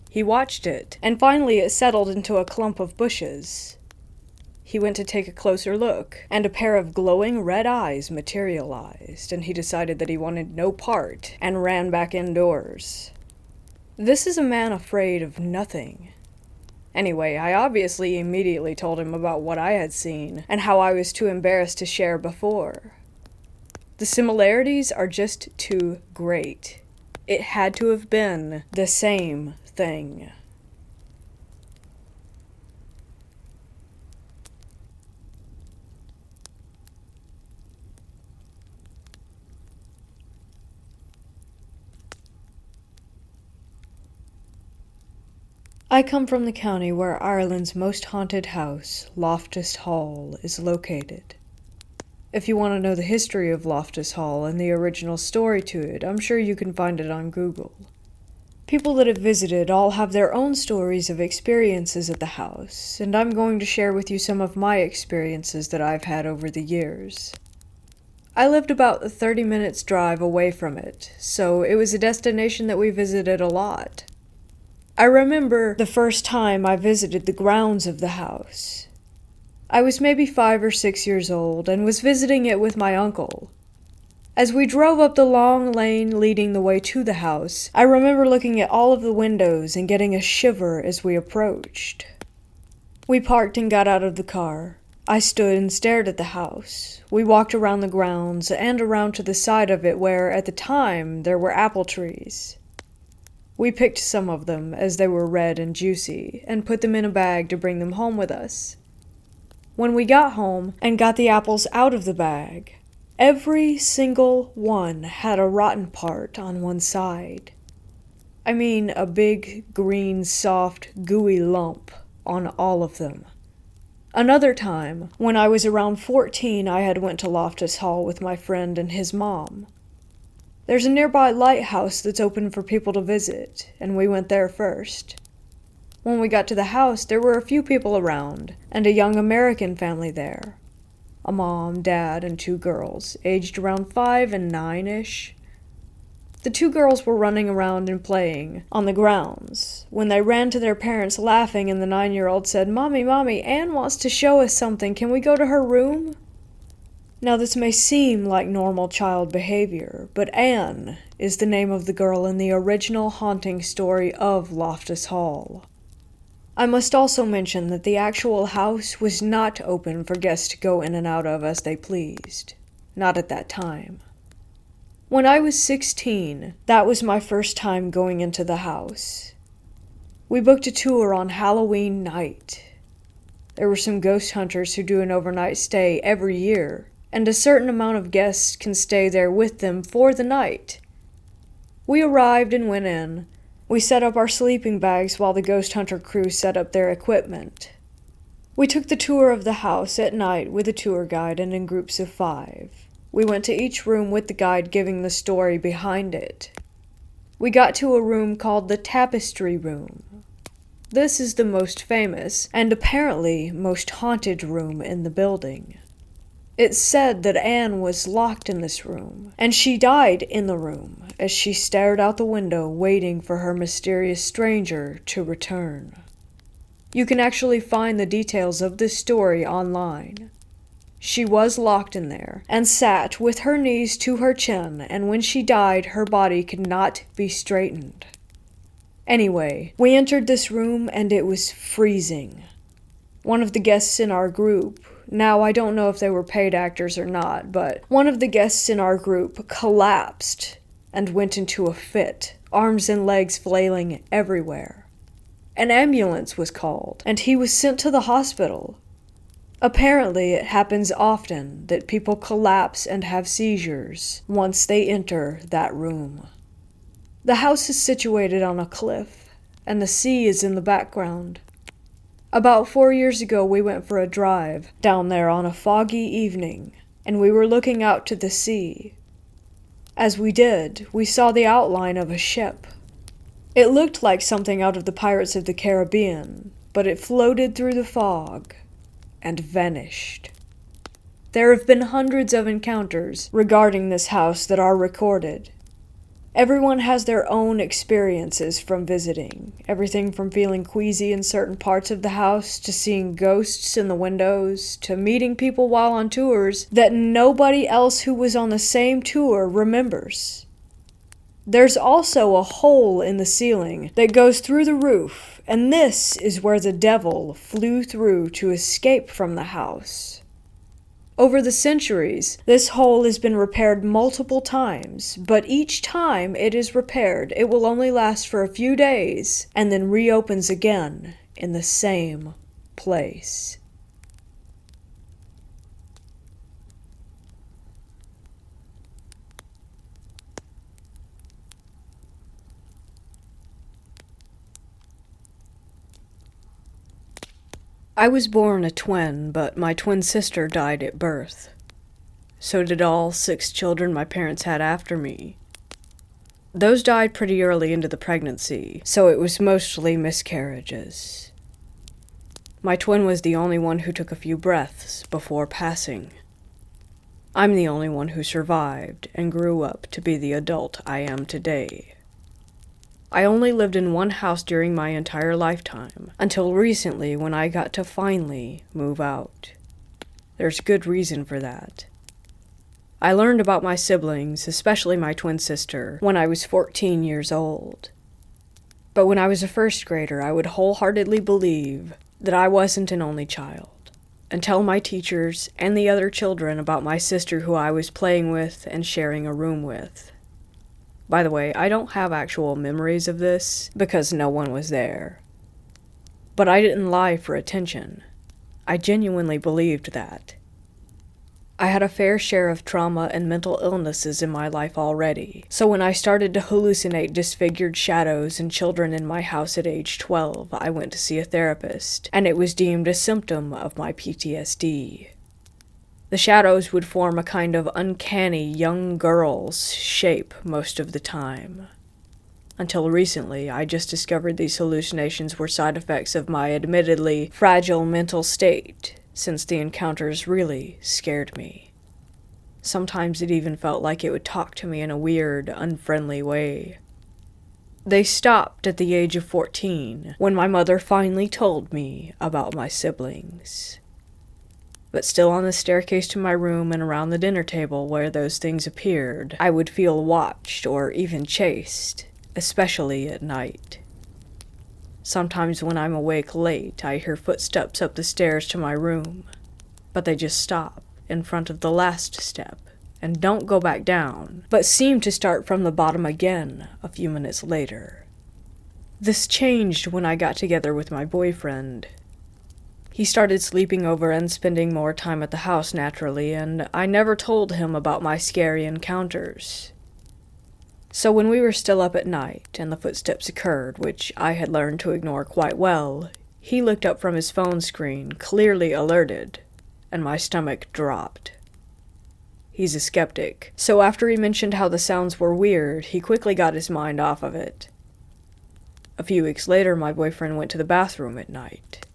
He watched it, and finally it settled into a clump of bushes. He went to take a closer look, and a pair of glowing red eyes materialized, and he decided that he wanted no part, and ran back indoors. This is a man afraid of nothing. Anyway, I obviously immediately told him about what I had seen, and how I was too embarrassed to share before. The similarities are just too great. It had to have been the same thing. I come from the county where Ireland's most haunted house, Loftus Hall, is located. If you want to know the history of Loftus Hall and the original story to it, I'm sure you can find it on Google. People that have visited all have their own stories of experiences at the house, and I'm going to share with you some of my experiences that I've had over the years. I lived about 30 minutes drive away from it, so it was a destination that we visited a lot. I remember the first time I visited the grounds of the house. I was maybe 5 or 6 years old and was visiting it with my uncle. As we drove up the long lane leading the way to the house, I remember looking at all of the windows and getting a shiver as we approached. We parked and got out of the car. I stood and stared at the house. We walked around the grounds and around to the side of it where, at the time, there were apple trees. We picked some of them, as they were red and juicy, and put them in a bag to bring them home with us. When we got home and got the apples out of the bag, every single one had a rotten part on one side. I mean, a big, green, soft, gooey lump on all of them. Another time, when I was around 14, I had went to Loftus Hall with my friend and his mom. There's a nearby lighthouse that's open for people to visit, and we went there first. When we got to the house, there were a few people around, and a young American family there. A mom, dad, and 2 girls, aged around 5 and 9-ish. The 2 girls were running around and playing on the grounds when they ran to their parents laughing, and the 9-year-old said, Mommy, Ann wants to show us something. Can we go to her room?" Now, this may seem like normal child behavior, but Anne is the name of the girl in the original haunting story of Loftus Hall. I must also mention that the actual house was not open for guests to go in and out of as they pleased. Not at that time. When I was 16, that was my first time going into the house. We booked a tour on Halloween night. There were some ghost hunters who do an overnight stay every year, and a certain amount of guests can stay there with them for the night. We arrived and went in. We set up our sleeping bags while the ghost hunter crew set up their equipment. We took the tour of the house at night with a tour guide and in groups of 5. We went to each room with the guide giving the story behind it. We got to a room called the Tapestry Room. This is the most famous and apparently most haunted room in the building. It's said that Anne was locked in this room, and she died in the room as she stared out the window waiting for her mysterious stranger to return. You can actually find the details of this story online. She was locked in there and sat with her knees to her chin, and when she died, her body could not be straightened. Anyway, we entered this room and it was freezing. One of the guests in our group, now I don't know if they were paid actors or not, but one of the guests in our group collapsed and went into a fit, arms and legs flailing everywhere. An ambulance was called, and he was sent to the hospital. Apparently, it happens often that people collapse and have seizures once they enter that room. The house is situated on a cliff, and the sea is in the background. About 4 years ago, we went for a drive down there on a foggy evening, and we were looking out to the sea. As we did, we saw the outline of a ship. It looked like something out of the Pirates of the Caribbean, but it floated through the fog and vanished. There have been hundreds of encounters regarding this house that are recorded. Everyone has their own experiences from visiting, everything from feeling queasy in certain parts of the house, to seeing ghosts in the windows, to meeting people while on tours that nobody else who was on the same tour remembers. There's also a hole in the ceiling that goes through the roof, and this is where the devil flew through to escape from the house. Over the centuries, this hole has been repaired multiple times, but each time it is repaired, it will only last for a few days and then reopens again in the same place. I was born a twin, but my twin sister died at birth. So did all 6 children my parents had after me. Those died pretty early into the pregnancy, so it was mostly miscarriages. My twin was the only one who took a few breaths before passing. I'm the only one who survived and grew up to be the adult I am today. I only lived in one house during my entire lifetime, until recently when I got to finally move out. There's good reason for that. I learned about my siblings, especially my twin sister, when I was 14 years old. But when I was a first grader, I would wholeheartedly believe that I wasn't an only child, and tell my teachers and the other children about my sister who I was playing with and sharing a room with. By the way, I don't have actual memories of this because no one was there. But I didn't lie for attention. I genuinely believed that. I had a fair share of trauma and mental illnesses in my life already, so when I started to hallucinate disfigured shadows and children in my house at age 12, I went to see a therapist, and it was deemed a symptom of my PTSD. The shadows would form a kind of uncanny young girl's shape most of the time. Until recently, I just discovered these hallucinations were side effects of my admittedly fragile mental state, since the encounters really scared me. Sometimes it even felt like it would talk to me in a weird, unfriendly way. They stopped at the age of 14, when my mother finally told me about my siblings. But still on the staircase to my room and around the dinner table where those things appeared, I would feel watched or even chased, especially at night. Sometimes when I'm awake late, I hear footsteps up the stairs to my room, but they just stop in front of the last step and don't go back down, but seem to start from the bottom again a few minutes later. This changed when I got together with my boyfriend. He started sleeping over and spending more time at the house naturally, and I never told him about my scary encounters. So when we were still up at night and the footsteps occurred, which I had learned to ignore quite well, he looked up from his phone screen, clearly alerted, and my stomach dropped. He's a skeptic, so after he mentioned how the sounds were weird, he quickly got his mind off of it. A few weeks later, my boyfriend went to the bathroom at night.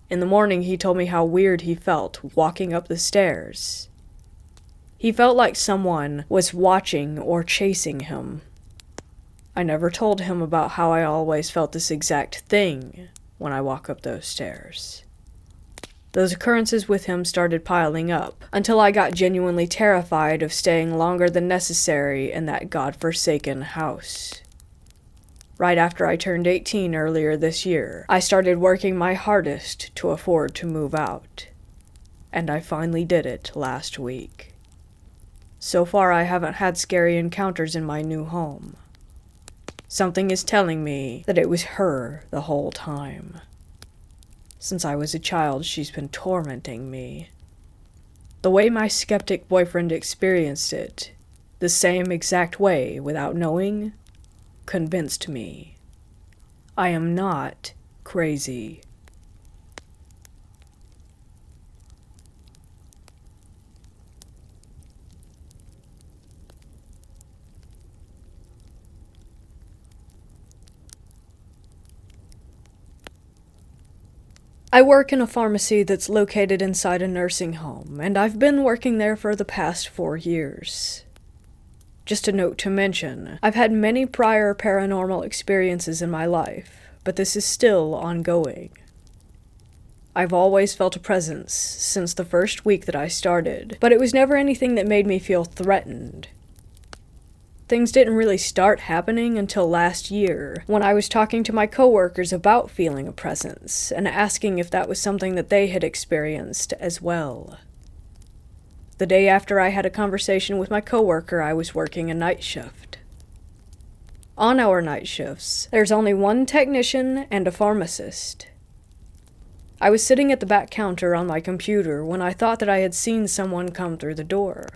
In the morning, he told me how weird he felt walking up the stairs. He felt like someone was watching or chasing him. I never told him about how I always felt this exact thing when I walk up those stairs. Those occurrences with him started piling up, until I got genuinely terrified of staying longer than necessary in that godforsaken house. Right after I turned 18 earlier this year, I started working my hardest to afford to move out. And I finally did it last week. So far, I haven't had scary encounters in my new home. Something is telling me that it was her the whole time. Since I was a child, she's been tormenting me. The way my skeptic boyfriend experienced it, the same exact way without knowing, convinced me. I am not crazy. I work in a pharmacy that's located inside a nursing home, and I've been working there for the past 4 years. Just a note to mention, I've had many prior paranormal experiences in my life, but this is still ongoing. I've always felt a presence since the first week that I started, but it was never anything that made me feel threatened. Things didn't really start happening until last year, when I was talking to my coworkers about feeling a presence, and asking if that was something that they had experienced as well. the day after I had a conversation with my coworker I was working a night shift. On our night shifts, there's only one technician and a pharmacist. I was sitting at the back counter on my computer when I thought that I had seen someone come through the door.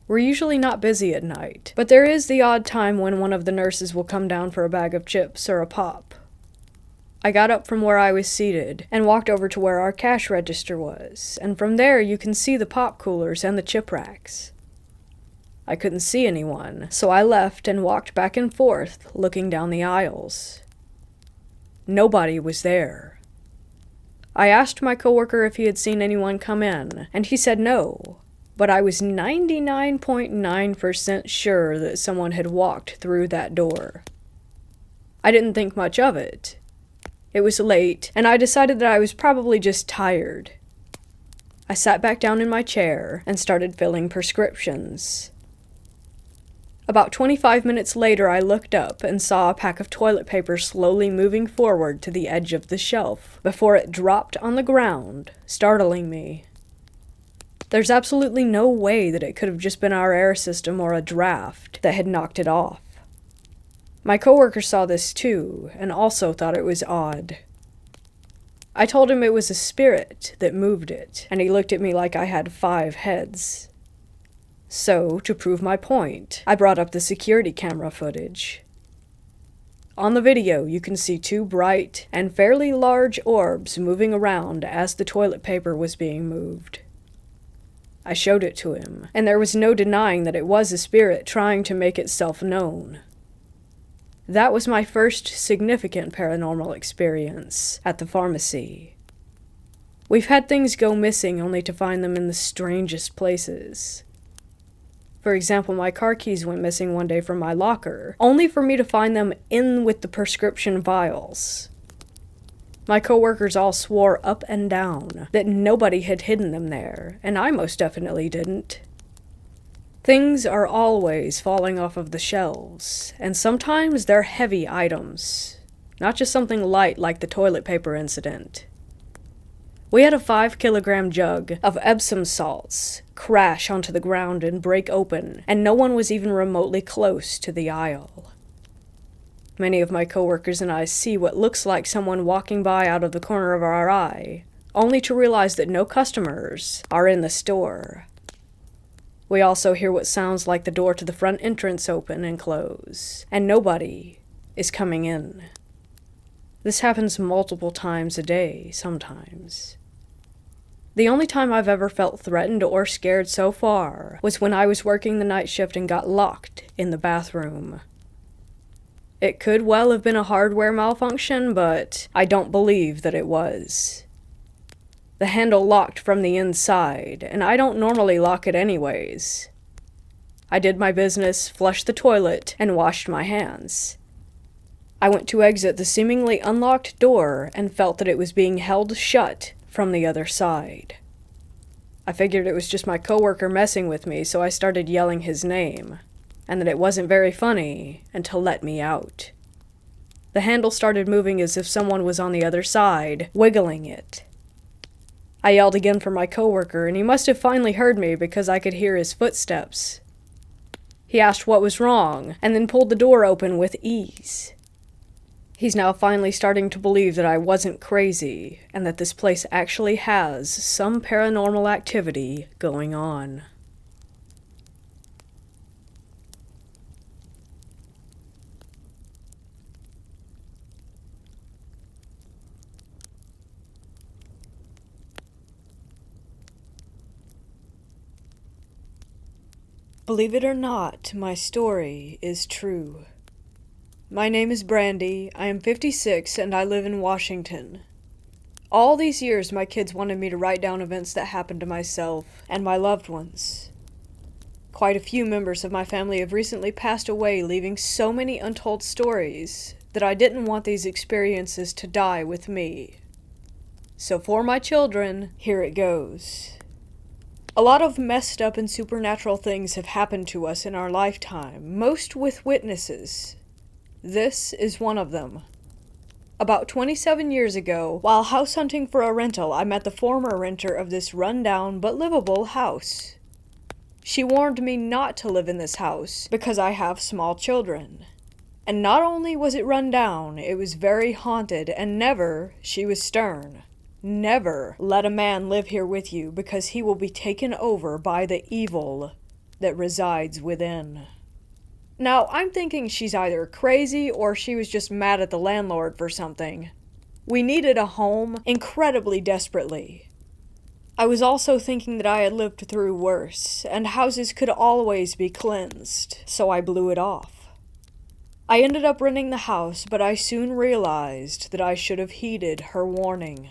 We're usually not busy at night, but there is the odd time when one of the nurses will come down for a bag of chips or a pop. I got up from where I was seated and walked over to where our cash register was, and from there you can see the pop coolers and the chip racks. I couldn't see anyone, so I left and walked back and forth, looking down the aisles. Nobody was there. I asked my coworker if he had seen anyone come in, and he said no, but I was 99.9% sure that someone had walked through that door. I didn't think much of it. It was late, and I decided that I was probably just tired. I sat back down in my chair and started filling prescriptions. About 25 minutes later, I looked up and saw a pack of toilet paper slowly moving forward to the edge of the shelf before it dropped on the ground, startling me. There's absolutely no way that it could have just been our air system or a draft that had knocked it off. My coworker saw this too, and also thought it was odd. I told him it was a spirit that moved it, and he looked at me like I had 5 heads. So, to prove my point, I brought up the security camera footage. On the video, you can see 2 bright and fairly large orbs moving around as the toilet paper was being moved. I showed it to him, and there was no denying that it was a spirit trying to make itself known. That was my first significant paranormal experience at the pharmacy. We've had things go missing only to find them in the strangest places. For example, my car keys went missing one day from my locker, only for me to find them in with the prescription vials. My coworkers all swore up and down that nobody had hidden them there, and I most definitely didn't. Things are always falling off of the shelves, and sometimes they're heavy items, not just something light like the toilet paper incident. We had a 5-kilogram jug of Epsom salts crash onto the ground and break open, and no one was even remotely close to the aisle. Many of my coworkers and I see what looks like someone walking by out of the corner of our eye, only to realize that no customers are in the store. We also hear what sounds like the door to the front entrance open and close, and nobody is coming in. This happens multiple times a day, sometimes. The only time I've ever felt threatened or scared so far was when I was working the night shift and got locked in the bathroom. It could well have been a hardware malfunction, but I don't believe that it was. The handle locked from the inside, and I don't normally lock it anyways. I did my business, flushed the toilet, and washed my hands. I went to exit the seemingly unlocked door and felt that it was being held shut from the other side. I figured it was just my coworker messing with me, so I started yelling his name, and that it wasn't very funny, and to let me out. The handle started moving as if someone was on the other side, wiggling it. I yelled again for my coworker, and he must have finally heard me because I could hear his footsteps. He asked what was wrong, and then pulled the door open with ease. He's now finally starting to believe that I wasn't crazy, and that this place actually has some paranormal activity going on. Believe it or not, my story is true. My name is Brandy, I am 56, and I live in Washington. All these years, my kids wanted me to write down events that happened to myself and my loved ones. Quite a few members of my family have recently passed away, leaving so many untold stories that I didn't want these experiences to die with me. So for my children, here it goes. A lot of messed up and supernatural things have happened to us in our lifetime, most with witnesses. This is one of them. About 27 years ago, while house hunting for a rental, I met the former renter of this run-down but livable house. She warned me not to live in this house because I have small children. And not only was it run down, it was very haunted, and never, she was stern, never let a man live here with you because he will be taken over by the evil that resides within. Now, I'm thinking she's either crazy or she was just mad at the landlord for something. We needed a home incredibly desperately. I was also thinking that I had lived through worse, and houses could always be cleansed, so I blew it off. I ended up renting the house, but I soon realized that I should have heeded her warning.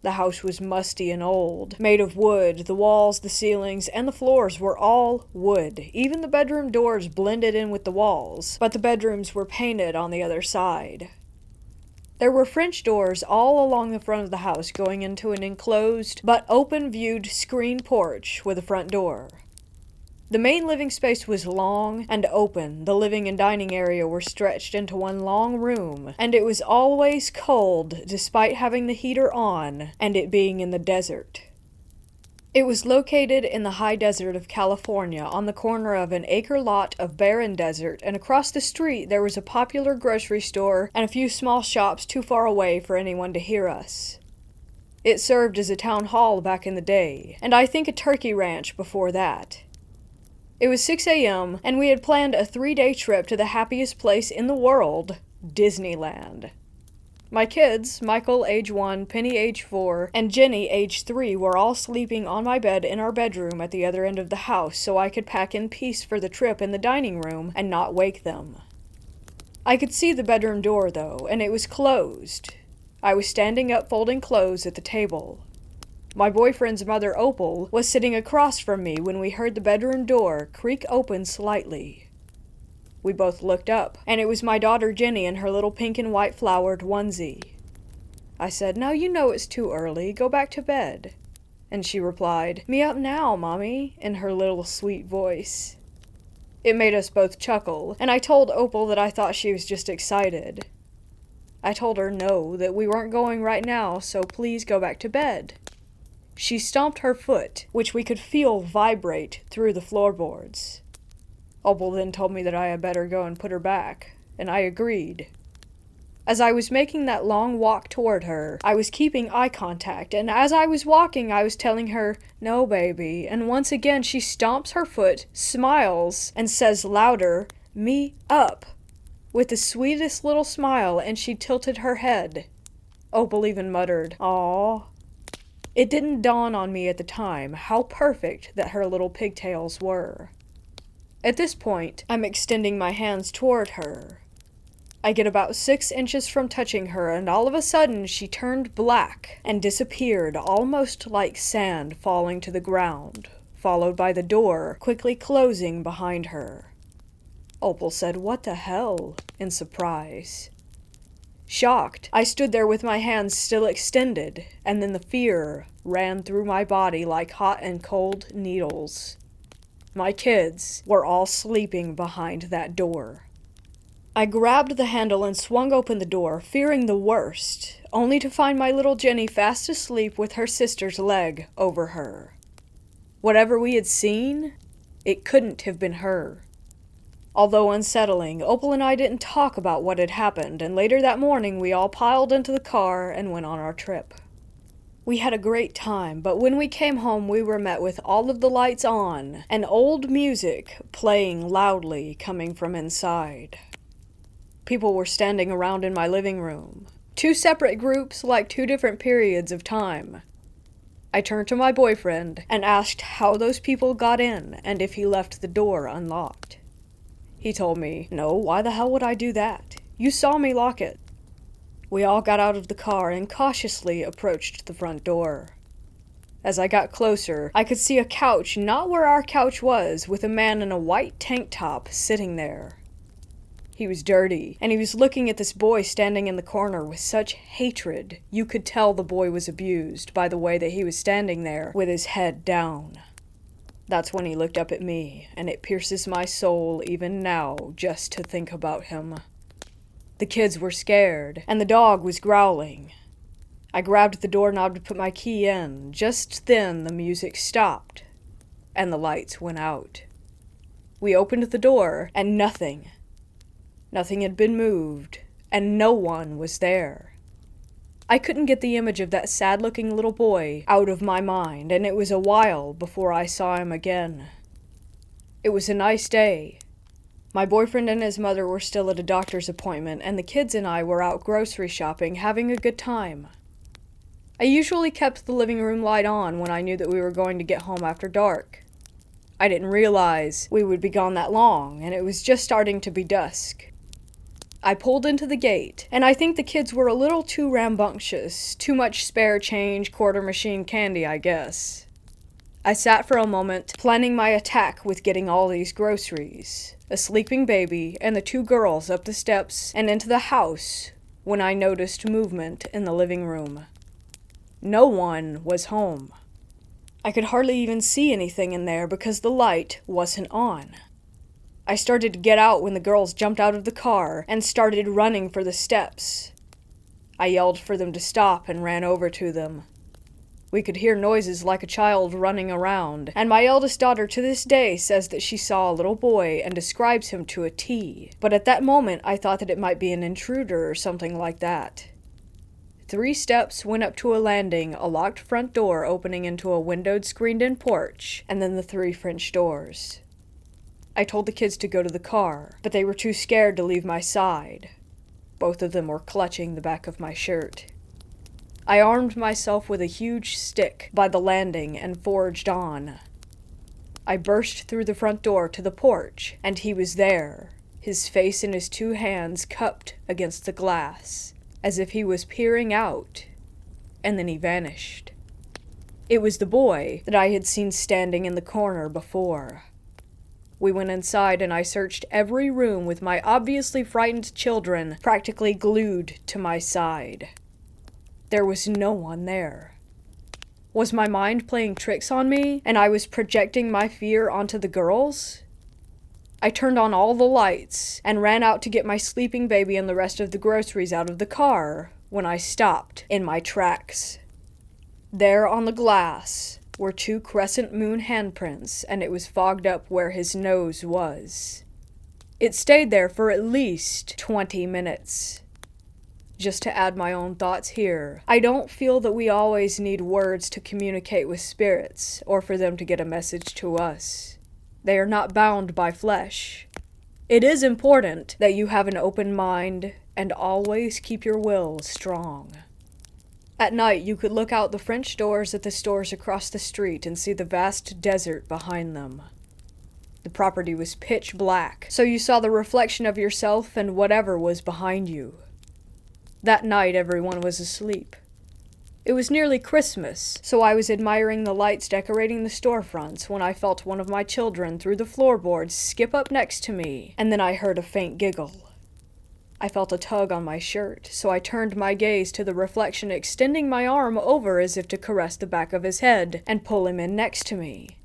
The house was musty and old, made of wood. The walls, the ceilings, and the floors were all wood. Even the bedroom doors blended in with the walls, but the bedrooms were painted on the other side. There were French doors all along the front of the house going into an enclosed but open-viewed screen porch with a front door. The main living space was long and open. The living and dining area were stretched into one long room, and it was always cold despite having the heater on and it being in the desert. It was located in the high desert of California on the corner of an acre lot of barren desert, and across the street there was a popular grocery store and a few small shops too far away for anyone to hear us. It served as a town hall back in the day, and I think a turkey ranch before that. It was 6 a.m., and we had planned a 3-day trip to the happiest place in the world, Disneyland. My kids, Michael, age 1, Penny, age 4, and Jenny, age 3, were all sleeping on my bed in our bedroom at the other end of the house so I could pack in peace for the trip in the dining room and not wake them. I could see the bedroom door, though, and it was closed. I was standing up folding clothes at the table. My boyfriend's mother, Opal, was sitting across from me when we heard the bedroom door creak open slightly. We both looked up, and it was my daughter Jenny in her little pink and white flowered onesie. I said, "Now you know it's too early, go back to bed." And she replied, "Me up now, Mommy," in her little sweet voice. It made us both chuckle, and I told Opal that I thought she was just excited. I told her no, that we weren't going right now, so please go back to bed. She stomped her foot, which we could feel vibrate through the floorboards. Opal then told me that I had better go and put her back, and I agreed. As I was making that long walk toward her, I was keeping eye contact, and as I was walking, I was telling her, "No, baby," and once again she stomps her foot, smiles, and says louder, "Me up," with the sweetest little smile, and she tilted her head. Opal even muttered, "Aw." It didn't dawn on me at the time how perfect that her little pigtails were. At this point, I'm extending my hands toward her. I get about 6 inches from touching her, and all of a sudden she turned black and disappeared, almost like sand falling to the ground, followed by the door quickly closing behind her. Opal said, "What the hell?" in surprise. Shocked, I stood there with my hands still extended, and then the fear ran through my body like hot and cold needles. My kids were all sleeping behind that door. I grabbed the handle and swung open the door, fearing the worst, only to find my little Jenny fast asleep with her sister's leg over her. Whatever we had seen, it couldn't have been her. Although unsettling, Opal and I didn't talk about what had happened, and later that morning we all piled into the car and went on our trip. We had a great time, but when we came home we were met with all of the lights on and old music playing loudly coming from inside. People were standing around in my living room. 2 separate groups, like 2 different periods of time. I turned to my boyfriend and asked how those people got in and if he left the door unlocked. He told me, "No, why the hell would I do that? You saw me lock it." We all got out of the car and cautiously approached the front door. As I got closer, I could see a couch not where our couch was, with a man in a white tank top sitting there. He was dirty, and he was looking at this boy standing in the corner with such hatred. You could tell the boy was abused by the way that he was standing there with his head down. That's when he looked up at me, and it pierces my soul even now just to think about him. The kids were scared, and the dog was growling. I grabbed the doorknob to put my key in. Just then, the music stopped, and the lights went out. We opened the door, and nothing. Nothing had been moved, and no one was there. I couldn't get the image of that sad-looking little boy out of my mind, and it was a while before I saw him again. It was a nice day. My boyfriend and his mother were still at a doctor's appointment, and the kids and I were out grocery shopping, having a good time. I usually kept the living room light on when I knew that we were going to get home after dark. I didn't realize we would be gone that long, and it was just starting to be dusk. I pulled into the gate, and I think the kids were a little too rambunctious, too much spare change, quarter machine candy, I guess. I sat for a moment, planning my attack with getting all these groceries, a sleeping baby, and the two girls up the steps and into the house, when I noticed movement in the living room. No one was home. I could hardly even see anything in there because the light wasn't on. I started to get out when the girls jumped out of the car and started running for the steps. I yelled for them to stop and ran over to them. We could hear noises like a child running around, and my eldest daughter to this day says that she saw a little boy and describes him to a T, but at that moment I thought that it might be an intruder or something like that. 3 steps went up to a landing, a locked front door opening into a windowed screened-in porch, and then the 3 French doors. I told the kids to go to the car, but they were too scared to leave my side. Both of them were clutching the back of my shirt. I armed myself with a huge stick by the landing and forged on. I burst through the front door to the porch, and he was there, his face in his 2 hands cupped against the glass, as if he was peering out, and then he vanished. It was the boy that I had seen standing in the corner before. We went inside and I searched every room with my obviously frightened children practically glued to my side. There was no one there. Was my mind playing tricks on me, and I was projecting my fear onto the girls? I turned on all the lights and ran out to get my sleeping baby and the rest of the groceries out of the car when I stopped in my tracks. There on the glass were 2 crescent moon handprints, and it was fogged up where his nose was. It stayed there for at least 20 minutes. Just to add my own thoughts here, I don't feel that we always need words to communicate with spirits or for them to get a message to us. They are not bound by flesh. It is important that you have an open mind and always keep your will strong. At night, you could look out the French doors at the stores across the street and see the vast desert behind them. The property was pitch black, so you saw the reflection of yourself and whatever was behind you. That night, everyone was asleep. It was nearly Christmas, so I was admiring the lights decorating the storefronts when I felt one of my children through the floorboards skip up next to me, and then I heard a faint giggle. I felt a tug on my shirt, so I turned my gaze to the reflection, extending my arm over as if to caress the back of his head and pull him in next to me.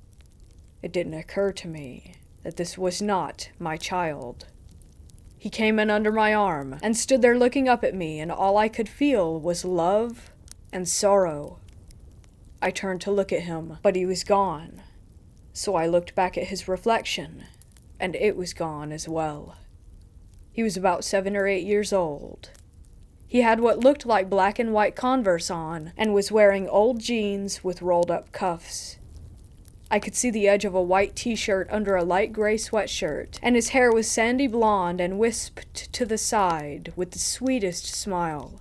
It didn't occur to me that this was not my child. He came in under my arm and stood there looking up at me, and all I could feel was love and sorrow. I turned to look at him, but he was gone. So I looked back at his reflection, and it was gone as well. He was about 7 or 8 years old. He had what looked like black and white Converse on, and was wearing old jeans with rolled-up cuffs. I could see the edge of a white t-shirt under a light gray sweatshirt, and his hair was sandy blonde and wisped to the side with the sweetest smile.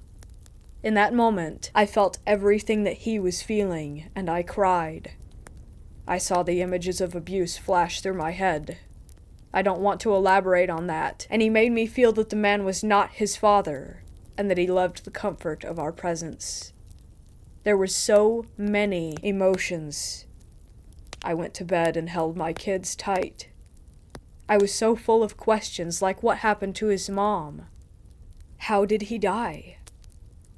In that moment, I felt everything that he was feeling, and I cried. I saw the images of abuse flash through my head. I don't want to elaborate on that, and he made me feel that the man was not his father, and that he loved the comfort of our presence. There were so many emotions. I went to bed and held my kids tight. I was so full of questions like what happened to his mom? How did he die?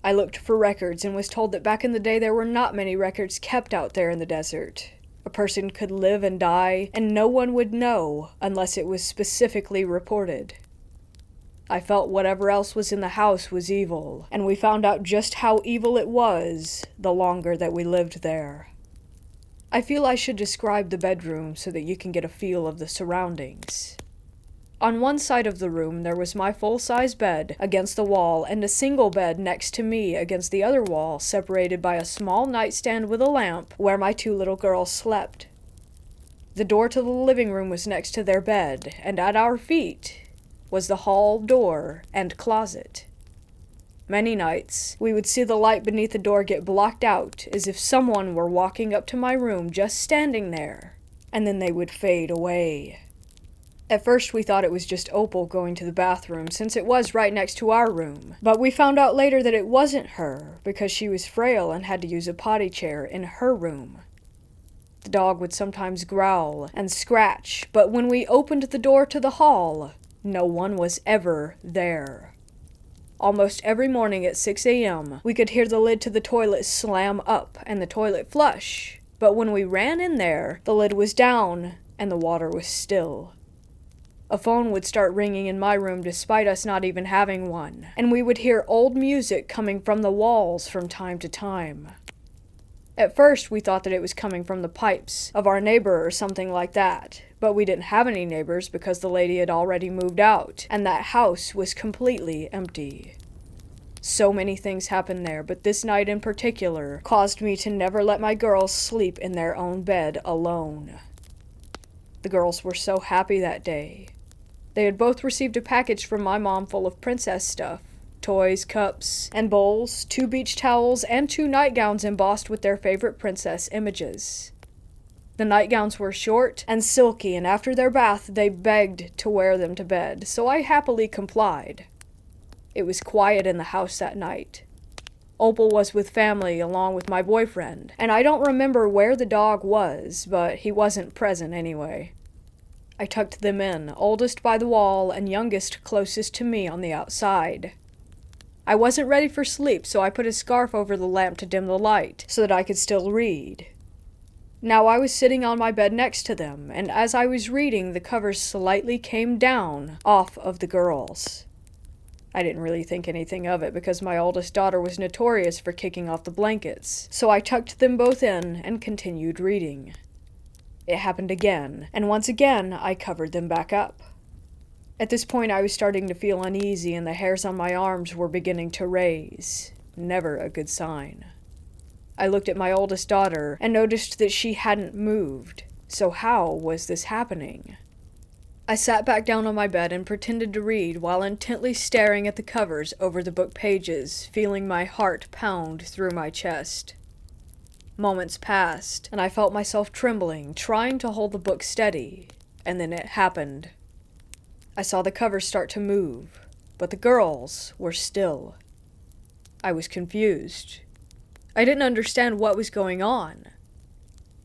I looked for records and was told that back in the day there were not many records kept out there in the desert. A person could live and die, and no one would know unless it was specifically reported. I felt whatever else was in the house was evil, and we found out just how evil it was the longer that we lived there. I feel I should describe the bedroom so that you can get a feel of the surroundings. On one side of the room there was my full-size bed against the wall and a single bed next to me against the other wall, separated by a small nightstand with a lamp where my 2 little girls slept. The door to the living room was next to their bed, and at our feet was the hall door and closet. Many nights, we would see the light beneath the door get blocked out as if someone were walking up to my room just standing there, and then they would fade away. At first we thought it was just Opal going to the bathroom since it was right next to our room, but we found out later that it wasn't her because she was frail and had to use a potty chair in her room. The dog would sometimes growl and scratch, but when we opened the door to the hall, no one was ever there. Almost every morning at 6 a.m., we could hear the lid to the toilet slam up and the toilet flush, but when we ran in there, the lid was down and the water was still. A phone would start ringing in my room despite us not even having one, and we would hear old music coming from the walls from time to time. At first, we thought that it was coming from the pipes of our neighbor or something like that, but we didn't have any neighbors because the lady had already moved out, and that house was completely empty. So many things happened there, but this night in particular caused me to never let my girls sleep in their own bed alone. The girls were so happy that day. They had both received a package from my mom full of princess stuff. Toys, cups, and bowls, 2 beach towels, and 2 nightgowns embossed with their favorite princess images. The nightgowns were short and silky, and after their bath they begged to wear them to bed, so I happily complied. It was quiet in the house that night. Opal was with family along with my boyfriend, and I don't remember where the dog was, but he wasn't present anyway. I tucked them in, oldest by the wall and youngest closest to me on the outside. I wasn't ready for sleep, so I put a scarf over the lamp to dim the light, so that I could still read. Now I was sitting on my bed next to them, and as I was reading, the covers slightly came down off of the girls. I didn't really think anything of it because my oldest daughter was notorious for kicking off the blankets, so I tucked them both in and continued reading. It happened again, and once again I covered them back up. At this point I was starting to feel uneasy and the hairs on my arms were beginning to raise. Never a good sign. I looked at my oldest daughter and noticed that she hadn't moved. So how was this happening? I sat back down on my bed and pretended to read while intently staring at the covers over the book pages, feeling my heart pound through my chest. Moments passed, and I felt myself trembling, trying to hold the book steady, and then it happened. I saw the covers start to move, but the girls were still. I was confused. I didn't understand what was going on.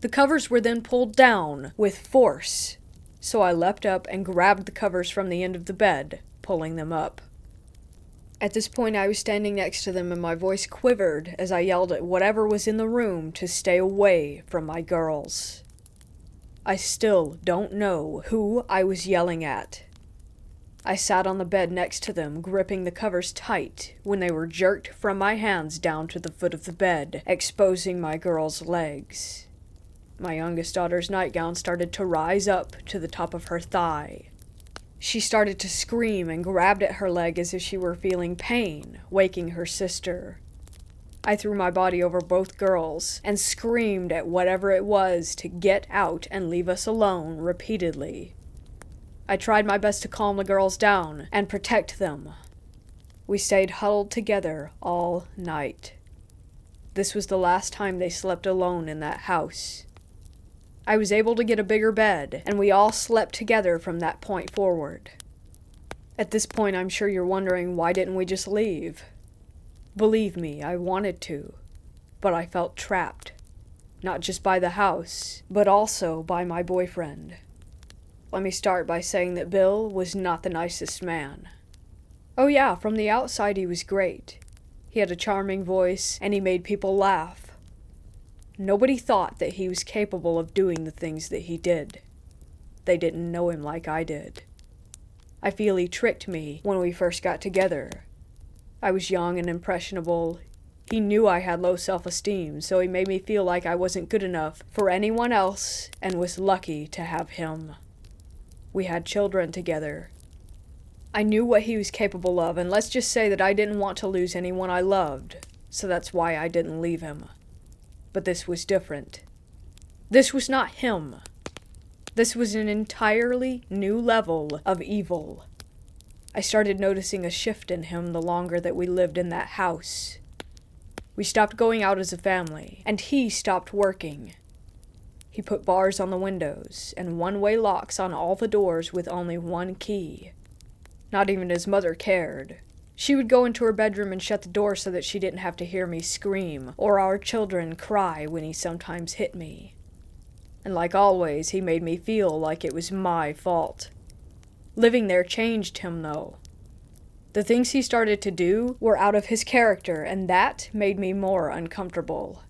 The covers were then pulled down with force, so I leapt up and grabbed the covers from the end of the bed, pulling them up. At this point I was standing next to them and my voice quivered as I yelled at whatever was in the room to stay away from my girls. I still don't know who I was yelling at. I sat on the bed next to them, gripping the covers tight, when they were jerked from my hands down to the foot of the bed, exposing my girls' legs. My youngest daughter's nightgown started to rise up to the top of her thigh. She started to scream and grabbed at her leg as if she were feeling pain, waking her sister. I threw my body over both girls and screamed at whatever it was to get out and leave us alone repeatedly. I tried my best to calm the girls down and protect them. We stayed huddled together all night. This was the last time they slept alone in that house. I was able to get a bigger bed, and we all slept together from that point forward. At this point, I'm sure you're wondering, why didn't we just leave? Believe me, I wanted to, but I felt trapped. Not just by the house, but also by my boyfriend. Let me start by saying that Bill was not the nicest man. Oh yeah, from the outside he was great. He had a charming voice, and he made people laugh. Nobody thought that he was capable of doing the things that he did. They didn't know him like I did. I feel he tricked me when we first got together. I was young and impressionable. He knew I had low self-esteem, so he made me feel like I wasn't good enough for anyone else and was lucky to have him. We had children together. I knew what he was capable of, and let's just say that I didn't want to lose anyone I loved, so that's why I didn't leave him. But this was different. This was not him. This was an entirely new level of evil. I started noticing a shift in him the longer that we lived in that house. We stopped going out as a family, and he stopped working. He put bars on the windows and one-way locks on all the doors with only one key. Not even his mother cared. She would go into her bedroom and shut the door so that she didn't have to hear me scream or our children cry when he sometimes hit me. And like always, he made me feel like it was my fault. Living there changed him, though. The things he started to do were out of his character, and that made me more uncomfortable.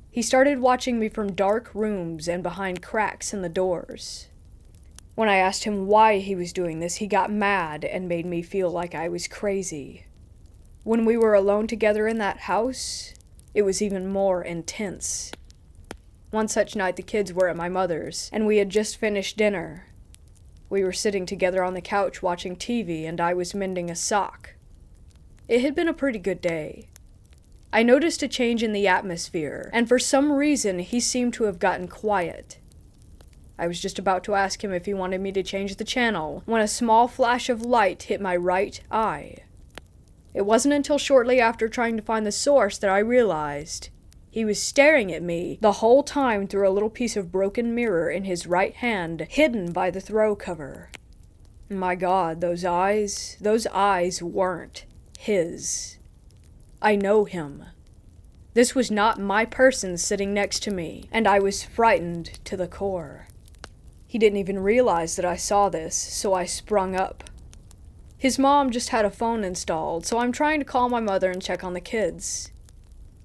He started watching me from dark rooms and behind cracks in the doors. When I asked him why he was doing this, he got mad and made me feel like I was crazy. When we were alone together in that house, it was even more intense. One such night, the kids were at my mother's, and we had just finished dinner. We were sitting together on the couch watching TV, and I was mending a sock. It had been a pretty good day. I noticed a change in the atmosphere, and for some reason, he seemed to have gotten quiet. I was just about to ask him if he wanted me to change the channel, when a small flash of light hit my right eye. It wasn't until shortly after trying to find the source that I realized he was staring at me the whole time through a little piece of broken mirror in his right hand, hidden by the throw cover. My God, those eyes weren't his. I know him. This was not my person sitting next to me, and I was frightened to the core. He didn't even realize that I saw this, so I sprung up. His mom just had a phone installed, so I'm trying to call my mother and check on the kids.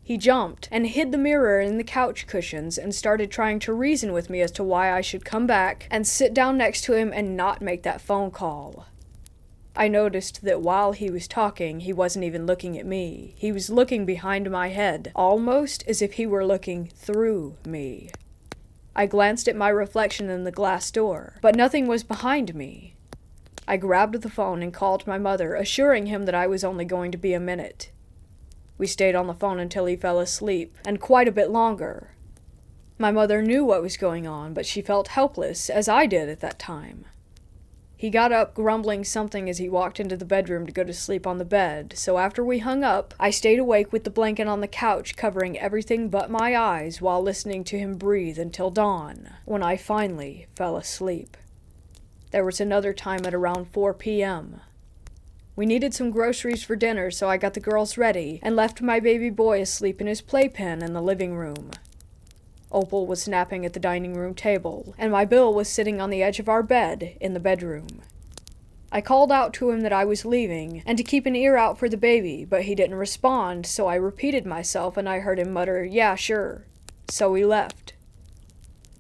He jumped and hid the mirror in the couch cushions and started trying to reason with me as to why I should come back and sit down next to him and not make that phone call. I noticed that while he was talking, he wasn't even looking at me. He was looking behind my head, almost as if he were looking through me. I glanced at my reflection in the glass door, but nothing was behind me. I grabbed the phone and called my mother, assuring him that I was only going to be a minute. We stayed on the phone until he fell asleep, and quite a bit longer. My mother knew what was going on, but she felt helpless, as I did at that time. He got up, grumbling something as he walked into the bedroom to go to sleep on the bed, so after we hung up, I stayed awake with the blanket on the couch covering everything but my eyes while listening to him breathe until dawn, when I finally fell asleep. There was another time at around 4 p.m. We needed some groceries for dinner, so I got the girls ready and left my baby boy asleep in his playpen in the living room. Opal was napping at the dining room table, and my Bill was sitting on the edge of our bed in the bedroom. I called out to him that I was leaving, and to keep an ear out for the baby, but he didn't respond, so I repeated myself and I heard him mutter, "Yeah, sure." So we left.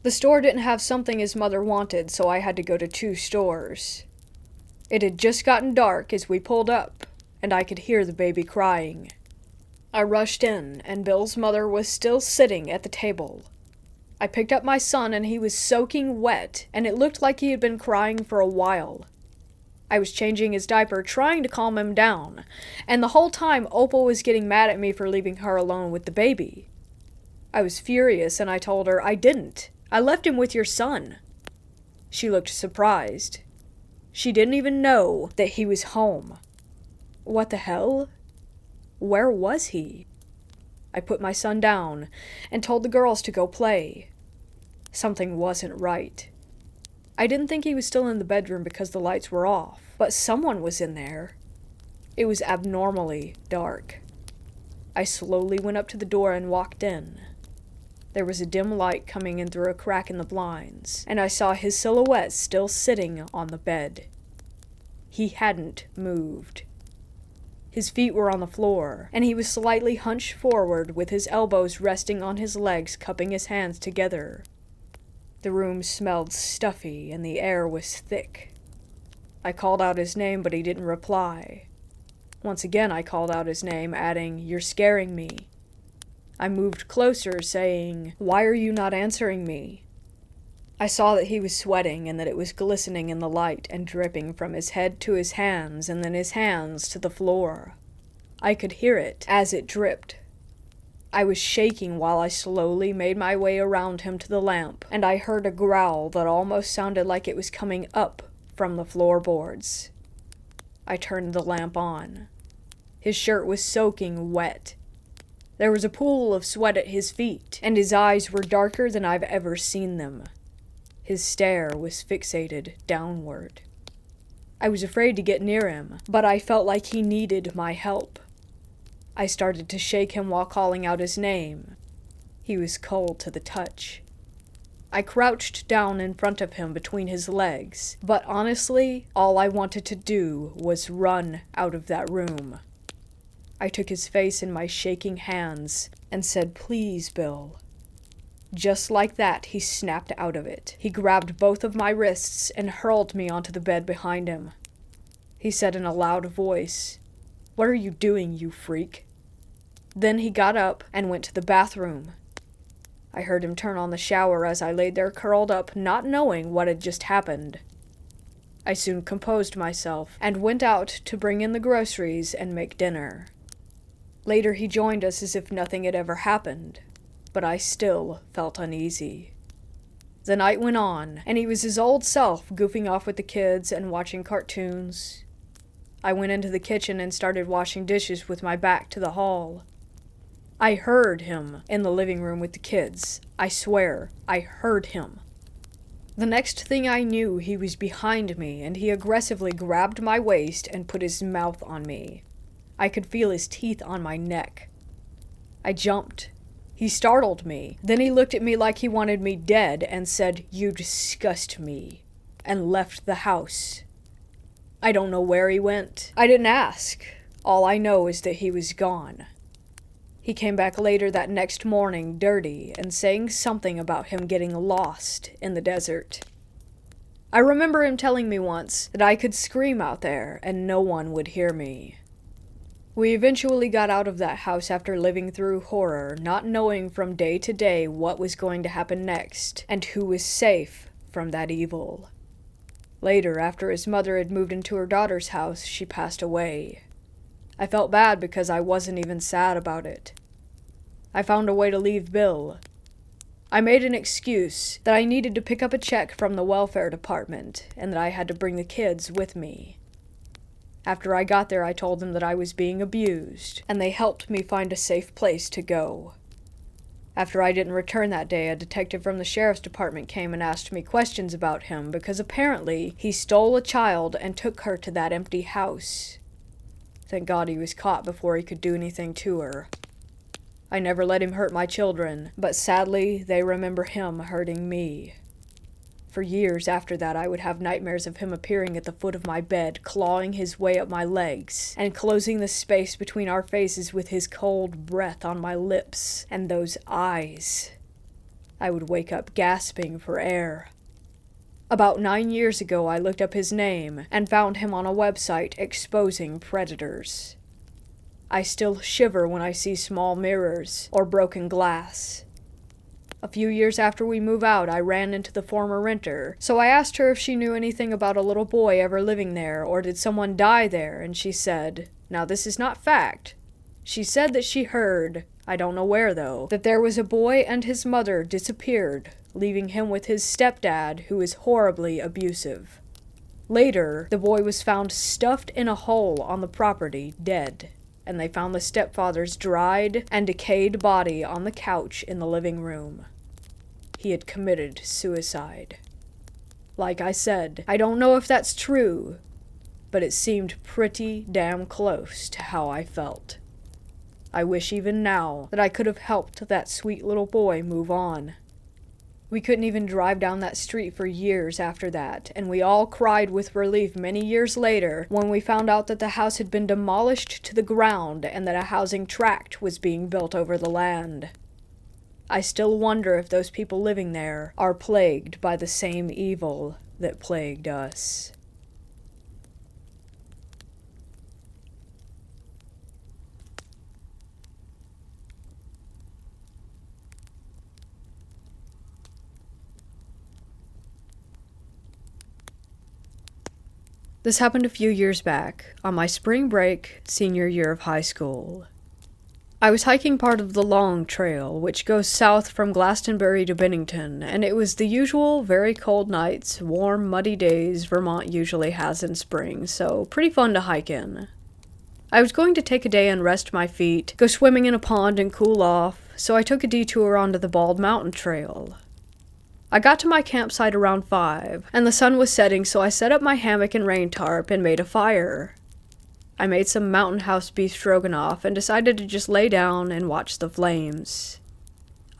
The store didn't have something his mother wanted, so I had to go to 2 stores. It had just gotten dark as we pulled up, and I could hear the baby crying. I rushed in, and Bill's mother was still sitting at the table. I picked up my son, and he was soaking wet, and it looked like he had been crying for a while. I was changing his diaper, trying to calm him down, and the whole time Opal was getting mad at me for leaving her alone with the baby. I was furious, and I told her I didn't. I left him with your son. She looked surprised. She didn't even know that he was home. What the hell? Where was he? I put my son down and told the girls to go play. Something wasn't right. I didn't think he was still in the bedroom because the lights were off, but someone was in there. It was abnormally dark. I slowly went up to the door and walked in. There was a dim light coming in through a crack in the blinds, and I saw his silhouette still sitting on the bed. He hadn't moved. His feet were on the floor, and he was slightly hunched forward with his elbows resting on his legs, cupping his hands together. The room smelled stuffy, and the air was thick. I called out his name, but he didn't reply. Once again, I called out his name, adding, "You're scaring me." I moved closer, saying, "Why are you not answering me?" I saw that he was sweating and that it was glistening in the light and dripping from his head to his hands and then his hands to the floor. I could hear it as it dripped. I was shaking while I slowly made my way around him to the lamp, and I heard a growl that almost sounded like it was coming up from the floorboards. I turned the lamp on. His shirt was soaking wet. There was a pool of sweat at his feet, and his eyes were darker than I've ever seen them. His stare was fixated downward. I was afraid to get near him, but I felt like he needed my help. I started to shake him while calling out his name. He was cold to the touch. I crouched down in front of him between his legs, but honestly, all I wanted to do was run out of that room. I took his face in my shaking hands and said, "Please, Bill." Just like that, he snapped out of it. He grabbed both of my wrists and hurled me onto the bed behind him. He said in a loud voice, "What are you doing, you freak?" Then he got up and went to the bathroom. I heard him turn on the shower as I laid there curled up, not knowing what had just happened. I soon composed myself and went out to bring in the groceries and make dinner. Later he joined us as if nothing had ever happened, but I still felt uneasy. The night went on, and he was his old self, goofing off with the kids and watching cartoons. I went into the kitchen and started washing dishes with my back to the hall. I heard him in the living room with the kids. I swear, I heard him. The next thing I knew, he was behind me, and he aggressively grabbed my waist and put his mouth on me. I could feel his teeth on my neck. I jumped. He startled me. Then he looked at me like he wanted me dead and said, "You disgust me," and left the house. I don't know where he went. I didn't ask. All I know is that he was gone. He came back later that next morning, dirty, and saying something about him getting lost in the desert. I remember him telling me once that I could scream out there and no one would hear me. We eventually got out of that house after living through horror, not knowing from day to day what was going to happen next, and who was safe from that evil. Later, after his mother had moved into her daughter's house, she passed away. I felt bad because I wasn't even sad about it. I found a way to leave Bill. I made an excuse that I needed to pick up a check from the welfare department, and that I had to bring the kids with me. After I got there, I told them that I was being abused, and they helped me find a safe place to go. After I didn't return that day, a detective from the sheriff's department came and asked me questions about him because apparently he stole a child and took her to that empty house. Thank God he was caught before he could do anything to her. I never let him hurt my children, but sadly, they remember him hurting me. For years after that, I would have nightmares of him appearing at the foot of my bed, clawing his way up my legs, and closing the space between our faces with his cold breath on my lips, and those eyes. I would wake up gasping for air. About 9 years ago, I looked up his name and found him on a website exposing predators. I still shiver when I see small mirrors or broken glass. A few years after we moved out, I ran into the former renter, so I asked her if she knew anything about a little boy ever living there, or did someone die there, and she said, now this is not fact. She said that she heard, I don't know where though, that there was a boy and his mother disappeared, leaving him with his stepdad, who is horribly abusive. Later, the boy was found stuffed in a hole on the property, dead, and they found the stepfather's dried and decayed body on the couch in the living room. He had committed suicide. Like I said, I don't know if that's true, but it seemed pretty damn close to how I felt. I wish even now that I could have helped that sweet little boy move on. We couldn't even drive down that street for years after that, and we all cried with relief many years later when we found out that the house had been demolished to the ground and that a housing tract was being built over the land. I still wonder if those people living there are plagued by the same evil that plagued us. This happened a few years back, on my spring break, senior year of high school. I was hiking part of the Long Trail, which goes south from Glastonbury to Bennington, and it was the usual very cold nights, warm, muddy days Vermont usually has in spring, so pretty fun to hike in. I was going to take a day and rest my feet, go swimming in a pond and cool off, so I took a detour onto the Bald Mountain Trail. I got to my campsite around 5, and the sun was setting, so I set up my hammock and rain tarp and made a fire. I made some mountain house beef stroganoff and decided to just lay down and watch the flames.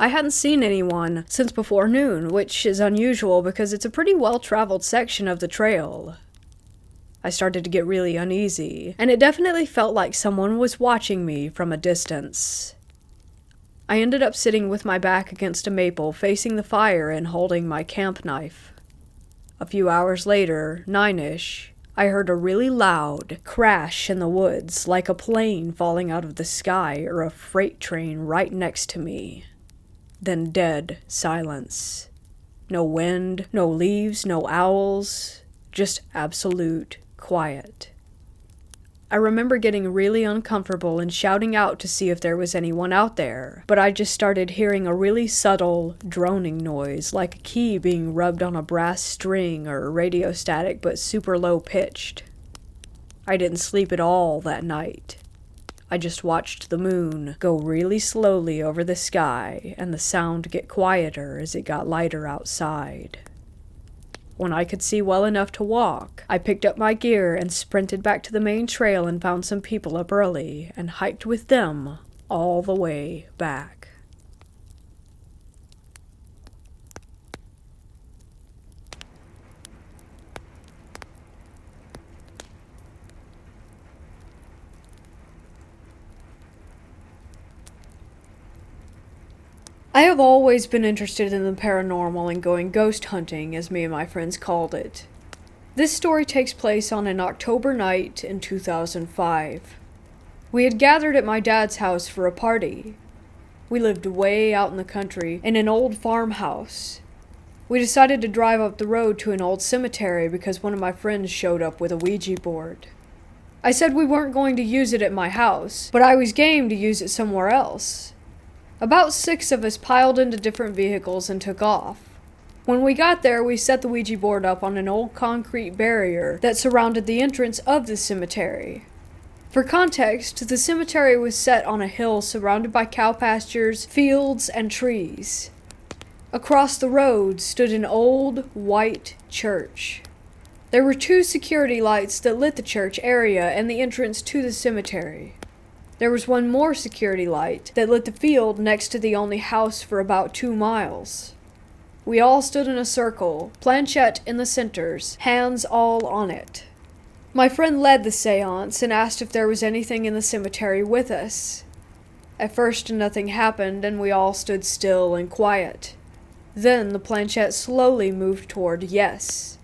I hadn't seen anyone since before noon, which is unusual because it's a pretty well-traveled section of the trail. I started to get really uneasy, and it definitely felt like someone was watching me from a distance. I ended up sitting with my back against a maple, facing the fire and holding my camp knife. A few hours later, 9-ish, I heard a really loud crash in the woods, like a plane falling out of the sky or a freight train right next to me. Then dead silence. No wind, no leaves, no owls, just absolute quiet. I remember getting really uncomfortable and shouting out to see if there was anyone out there, but I just started hearing a really subtle, droning noise, like a key being rubbed on a brass string or radio static, but super low-pitched. I didn't sleep at all that night. I just watched the moon go really slowly over the sky and the sound get quieter as it got lighter outside. When I could see well enough to walk, I picked up my gear and sprinted back to the main trail and found some people up early and hiked with them all the way back. I have always been interested in the paranormal and going ghost hunting, as me and my friends called it. This story takes place on an October night in 2005. We had gathered at my dad's house for a party. We lived way out in the country in an old farmhouse. We decided to drive up the road to an old cemetery because one of my friends showed up with a Ouija board. I said we weren't going to use it at my house, but I was game to use it somewhere else. About 6 of us piled into different vehicles and took off. When we got there, we set the Ouija board up on an old concrete barrier that surrounded the entrance of the cemetery. For context, the cemetery was set on a hill surrounded by cow pastures, fields, and trees. Across the road stood an old, white church. There were 2 security lights that lit the church area and the entrance to the cemetery. There was one more security light that lit the field next to the only house for about 2 miles. We all stood in a circle, planchette in the centers, hands all on it. My friend led the seance and asked if there was anything in the cemetery with us. At first nothing happened and we all stood still and quiet. Then the planchette slowly moved toward yes.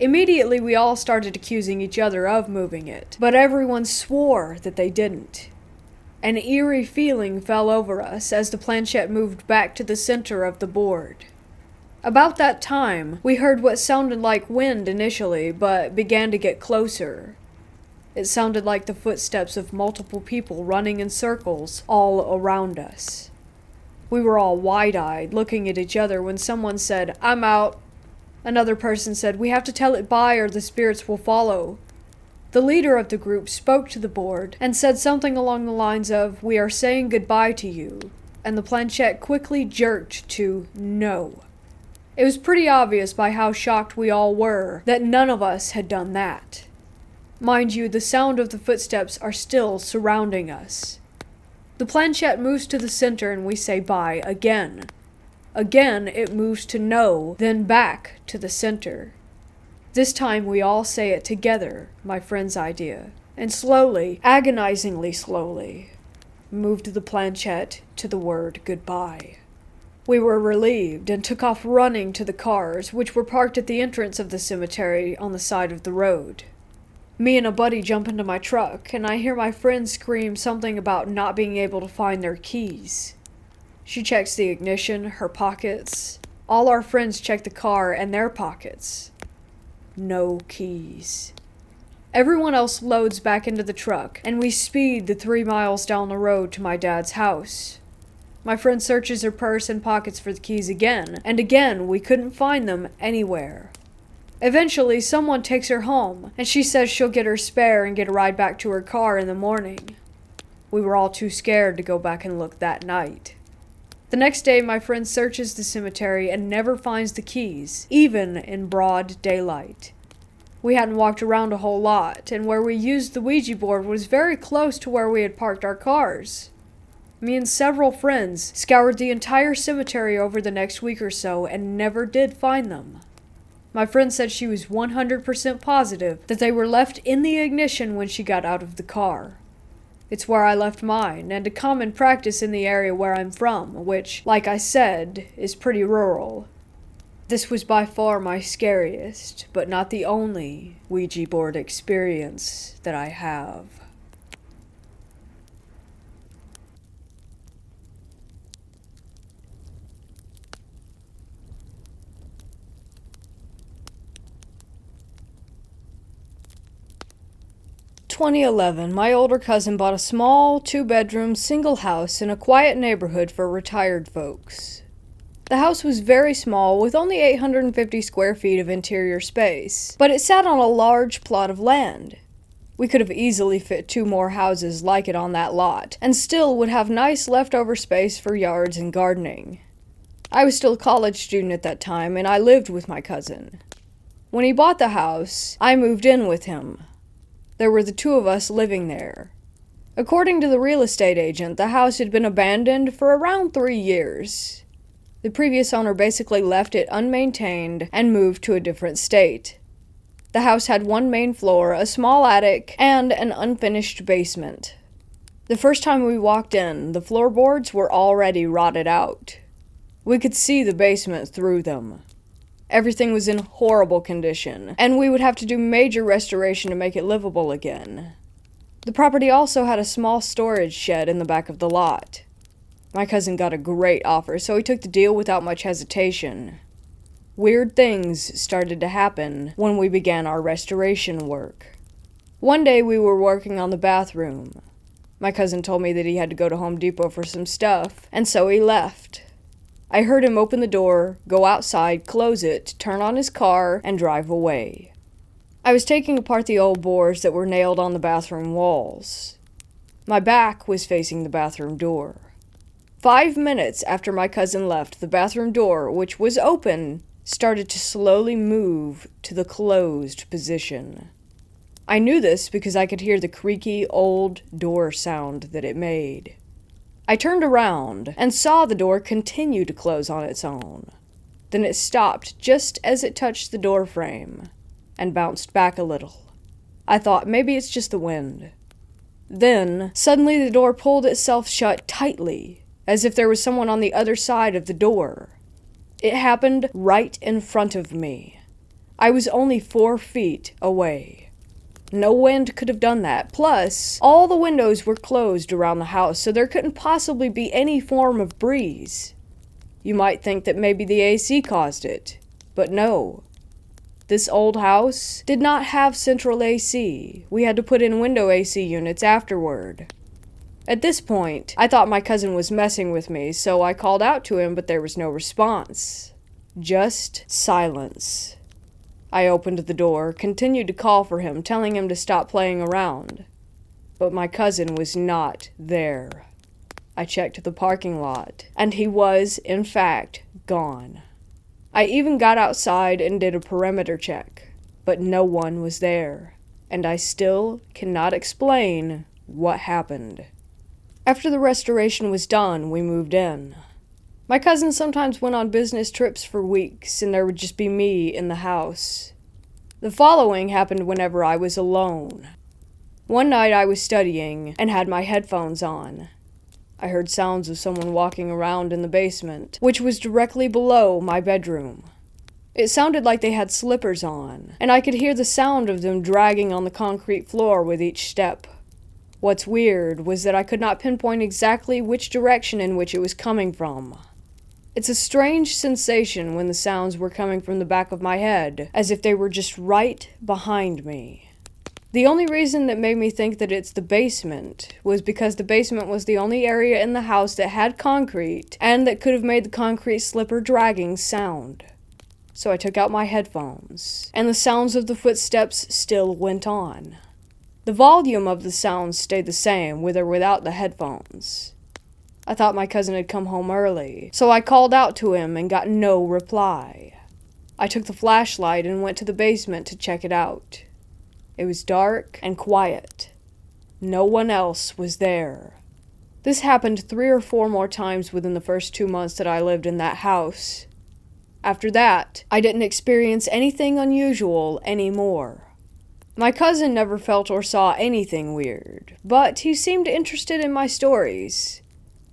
Immediately we all started accusing each other of moving it, but everyone swore that they didn't. An eerie feeling fell over us as the planchette moved back to the center of the board. About that time, we heard what sounded like wind initially, but began to get closer. It sounded like the footsteps of multiple people running in circles all around us. We were all wide-eyed, looking at each other when someone said, "I'm out." Another person said, "We have to tell it bye or the spirits will follow." The leader of the group spoke to the board and said something along the lines of, "We are saying goodbye to you," and the planchette quickly jerked to no. It was pretty obvious by how shocked we all were that none of us had done that. Mind you, the sound of the footsteps are still surrounding us. The planchette moves to the center and we say bye again. Again, it moves to no, then back to the center. This time we all say it together, my friend's idea, and slowly, agonizingly slowly, moved the planchette to the word goodbye. We were relieved and took off running to the cars, which were parked at the entrance of the cemetery on the side of the road. Me and a buddy jump into my truck, and I hear my friend scream something about not being able to find their keys. She checks the ignition, her pockets. All our friends check the car and their pockets. No keys. Everyone else loads back into the truck, and we speed the 3 miles down the road to my dad's house. My friend searches her purse and pockets for the keys again, and again we couldn't find them anywhere. Eventually, someone takes her home, and she says she'll get her spare and get a ride back to her car in the morning. We were all too scared to go back and look that night. The next day, my friend searches the cemetery and never finds the keys, even in broad daylight. We hadn't walked around a whole lot, and where we used the Ouija board was very close to where we had parked our cars. Me and several friends scoured the entire cemetery over the next week or so and never did find them. My friend said she was 100% positive that they were left in the ignition when she got out of the car. It's where I left mine, and a common practice in the area where I'm from, which, like I said, is pretty rural. This was by far my scariest, but not the only, Ouija board experience that I have. In 2011, my older cousin bought a small, 2-bedroom, single house in a quiet neighborhood for retired folks. The house was very small, with only 850 square feet of interior space, but it sat on a large plot of land. We could have easily fit 2 more houses like it on that lot, and still would have nice leftover space for yards and gardening. I was still a college student at that time, and I lived with my cousin. When he bought the house, I moved in with him. There were the 2 of us living there. According to the real estate agent, the house had been abandoned for around 3 years. The previous owner basically left it unmaintained and moved to a different state. The house had 1 main floor, a small attic, and an unfinished basement. The first time we walked in, the floorboards were already rotted out. We could see the basement through them. Everything was in horrible condition, and we would have to do major restoration to make it livable again. The property also had a small storage shed in the back of the lot. My cousin got a great offer, so he took the deal without much hesitation. Weird things started to happen when we began our restoration work. One day we were working on the bathroom. My cousin told me that he had to go to Home Depot for some stuff, and so he left. I heard him open the door, go outside, close it, turn on his car, and drive away. I was taking apart the old boards that were nailed on the bathroom walls. My back was facing the bathroom door. 5 minutes after my cousin left, the bathroom door, which was open, started to slowly move to the closed position. I knew this because I could hear the creaky old door sound that it made. I turned around and saw the door continue to close on its own. Then it stopped just as it touched the door frame and bounced back a little. I thought maybe it's just the wind. Then, suddenly the door pulled itself shut tightly, as if there was someone on the other side of the door. It happened right in front of me. I was only 4 feet away. No wind could have done that. Plus, all the windows were closed around the house, so there couldn't possibly be any form of breeze. You might think that maybe the AC caused it, but no. This old house did not have central AC. We had to put in window AC units afterward. At this point, I thought my cousin was messing with me, so I called out to him, but there was no response. Just silence. I opened the door, continued to call for him, telling him to stop playing around. But my cousin was not there. I checked the parking lot, and he was, in fact, gone. I even got outside and did a perimeter check, but no one was there, and I still cannot explain what happened. After the restoration was done, we moved in. My cousin sometimes went on business trips for weeks, and there would just be me in the house. The following happened whenever I was alone. One night I was studying and had my headphones on. I heard sounds of someone walking around in the basement, which was directly below my bedroom. It sounded like they had slippers on, and I could hear the sound of them dragging on the concrete floor with each step. What's weird was that I could not pinpoint exactly which direction in which it was coming from. It's a strange sensation when the sounds were coming from the back of my head, as if they were just right behind me. The only reason that made me think that it's the basement was because the basement was the only area in the house that had concrete and that could have made the concrete slipper dragging sound. So I took out my headphones, and the sounds of the footsteps still went on. The volume of the sounds stayed the same, with or without the headphones. I thought my cousin had come home early, so I called out to him and got no reply. I took the flashlight and went to the basement to check it out. It was dark and quiet. No one else was there. This happened 3 or 4 more times within the first 2 months that I lived in that house. After that, I didn't experience anything unusual anymore. My cousin never felt or saw anything weird, but he seemed interested in my stories.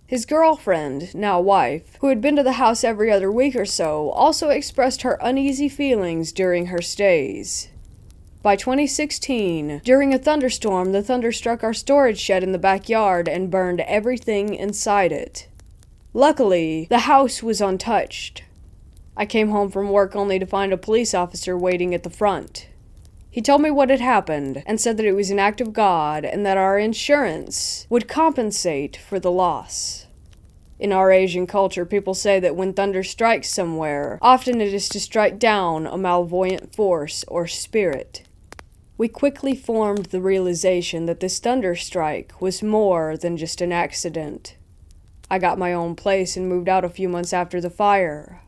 His girlfriend, now wife, who had been to the house every other week or so, also expressed her uneasy feelings during her stays. By 2016, during a thunderstorm, the thunder struck our storage shed in the backyard and burned everything inside it. Luckily, the house was untouched. I came home from work only to find a police officer waiting at the front. He told me what had happened and said that it was an act of God and that our insurance would compensate for the loss. In our Asian culture, people say that when thunder strikes somewhere, often it is to strike down a malevolent force or spirit. We quickly formed the realization that this thunder strike was more than just an accident. I got my own place and moved out a few months after the fire.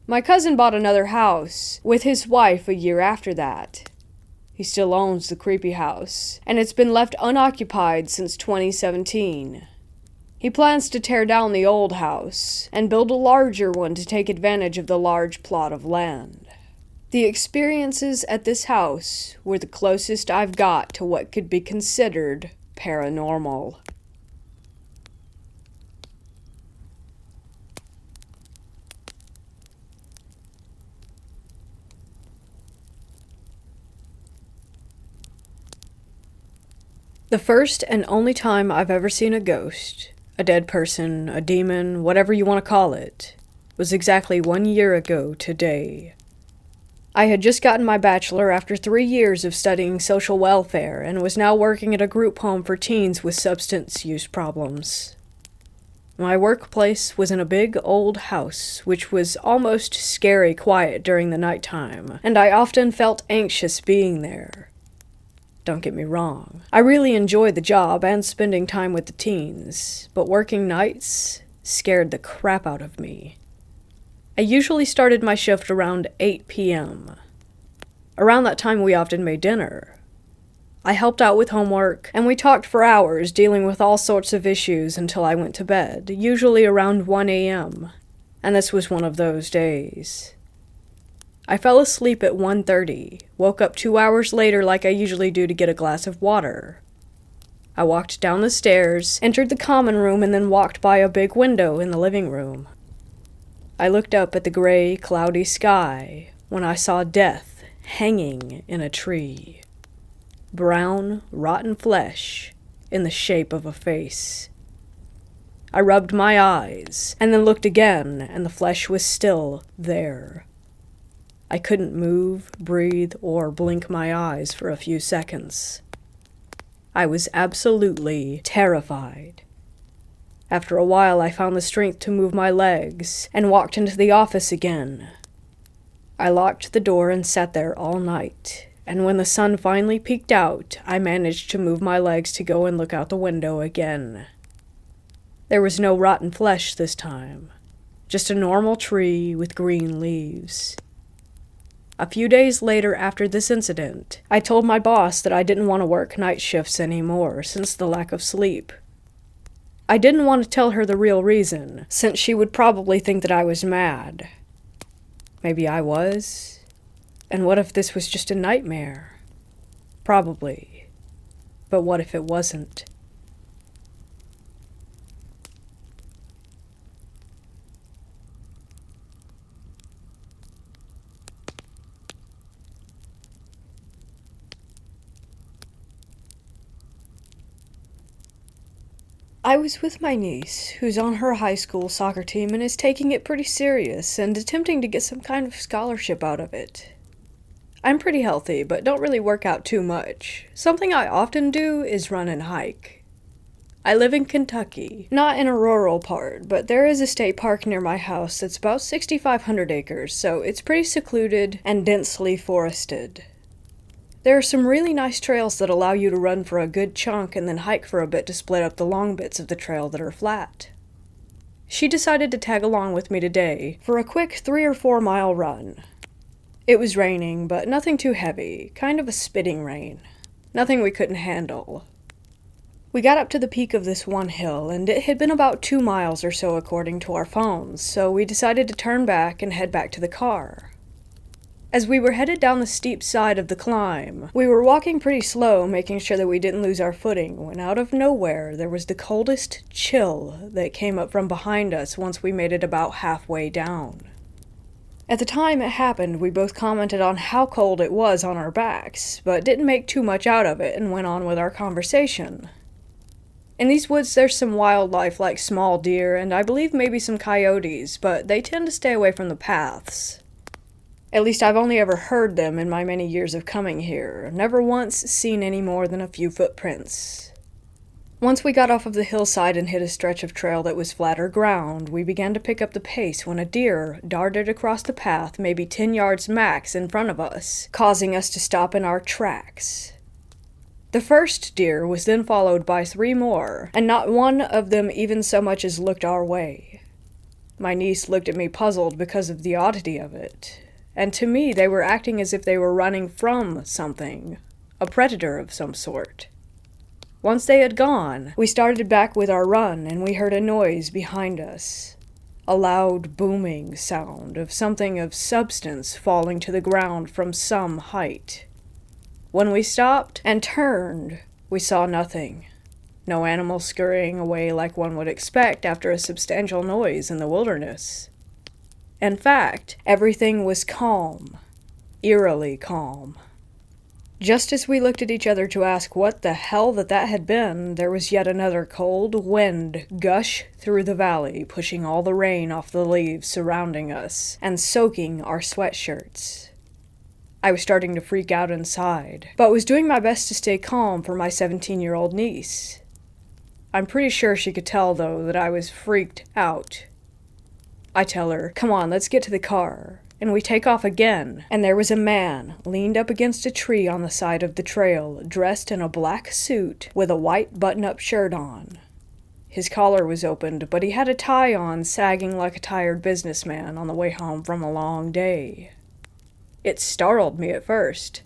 My cousin bought another house with his wife a year after that. He still owns the creepy house, and it's been left unoccupied since 2017. He plans to tear down the old house and build a larger one to take advantage of the large plot of land. The experiences at this house were the closest I've got to what could be considered paranormal. The first and only time I've ever seen a ghost, a dead person, a demon, whatever you want to call it, was exactly 1 year ago today. I had just gotten my bachelor after 3 years of studying social welfare and was now working at a group home for teens with substance use problems. My workplace was in a big old house, which was almost scary quiet during the nighttime, and I often felt anxious being there. Don't get me wrong, I really enjoyed the job and spending time with the teens, but working nights scared the crap out of me. I usually started my shift around 8 p.m. Around that time we often made dinner. I helped out with homework, and we talked for hours dealing with all sorts of issues until I went to bed, usually around 1 a.m., and this was one of those days. I fell asleep at 1:30, woke up 2 hours later like I usually do to get a glass of water. I walked down the stairs, entered the common room, and then walked by a big window in the living room. I looked up at the gray, cloudy sky when I saw death hanging in a tree. Brown, rotten flesh in the shape of a face. I rubbed my eyes, and then looked again, and the flesh was still there. I couldn't move, breathe, or blink my eyes for a few seconds. I was absolutely terrified. After a while, I found the strength to move my legs and walked into the office again. I locked the door and sat there all night, and when the sun finally peeked out, I managed to move my legs to go and look out the window again. There was no rotten flesh this time, just a normal tree with green leaves. A few days later after this incident, I told my boss that I didn't want to work night shifts anymore since the lack of sleep. I didn't want to tell her the real reason, since she would probably think that I was mad. Maybe I was. And what if this was just a nightmare? Probably. But what if it wasn't? I was with my niece, who's on her high school soccer team and is taking it pretty serious and attempting to get some kind of scholarship out of it. I'm pretty healthy, but don't really work out too much. Something I often do is run and hike. I live in Kentucky, not in a rural part, but there is a state park near my house that's about 6,500 acres, so it's pretty secluded and densely forested. There are some really nice trails that allow you to run for a good chunk and then hike for a bit to split up the long bits of the trail that are flat. She decided to tag along with me today for a quick 3 or 4 mile run. It was raining, but nothing too heavy, kind of a spitting rain. Nothing we couldn't handle. We got up to the peak of this one hill, and it had been about 2 miles or so according to our phones, so we decided to turn back and head back to the car. As we were headed down the steep side of the climb, we were walking pretty slow, making sure that we didn't lose our footing, when out of nowhere there was the coldest chill that came up from behind us once we made it about halfway down. At the time it happened, we both commented on how cold it was on our backs, but didn't make too much out of it and went on with our conversation. In these woods there's some wildlife like small deer and I believe maybe some coyotes, but they tend to stay away from the paths. At least I've only ever heard them in my many years of coming here, never once seen any more than a few footprints. Once we got off of the hillside and hit a stretch of trail that was flatter ground, we began to pick up the pace when a deer darted across the path maybe 10 yards max in front of us, causing us to stop in our tracks. The first deer was then followed by 3 more, and not one of them even so much as looked our way. My niece looked at me puzzled because of the oddity of it. And to me, they were acting as if they were running from something, a predator of some sort. Once they had gone, we started back with our run, and we heard a noise behind us. A loud booming sound of something of substance falling to the ground from some height. When we stopped and turned, we saw nothing. No animal scurrying away like one would expect after a substantial noise in the wilderness. In fact, everything was calm, eerily calm. Just as we looked at each other to ask what the hell that had been, there was yet another cold wind gush through the valley, pushing all the rain off the leaves surrounding us and soaking our sweatshirts. I was starting to freak out inside, but was doing my best to stay calm for my 17-year-old niece. I'm pretty sure she could tell, though, that I was freaked out. I tell her, "Come on, let's get to the car." And we take off again, and there was a man leaned up against a tree on the side of the trail, dressed in a black suit with a white button-up shirt on. His collar was opened, but he had a tie on, sagging like a tired businessman on the way home from a long day. It startled me at first.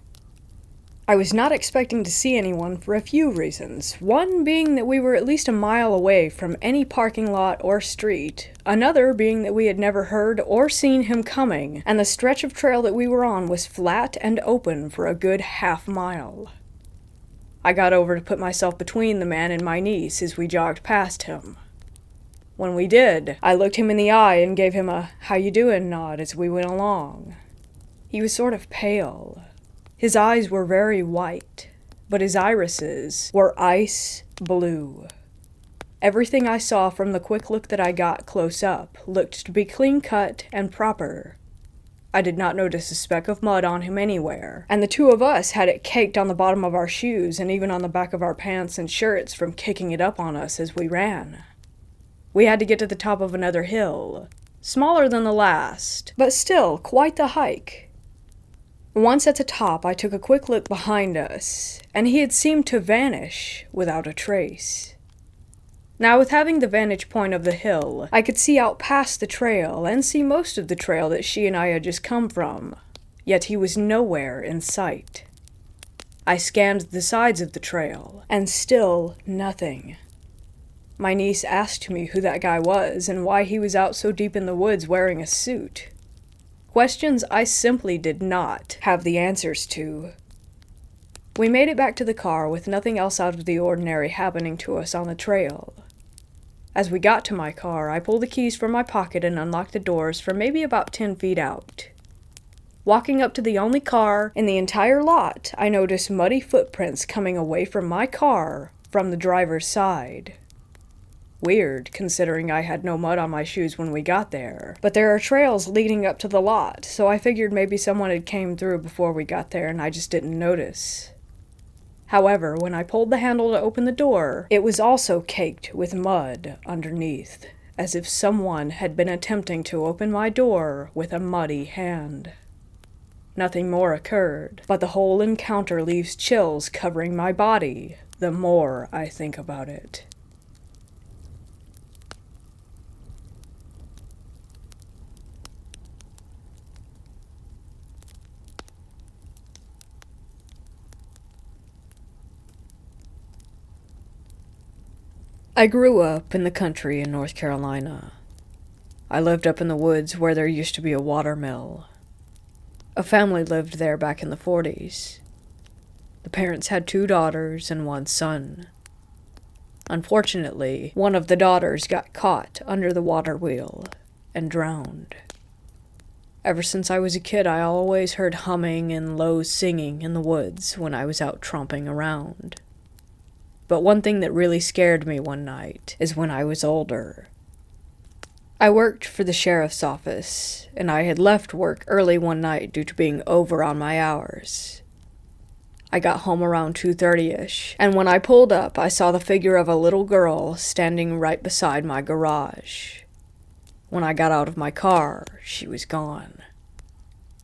I was not expecting to see anyone for a few reasons, one being that we were at least a mile away from any parking lot or street, another being that we had never heard or seen him coming, and the stretch of trail that we were on was flat and open for a good half mile. I got over to put myself between the man and my niece as we jogged past him. When we did, I looked him in the eye and gave him a "how you doing" nod as we went along. He was sort of pale. His eyes were very white, but his irises were ice blue. Everything I saw from the quick look that I got close up looked to be clean-cut and proper. I did not notice a speck of mud on him anywhere, and the two of us had it caked on the bottom of our shoes and even on the back of our pants and shirts from kicking it up on us as we ran. We had to get to the top of another hill, smaller than the last, but still quite the hike. Once at the top, I took a quick look behind us, and he had seemed to vanish without a trace. Now, with having the vantage point of the hill, I could see out past the trail and see most of the trail that she and I had just come from, yet he was nowhere in sight. I scanned the sides of the trail, and still nothing. My niece asked me who that guy was and why he was out so deep in the woods wearing a suit. Questions I simply did not have the answers to. We made it back to the car with nothing else out of the ordinary happening to us on the trail. As we got to my car, I pulled the keys from my pocket and unlocked the doors from maybe about 10 feet out. Walking up to the only car in the entire lot, I noticed muddy footprints coming away from my car from the driver's side. weird, considering I had no mud on my shoes when we got there. But there are trails leading up to the lot, so I figured maybe someone had came through before we got there and I just didn't notice. However, when I pulled the handle to open the door, it was also caked with mud underneath, as if someone had been attempting to open my door with a muddy hand. Nothing more occurred, but the whole encounter leaves chills covering my body the more I think about it. I grew up in the country in North Carolina. I lived up in the woods where there used to be a water mill. A family lived there back in the 40s. The parents had 2 daughters and 1 son. Unfortunately, one of the daughters got caught under the water wheel and drowned. Ever since I was a kid, I always heard humming and low singing in the woods when I was out tromping around. But one thing that really scared me one night is when I was older. I worked for the sheriff's office, and I had left work early one night due to being over on my hours. I got home around 2:30ish, and when I pulled up, I saw the figure of a little girl standing right beside my garage. When I got out of my car, she was gone.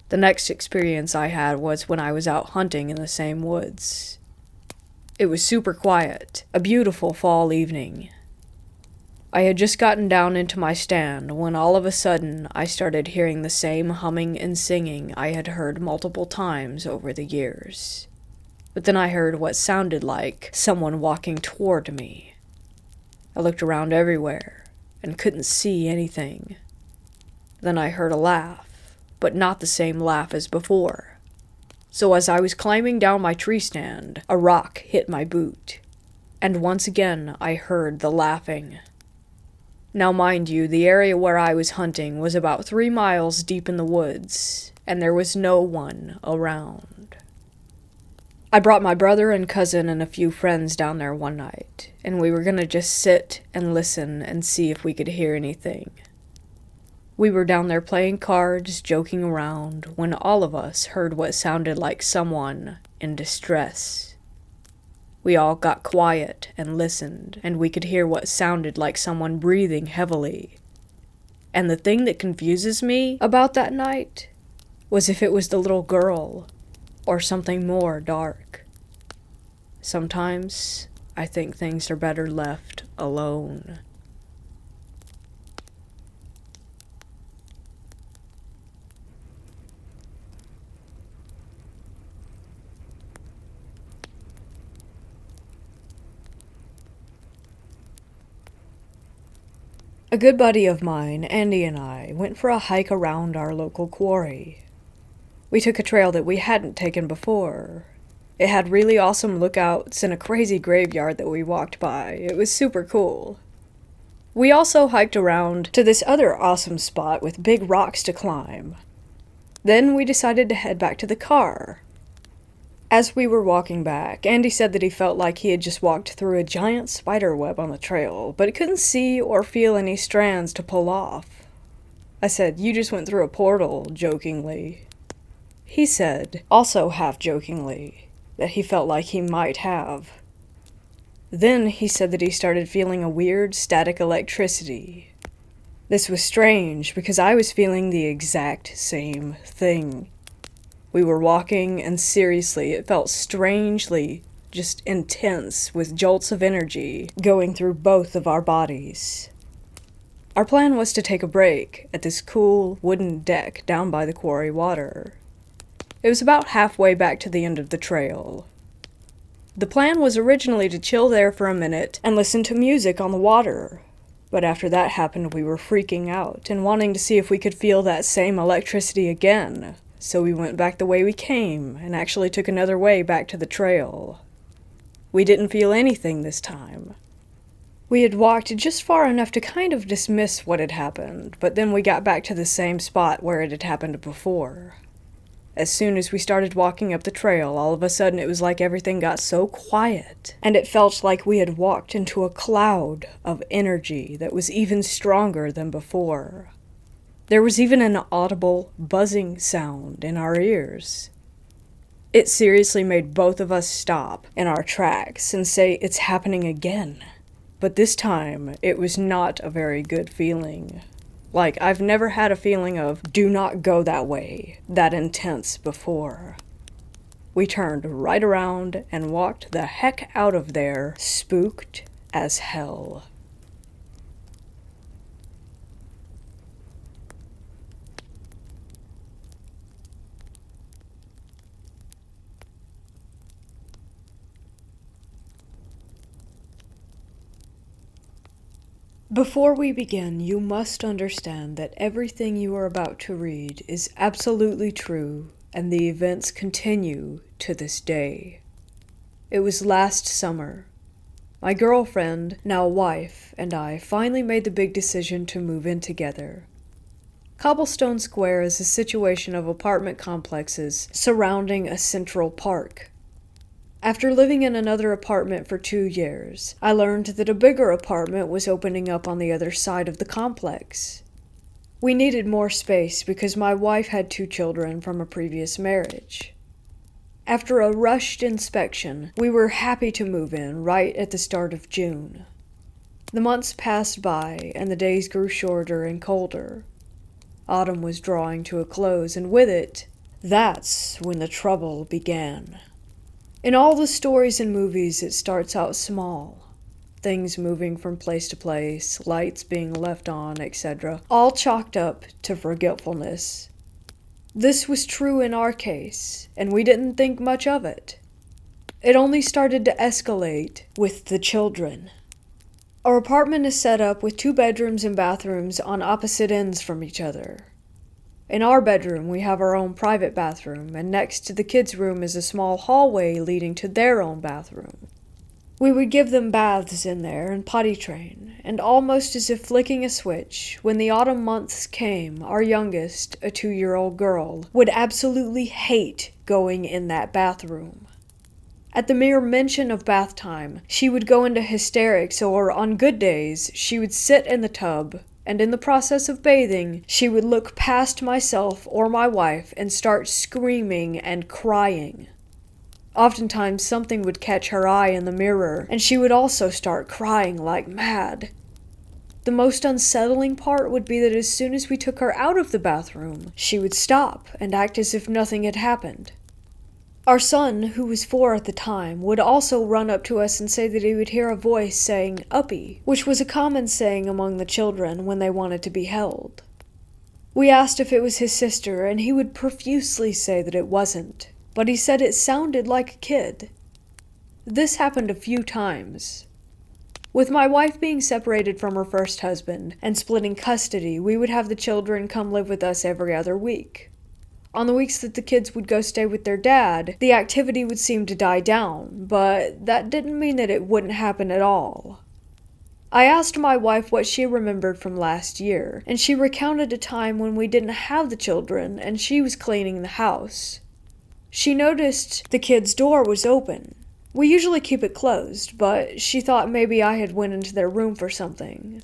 The next experience I had was when I was out hunting in the same woods. It was super quiet, a beautiful fall evening. I had just gotten down into my stand when all of a sudden I started hearing the same humming and singing I had heard multiple times over the years. But then I heard what sounded like someone walking toward me. I looked around everywhere and couldn't see anything. Then I heard a laugh, but not the same laugh as before. So as I was climbing down my tree stand, a rock hit my boot, and once again I heard the laughing. Now mind you, the area where I was hunting was about 3 miles deep in the woods, and there was no one around. I brought my brother and cousin and a few friends down there one night, and we were gonna just sit and listen and see if we could hear anything. We were down there playing cards, joking around, when all of us heard what sounded like someone in distress. We all got quiet and listened, and we could hear what sounded like someone breathing heavily. And the thing that confuses me about that night was if it was the little girl or something more dark. Sometimes I think things are better left alone. A good buddy of mine, Andy, and I went for a hike around our local quarry. We took a trail that we hadn't taken before. It had really awesome lookouts and a crazy graveyard that we walked by. It was super cool. We also hiked around to this other awesome spot with big rocks to climb. Then we decided to head back to the car. As we were walking back, Andy said that he felt like he had just walked through a giant spider web on the trail, but he couldn't see or feel any strands to pull off. I said, "You just went through a portal," jokingly. He said, also half-jokingly, that he felt like he might have. Then he said that he started feeling a weird static electricity. This was strange because I was feeling the exact same thing. We were walking, and seriously, it felt strangely just intense, with jolts of energy going through both of our bodies. Our plan was to take a break at this cool wooden deck down by the quarry water. It was about halfway back to the end of the trail. The plan was originally to chill there for a minute and listen to music on the water, but after that happened we were freaking out and wanting to see if we could feel that same electricity again. So we went back the way we came, and actually took another way back to the trail. We didn't feel anything this time. We had walked just far enough to kind of dismiss what had happened, but then we got back to the same spot where it had happened before. As soon as we started walking up the trail, all of a sudden it was like everything got so quiet, and it felt like we had walked into a cloud of energy that was even stronger than before. There was even an audible buzzing sound in our ears. It seriously made both of us stop in our tracks and say, "It's happening again." But this time, it was not a very good feeling. Like, I've never had a feeling of, "do not go that way," that intense before. We turned right around and walked the heck out of there, spooked as hell. Before we begin, you must understand that everything you are about to read is absolutely true, and the events continue to this day. It was last summer. My girlfriend, now wife, and I finally made the big decision to move in together. Cobblestone Square is a situation of apartment complexes surrounding a central park. After living in another apartment for 2 years, I learned that a bigger apartment was opening up on the other side of the complex. We needed more space because my wife had 2 children from a previous marriage. After a rushed inspection, we were happy to move in right at the start of June. The months passed by, and the days grew shorter and colder. Autumn was drawing to a close, and with it, that's when the trouble began. In all the stories and movies, it starts out small. Things moving from place to place, lights being left on, etc., all chalked up to forgetfulness. This was true in our case, and we didn't think much of it. It only started to escalate with the children. Our apartment is set up with 2 bedrooms and bathrooms on opposite ends from each other. In our bedroom, we have our own private bathroom, and next to the kids' room is a small hallway leading to their own bathroom. We would give them baths in there and potty train, and almost as if flicking a switch, when the autumn months came, our youngest, a 2-year-old girl, would absolutely hate going in that bathroom. At the mere mention of bath time, she would go into hysterics, or on good days, she would sit in the tub, and in the process of bathing, she would look past myself or my wife and start screaming and crying. Oftentimes something would catch her eye in the mirror, and she would also start crying like mad. The most unsettling part would be that as soon as we took her out of the bathroom, she would stop and act as if nothing had happened. Our son, who was 4 at the time, would also run up to us and say that he would hear a voice saying, "Uppy," which was a common saying among the children when they wanted to be held. We asked if it was his sister, and he would profusely say that it wasn't, but he said it sounded like a kid. This happened a few times. With my wife being separated from her first husband and splitting custody, we would have the children come live with us every other week. On the weeks that the kids would go stay with their dad, the activity would seem to die down, but that didn't mean that it wouldn't happen at all. I asked my wife what she remembered from last year, and she recounted a time when we didn't have the children and she was cleaning the house. She noticed the kids' door was open. We usually keep it closed, but she thought maybe I had went into their room for something.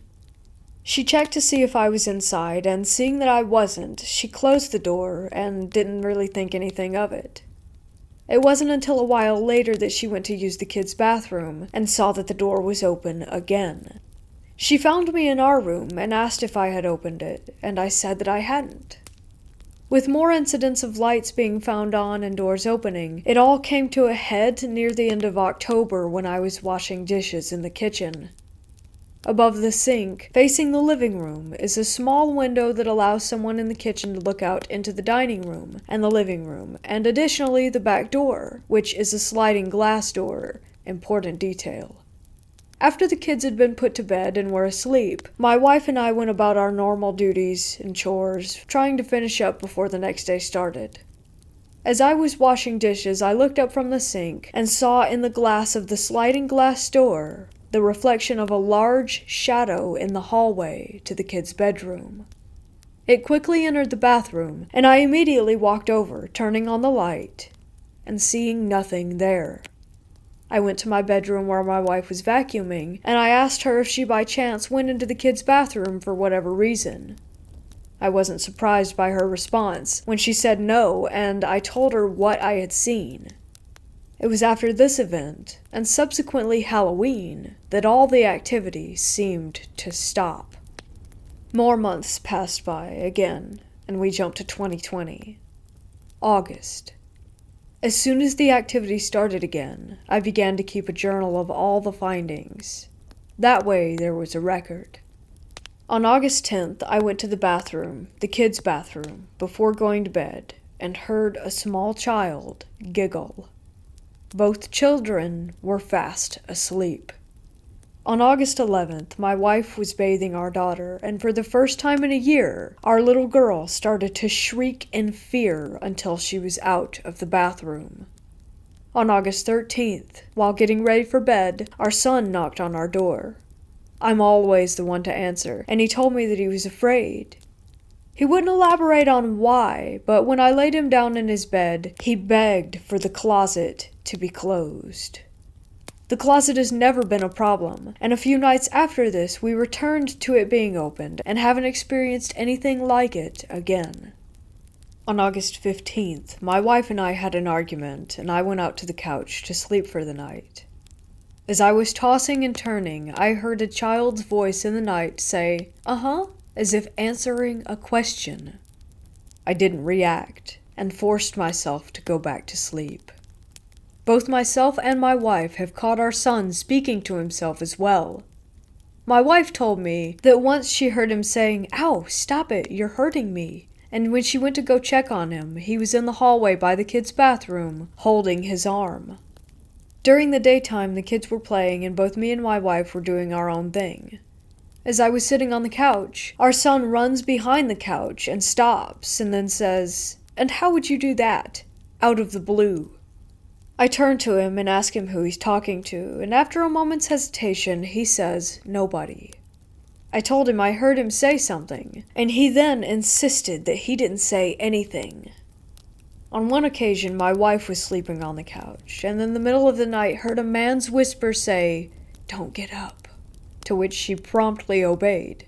She checked to see if I was inside, and seeing that I wasn't, she closed the door and didn't really think anything of it. It wasn't until a while later that she went to use the kids' bathroom and saw that the door was open again. She found me in our room and asked if I had opened it, and I said that I hadn't. With more incidents of lights being found on and doors opening, it all came to a head near the end of October when I was washing dishes in the kitchen. Above the sink, facing the living room, is a small window that allows someone in the kitchen to look out into the dining room and the living room, and additionally the back door, which is a sliding glass door. Important detail. After the kids had been put to bed and were asleep, my wife and I went about our normal duties and chores, trying to finish up before the next day started. As I was washing dishes, I looked up from the sink and saw in the glass of the sliding glass door the reflection of a large shadow in the hallway to the kids' bedroom. It quickly entered the bathroom, and I immediately walked over, turning on the light, and seeing nothing there. I went to my bedroom where my wife was vacuuming, and I asked her if she by chance went into the kids' bathroom for whatever reason. I wasn't surprised by her response when she said no, and I told her what I had seen. It was after this event, and subsequently Halloween, that all the activity seemed to stop. More months passed by again, and we jumped to 2020. August. As soon as the activity started again, I began to keep a journal of all the findings. That way there was a record. On August 10th, I went to the bathroom, the kids' bathroom, before going to bed, and heard a small child giggle. Both children were fast asleep. On August 11th, my wife was bathing our daughter, and for the first time in a year, our little girl started to shriek in fear until she was out of the bathroom. On August 13th, while getting ready for bed, our son knocked on our door. I'm always the one to answer, and he told me that he was afraid. He wouldn't elaborate on why, but when I laid him down in his bed, he begged for the closet to be closed. The closet has never been a problem, and a few nights after this we returned to it being opened and haven't experienced anything like it again. On August 15th, my wife and I had an argument, and I went out to the couch to sleep for the night. As I was tossing and turning, I heard a child's voice in the night say, "Uh-huh," as if answering a question. I didn't react, and forced myself to go back to sleep. Both myself and my wife have caught our son speaking to himself as well. My wife told me that once she heard him saying, "Ow, stop it, you're hurting me," and when she went to go check on him, he was in the hallway by the kids' bathroom, holding his arm. During the daytime, the kids were playing, and both me and my wife were doing our own thing. As I was sitting on the couch, our son runs behind the couch and stops, and then says, "And how would you do that?" out of the blue. I turn to him and ask him who he's talking to, and after a moment's hesitation, he says, "Nobody." I told him I heard him say something, and he then insisted that he didn't say anything. On one occasion, my wife was sleeping on the couch, and in the middle of the night heard a man's whisper say, "Don't get up," to which she promptly obeyed.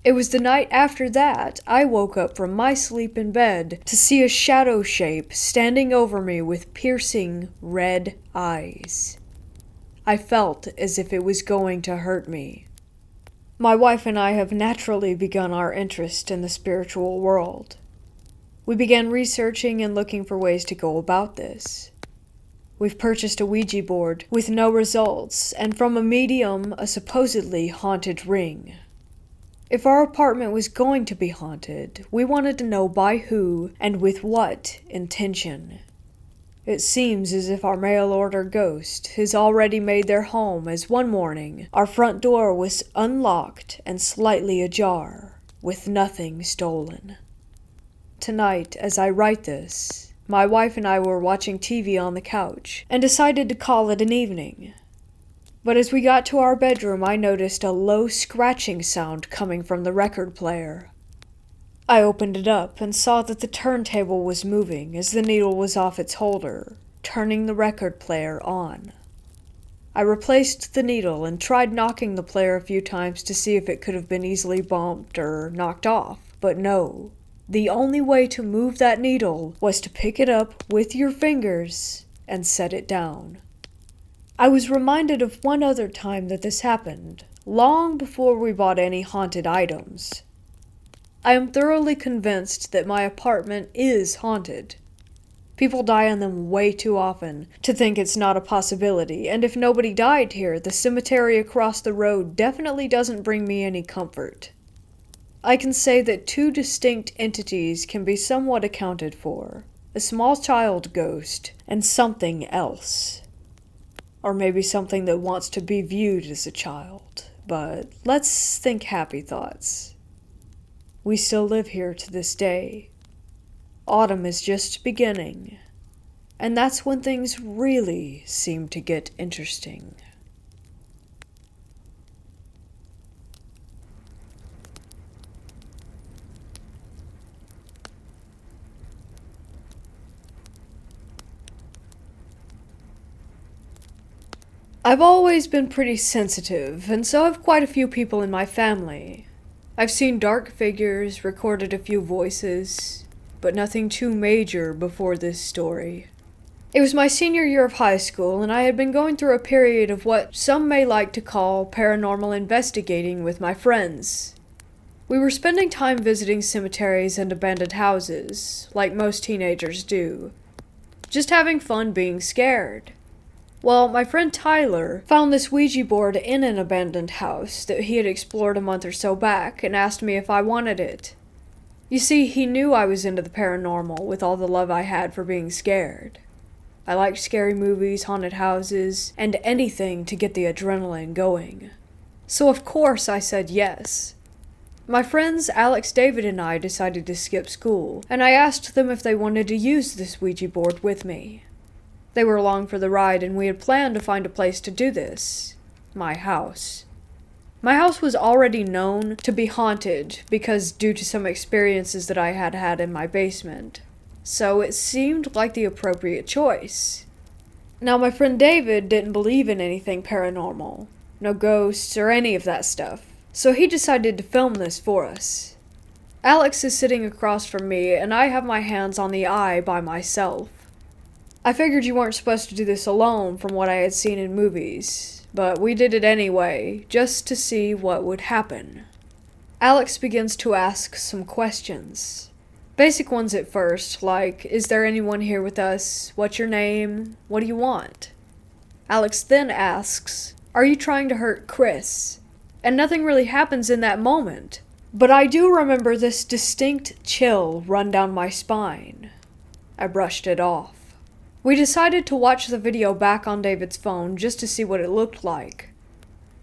It was the night after that I woke up from my sleep in bed to see a shadow shape standing over me with piercing red eyes. I felt as if it was going to hurt me. My wife and I have naturally begun our interest in the spiritual world. We began researching and looking for ways to go about this. We've purchased a Ouija board with no results, and from a medium, a supposedly haunted ring. If our apartment was going to be haunted, we wanted to know by who and with what intention. It seems as if our mail-order ghost has already made their home, as one morning our front door was unlocked and slightly ajar, with nothing stolen. Tonight, as I write this, my wife and I were watching TV on the couch and decided to call it an evening. But as we got to our bedroom, I noticed a low scratching sound coming from the record player. I opened it up and saw that the turntable was moving as the needle was off its holder, turning the record player on. I replaced the needle and tried knocking the player a few times to see if it could have been easily bumped or knocked off, but no. The only way to move that needle was to pick it up with your fingers and set it down. I was reminded of one other time that this happened, long before we bought any haunted items. I am thoroughly convinced that my apartment is haunted. People die in them way too often to think it's not a possibility, and if nobody died here, the cemetery across the road definitely doesn't bring me any comfort. I can say that two distinct entities can be somewhat accounted for, a small child ghost and something else. Or maybe something that wants to be viewed as a child. But let's think happy thoughts. We still live here to this day. Autumn is just beginning. And that's when things really seem to get interesting. I've always been pretty sensitive, and so have quite a few people in my family. I've seen dark figures, recorded a few voices, but nothing too major before this story. It was my senior year of high school, and I had been going through a period of what some may like to call paranormal investigating with my friends. We were spending time visiting cemeteries and abandoned houses, like most teenagers do. Just having fun being scared. Well, my friend Tyler found this Ouija board in an abandoned house that he had explored a month or so back and asked me if I wanted it. You see, he knew I was into the paranormal with all the love I had for being scared. I liked scary movies, haunted houses, and anything to get the adrenaline going. So of course I said yes. My friends Alex, David, and I decided to skip school, and I asked them if they wanted to use this Ouija board with me. They were along for the ride, and we had planned to find a place to do this. My house. My house was already known to be haunted because due to some experiences that I had had in my basement. So it seemed like the appropriate choice. Now my friend David didn't believe in anything paranormal. No ghosts or any of that stuff. So he decided to film this for us. Alex is sitting across from me, and I have my hands on the eye by myself. I figured you weren't supposed to do this alone from what I had seen in movies, but we did it anyway, just to see what would happen. Alex begins to ask some questions. Basic ones at first, like, is there anyone here with us? What's your name? What do you want? Alex then asks, are you trying to hurt Chris? And nothing really happens in that moment. But I do remember this distinct chill run down my spine. I brushed it off. We decided to watch the video back on David's phone just to see what it looked like.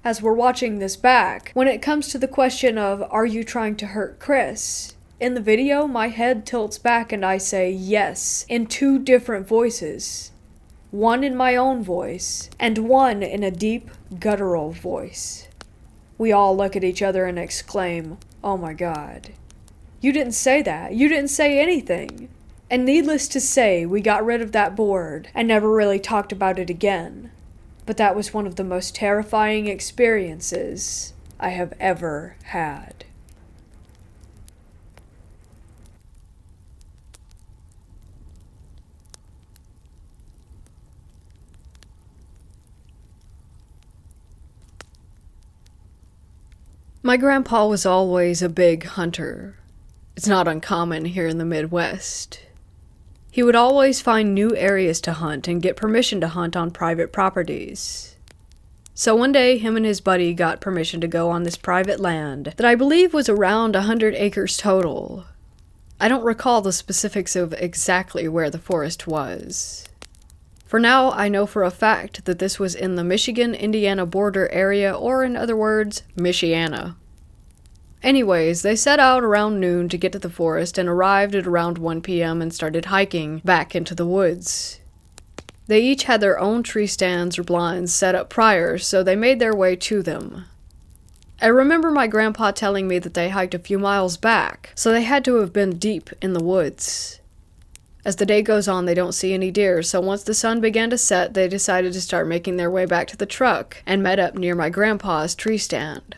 As we're watching this back, when it comes to the question of, are you trying to hurt Chris? In the video, my head tilts back and I say yes, in two different voices. One in my own voice, and one in a deep, guttural voice. We all look at each other and exclaim, oh my God. You didn't say that. You didn't say anything. And needless to say, we got rid of that board and never really talked about it again. But that was one of the most terrifying experiences I have ever had. My grandpa was always a big hunter. It's not uncommon here in the Midwest. He would always find new areas to hunt and get permission to hunt on private properties. So one day, him and his buddy got permission to go on this private land that I believe was around 100 acres total. I don't recall the specifics of exactly where the forest was. For now, I know for a fact that this was in the Michigan-Indiana border area, or in other words, Michiana. Anyways, they set out around noon to get to the forest and arrived at around 1 p.m. and started hiking back into the woods. They each had their own tree stands or blinds set up prior, so they made their way to them. I remember my grandpa telling me that they hiked a few miles back, so they had to have been deep in the woods. As the day goes on, they don't see any deer, so once the sun began to set, they decided to start making their way back to the truck and met up near my grandpa's tree stand.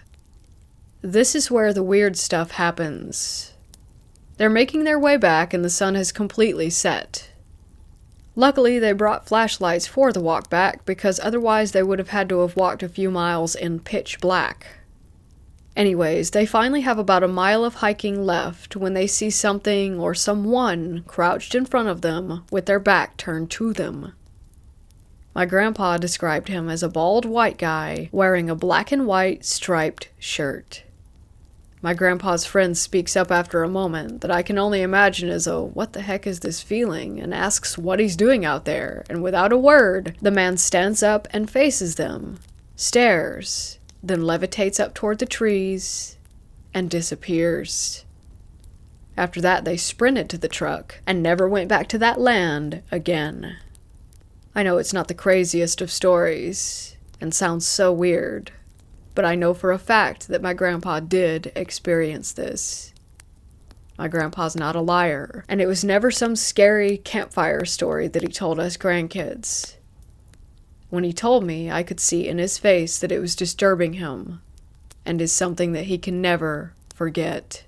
This is where the weird stuff happens. They're making their way back and the sun has completely set. Luckily, they brought flashlights for the walk back because otherwise they would have had to have walked a few miles in pitch black. Anyways, they finally have about a mile of hiking left when they see something or someone crouched in front of them with their back turned to them. My grandpa described him as a bald white guy wearing a black and white striped shirt. My grandpa's friend speaks up after a moment that I can only imagine is a what the heck is this feeling and asks what he's doing out there, and without a word, the man stands up and faces them, stares, then levitates up toward the trees, and disappears. After that, they sprinted to the truck and never went back to that land again. I know it's not the craziest of stories, and sounds so weird, but I know for a fact that my grandpa did experience this. My grandpa's not a liar, and it was never some scary campfire story that he told us grandkids. when he told me I could see in his face that it was disturbing him, and is something that he can never forget.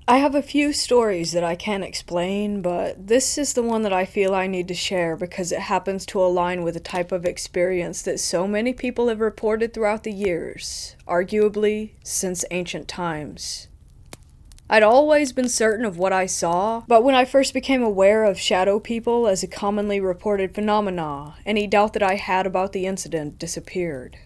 I have a few stories that I can't explain, but this is the one that I feel I need to share because it happens to align with a type of experience that so many people have reported throughout the years, arguably since ancient times. I'd always been certain of what I saw, but when I first became aware of shadow people as a commonly reported phenomena, any doubt that I had about the incident disappeared.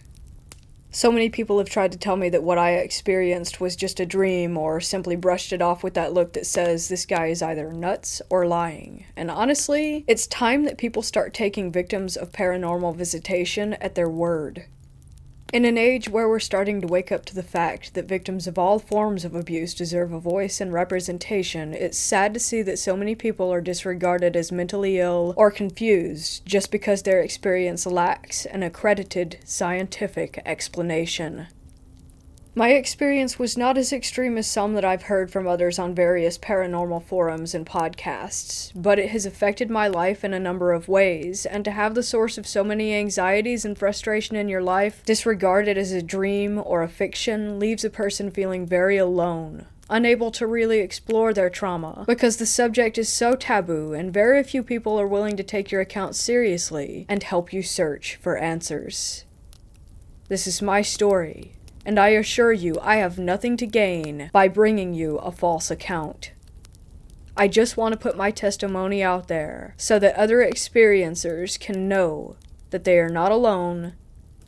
So many people have tried to tell me that what I experienced was just a dream or simply brushed it off with that look that says this guy is either nuts or lying. And honestly, it's time that people start taking victims of paranormal visitation at their word. In an age where we're starting to wake up to the fact that victims of all forms of abuse deserve a voice and representation, it's sad to see that so many people are disregarded as mentally ill or confused just because their experience lacks an accredited scientific explanation. My experience was not as extreme as some that I've heard from others on various paranormal forums and podcasts, but it has affected my life in a number of ways, and to have the source of so many anxieties and frustration in your life disregarded as a dream or a fiction leaves a person feeling very alone, unable to really explore their trauma, because the subject is so taboo and very few people are willing to take your account seriously and help you search for answers. This is my story. And I assure you, I have nothing to gain by bringing you a false account. I just want to put my testimony out there so that other experiencers can know that they are not alone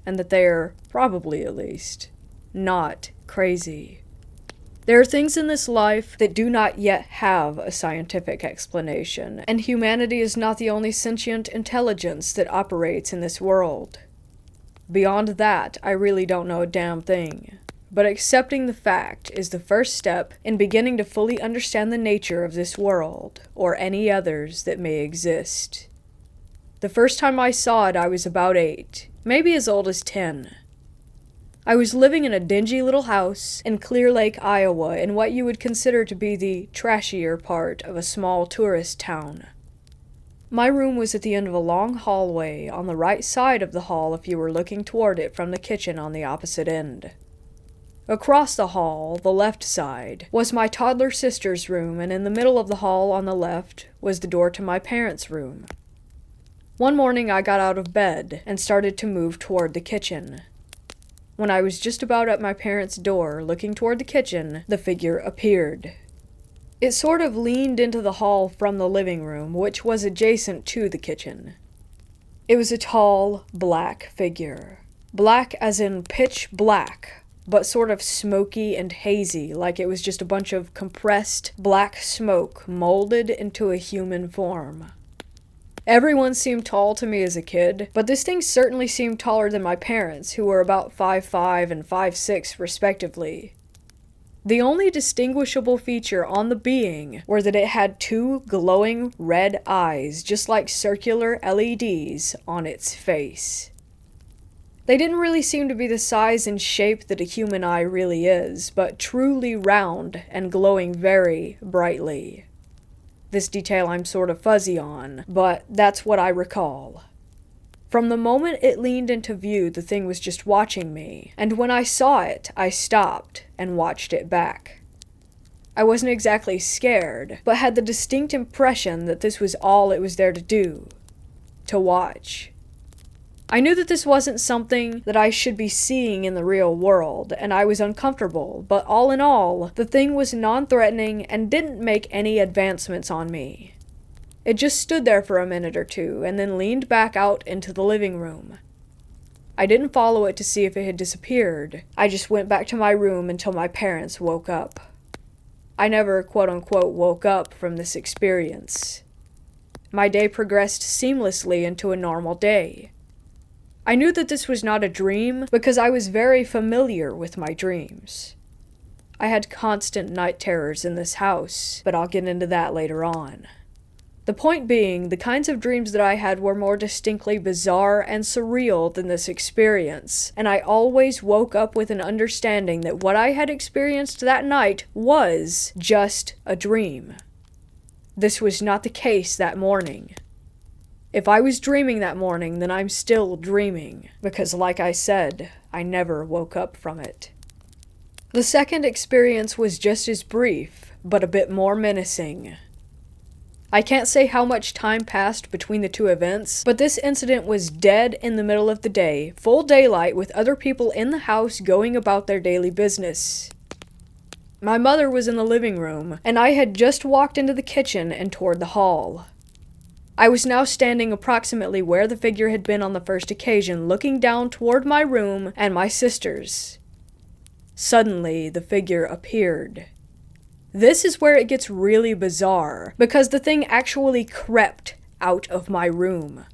and that they are, probably at least, not crazy. There are things in this life that do not yet have a scientific explanation, and humanity is not the only sentient intelligence that operates in this world. Beyond that, I really don't know a damn thing. But accepting the fact is the first step in beginning to fully understand the nature of this world, or any others that may exist. The first time I saw it, I was about 8, maybe as old as 10. I was living in a dingy little house in Clear Lake, Iowa, in what you would consider to be the trashier part of a small tourist town. My room was at the end of a long hallway, on the right side of the hall if you were looking toward it from the kitchen on the opposite end. Across the hall, the left side, was my toddler sister's room, and in the middle of the hall on the left was the door to my parents' room. One morning I got out of bed and started to move toward the kitchen. When I was just about at my parents' door, looking toward the kitchen, the figure appeared. It sort of leaned into the hall from the living room, which was adjacent to the kitchen. It was a tall, black figure. Black as in pitch black, but sort of smoky and hazy, like it was just a bunch of compressed black smoke molded into a human form. Everyone seemed tall to me as a kid, but this thing certainly seemed taller than my parents, who were about 5'5" and 5'6" respectively. The only distinguishable feature on the being were that it had 2 glowing red eyes, just like circular LEDs, on its face. They didn't really seem to be the size and shape that a human eye really is, but truly round and glowing very brightly. This detail I'm sort of fuzzy on, but that's what I recall. From the moment it leaned into view, the thing was just watching me, and when I saw it, I stopped and watched it back. I wasn't exactly scared, but had the distinct impression that this was all it was there to do, to watch. I knew that this wasn't something that I should be seeing in the real world, and I was uncomfortable, but all in all, the thing was non-threatening and didn't make any advancements on me. It just stood there for a minute or two, and then leaned back out into the living room. I didn't follow it to see if it had disappeared. I just went back to my room until my parents woke up. I never, quote-unquote, woke up from this experience. My day progressed seamlessly into a normal day. I knew that this was not a dream because I was very familiar with my dreams. I had constant night terrors in this house, but I'll get into that later on. The point being, the kinds of dreams that I had were more distinctly bizarre and surreal than this experience, and I always woke up with an understanding that what I had experienced that night was just a dream. This was not the case that morning. If I was dreaming that morning, then I'm still dreaming, because like I said, I never woke up from it. The second experience was just as brief, but a bit more menacing. I can't say how much time passed between the two events, but this incident was dead in the middle of the day, full daylight with other people in the house going about their daily business. My mother was in the living room, and I had just walked into the kitchen and toward the hall. I was now standing approximately where the figure had been on the first occasion, looking down toward my room and my sister's. Suddenly, the figure appeared. This is where it gets really bizarre, because the thing actually crept out of my room.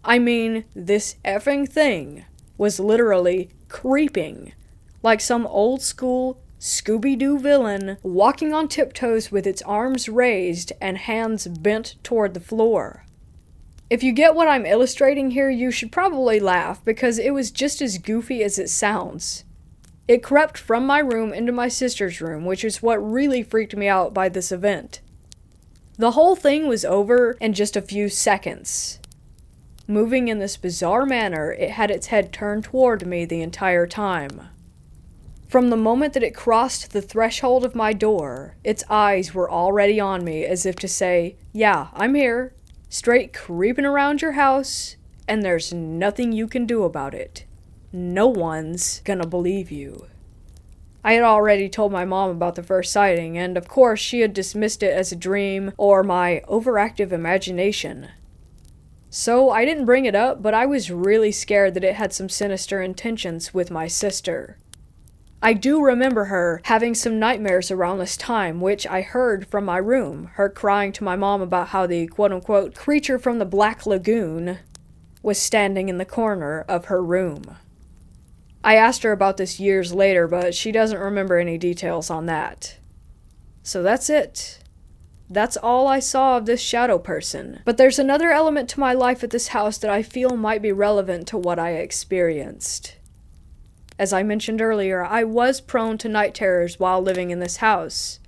I mean, this effing thing was literally creeping, like some old school Scooby-Doo villain walking on tiptoes with its arms raised and hands bent toward the floor. If you get what I'm illustrating here, you should probably laugh, because it was just as goofy as it sounds. It crept from my room into my sister's room, which is what really freaked me out by this event. The whole thing was over in just a few seconds. Moving in this bizarre manner, it had its head turned toward me the entire time. From the moment that it crossed the threshold of my door, its eyes were already on me, as if to say, "Yeah, I'm here, straight creeping around your house, and there's nothing you can do about it. No one's gonna believe you." I had already told my mom about the first sighting, and of course she had dismissed it as a dream or my overactive imagination. So I didn't bring it up, but I was really scared that it had some sinister intentions with my sister. I do remember her having some nightmares around this time, which I heard from my room, her crying to my mom about how the quote-unquote creature from the Black Lagoon was standing in the corner of her room. I asked her about this years later, but she doesn't remember any details on that. So that's it. That's all I saw of this shadow person. But there's another element to my life at this house that I feel might be relevant to what I experienced. As I mentioned earlier, I was prone to night terrors while living in this house.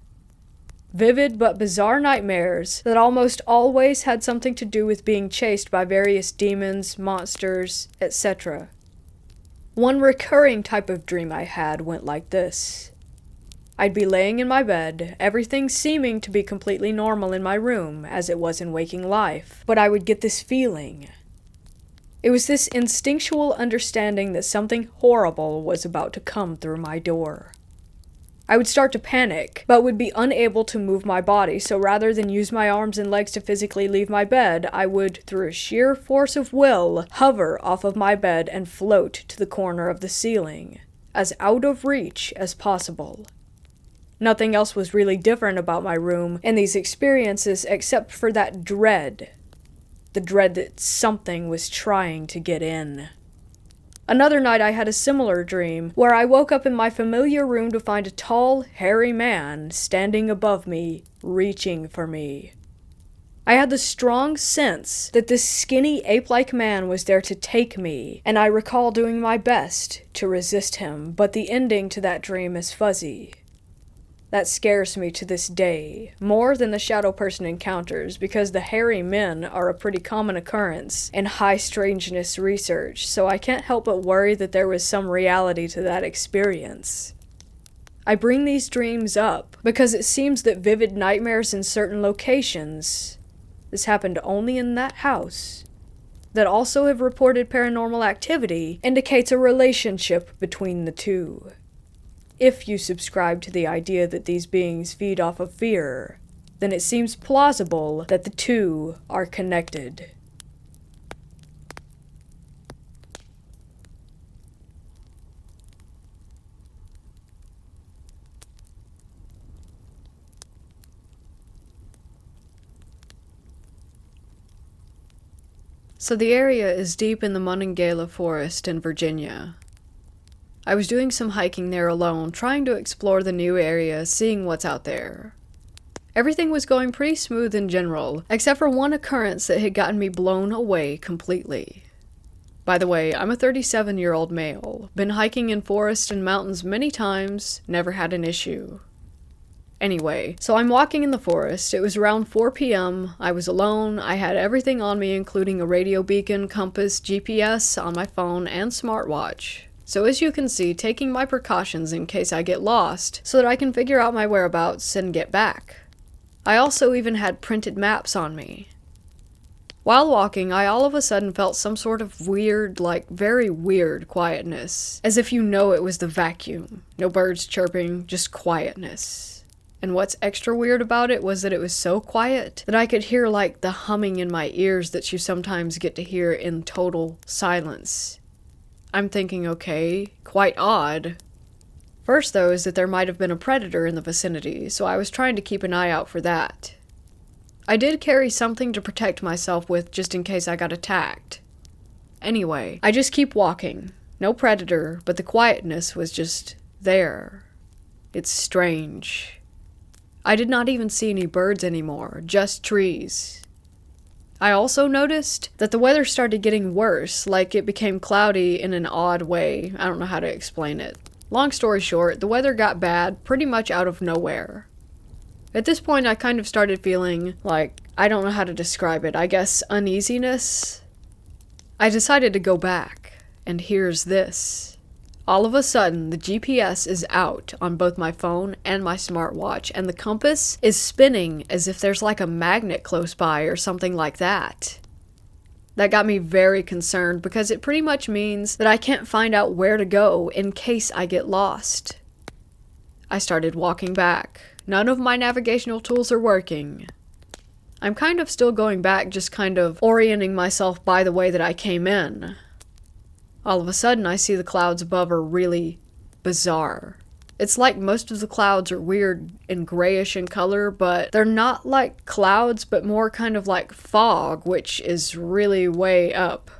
Vivid but bizarre nightmares that almost always had something to do with being chased by various demons, monsters, etc. One recurring type of dream I had went like this. I'd be laying in my bed, everything seeming to be completely normal in my room, as it was in waking life, but I would get this feeling. It was this instinctual understanding that something horrible was about to come through my door. I would start to panic, but would be unable to move my body, so rather than use my arms and legs to physically leave my bed, I would, through a sheer force of will, hover off of my bed and float to the corner of the ceiling, as out of reach as possible. Nothing else was really different about my room and these experiences except for that dread. The dread that something was trying to get in. Another night I had a similar dream, where I woke up in my familiar room to find a tall, hairy man standing above me, reaching for me. I had the strong sense that this skinny, ape-like man was there to take me, and I recall doing my best to resist him, but the ending to that dream is fuzzy. That scares me to this day, more than the shadow person encounters, because the hairy men are a pretty common occurrence in high strangeness research, so I can't help but worry that there was some reality to that experience. I bring these dreams up because it seems that vivid nightmares in certain locations, this happened only in that house, that also have reported paranormal activity, indicates a relationship between the two. If you subscribe to the idea that these beings feed off of fear, then it seems plausible that the two are connected. So the area is deep in the Monongahela Forest in Virginia. I was doing some hiking there alone, trying to explore the new area, seeing what's out there. Everything was going pretty smooth in general, except for one occurrence that had gotten me blown away completely. By the way, I'm a 37-year-old male, been hiking in forests and mountains many times, never had an issue. Anyway, so I'm walking in the forest, it was around 4 p.m, I was alone, I had everything on me including a radio beacon, compass, GPS on my phone, and smartwatch. So as you can see, taking my precautions in case I get lost, so that I can figure out my whereabouts and get back. I also even had printed maps on me. While walking, I all of a sudden felt some sort of weird, very weird quietness. As if you know it was the vacuum. No birds chirping, just quietness. And what's extra weird about it was that it was so quiet that I could hear the humming in my ears that you sometimes get to hear in total silence. I'm thinking, okay, quite odd. First, though, is that there might have been a predator in the vicinity, so I was trying to keep an eye out for that. I did carry something to protect myself with just in case I got attacked. Anyway, I just keep walking. No predator, but the quietness was just there. It's strange. I did not even see any birds anymore, just trees. I also noticed that the weather started getting worse, it became cloudy in an odd way. I don't know how to explain it. Long story short, the weather got bad pretty much out of nowhere. At this point, I kind of started feeling I don't know how to describe it, I guess uneasiness. I decided to go back, and here's this. All of a sudden, the GPS is out on both my phone and my smartwatch, and the compass is spinning as if there's a magnet close by or something like that. That got me very concerned because it pretty much means that I can't find out where to go in case I get lost. I started walking back. None of my navigational tools are working. I'm kind of still going back, just kind of orienting myself by the way that I came in. All of a sudden, I see the clouds above are really bizarre. It's like most of the clouds are weird and grayish in color, but they're not like clouds, but more kind of like fog, which is really way up.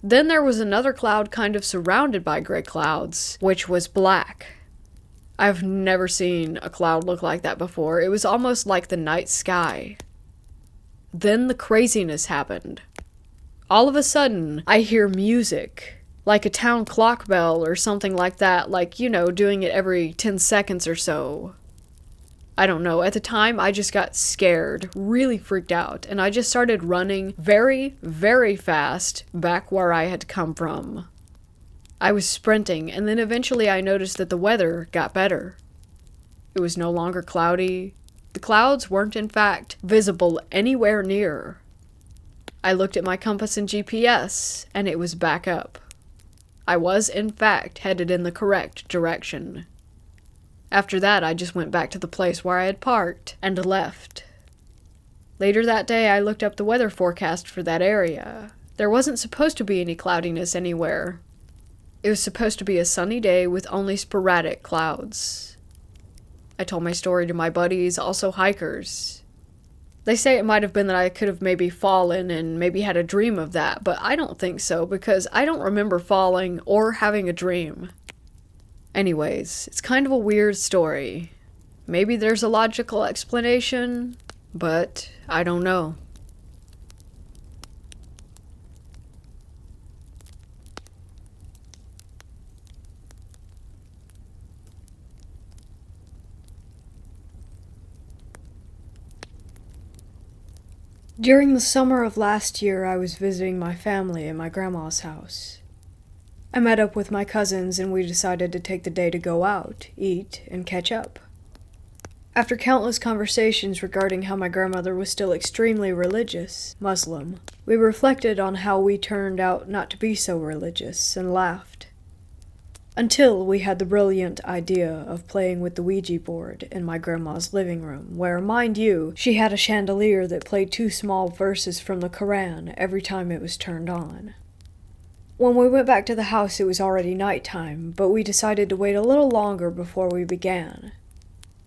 Then there was another cloud kind of surrounded by gray clouds, which was black. I've never seen a cloud look like that before. It was almost like the night sky. Then the craziness happened. All of a sudden, I hear music, like a town clock bell or something like that, doing it every 10 seconds or so. I don't know, at the time I just got scared, really freaked out, and I just started running very, very fast back where I had come from. I was sprinting, and then eventually I noticed that the weather got better. It was no longer cloudy. The clouds weren't in fact visible anywhere near. I looked at my compass and GPS, and it was back up. I was, in fact, headed in the correct direction. After that, I just went back to the place where I had parked, and left. Later that day, I looked up the weather forecast for that area. There wasn't supposed to be any cloudiness anywhere. It was supposed to be a sunny day with only sporadic clouds. I told my story to my buddies, also hikers. They say it might have been that I could have maybe fallen and maybe had a dream of that, but I don't think so because I don't remember falling or having a dream. Anyways, it's kind of a weird story. Maybe there's a logical explanation, but I don't know. During the summer of last year, I was visiting my family at my grandma's house. I met up with my cousins and we decided to take the day to go out, eat, and catch up. After countless conversations regarding how my grandmother was still extremely religious, Muslim, we reflected on how we turned out not to be so religious and laughed. Until we had the brilliant idea of playing with the Ouija board in my grandma's living room, where, mind you, she had a chandelier that played 2 small verses from the Quran every time it was turned on. When we went back to the house, it was already nighttime, but we decided to wait a little longer before we began.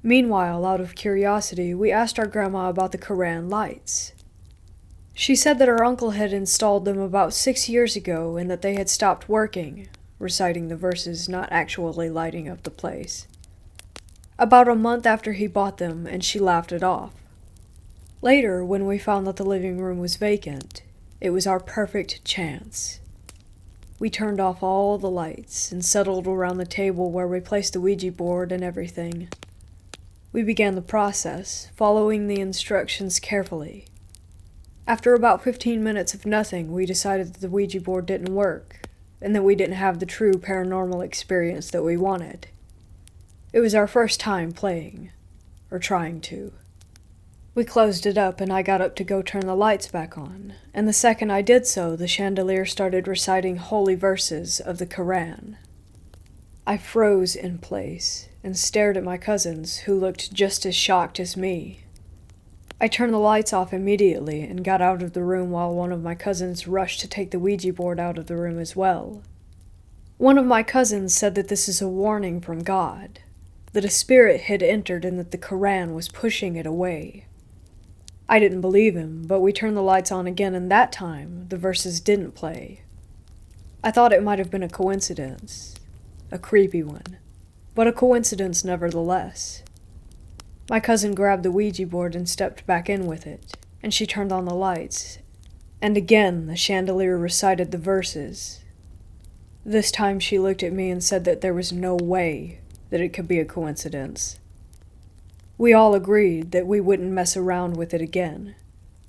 Meanwhile, out of curiosity, we asked our grandma about the Quran lights. She said that her uncle had installed them about 6 years ago and that they had stopped working, reciting the verses, not actually lighting up the place. about a month after he bought them, and she laughed it off. Later, when we found that the living room was vacant, it was our perfect chance. We turned off all the lights and settled around the table where we placed the Ouija board and everything. We began the process, following the instructions carefully. After about 15 minutes of nothing, we decided that the Ouija board didn't work, and that we didn't have the true paranormal experience that we wanted. It was our first time playing, or trying to. We closed it up and I got up to go turn the lights back on, and the second I did so, the chandelier started reciting holy verses of the Quran. I froze in place and stared at my cousins, who looked just as shocked as me. I turned the lights off immediately and got out of the room while one of my cousins rushed to take the Ouija board out of the room as well. One of my cousins said that this is a warning from God, that a spirit had entered and that the Quran was pushing it away. I didn't believe him, but we turned the lights on again, and that time, the verses didn't play. I thought it might have been a coincidence. A creepy one. But a coincidence nevertheless. My cousin grabbed the Ouija board and stepped back in with it, and she turned on the lights, and again the chandelier recited the verses. This time she looked at me and said that there was no way that it could be a coincidence. We all agreed that we wouldn't mess around with it again,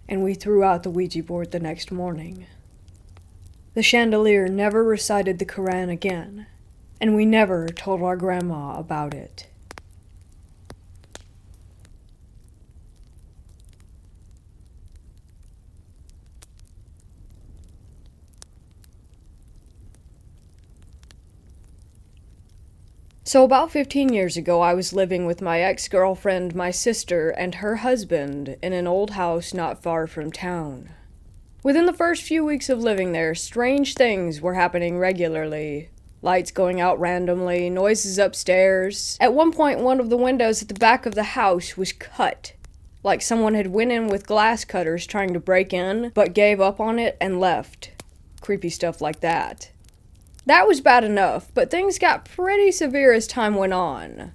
and we threw out the Ouija board the next morning. The chandelier never recited the Quran again, and we never told our grandma about it. So about 15 years ago, I was living with my ex-girlfriend, my sister, and her husband in an old house not far from town. Within the first few weeks of living there, strange things were happening regularly. Lights going out randomly, noises upstairs. At one point, one of the windows at the back of the house was cut. Like someone had went in with glass cutters trying to break in, but gave up on it and left. Creepy stuff like that. That was bad enough, but things got pretty severe as time went on.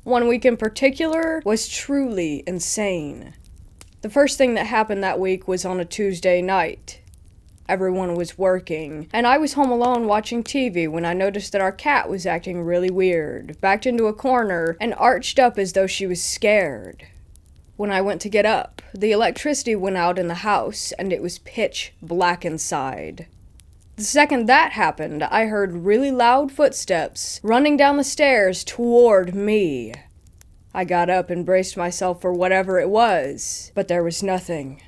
One week in particular was truly insane. The first thing that happened that week was on a Tuesday night. Everyone was working, and I was home alone watching TV when I noticed that our cat was acting really weird, backed into a corner, and arched up as though she was scared. When I went to get up, the electricity went out in the house, and it was pitch black inside. The second that happened, I heard really loud footsteps running down the stairs toward me. I got up and braced myself for whatever it was, but there was nothing.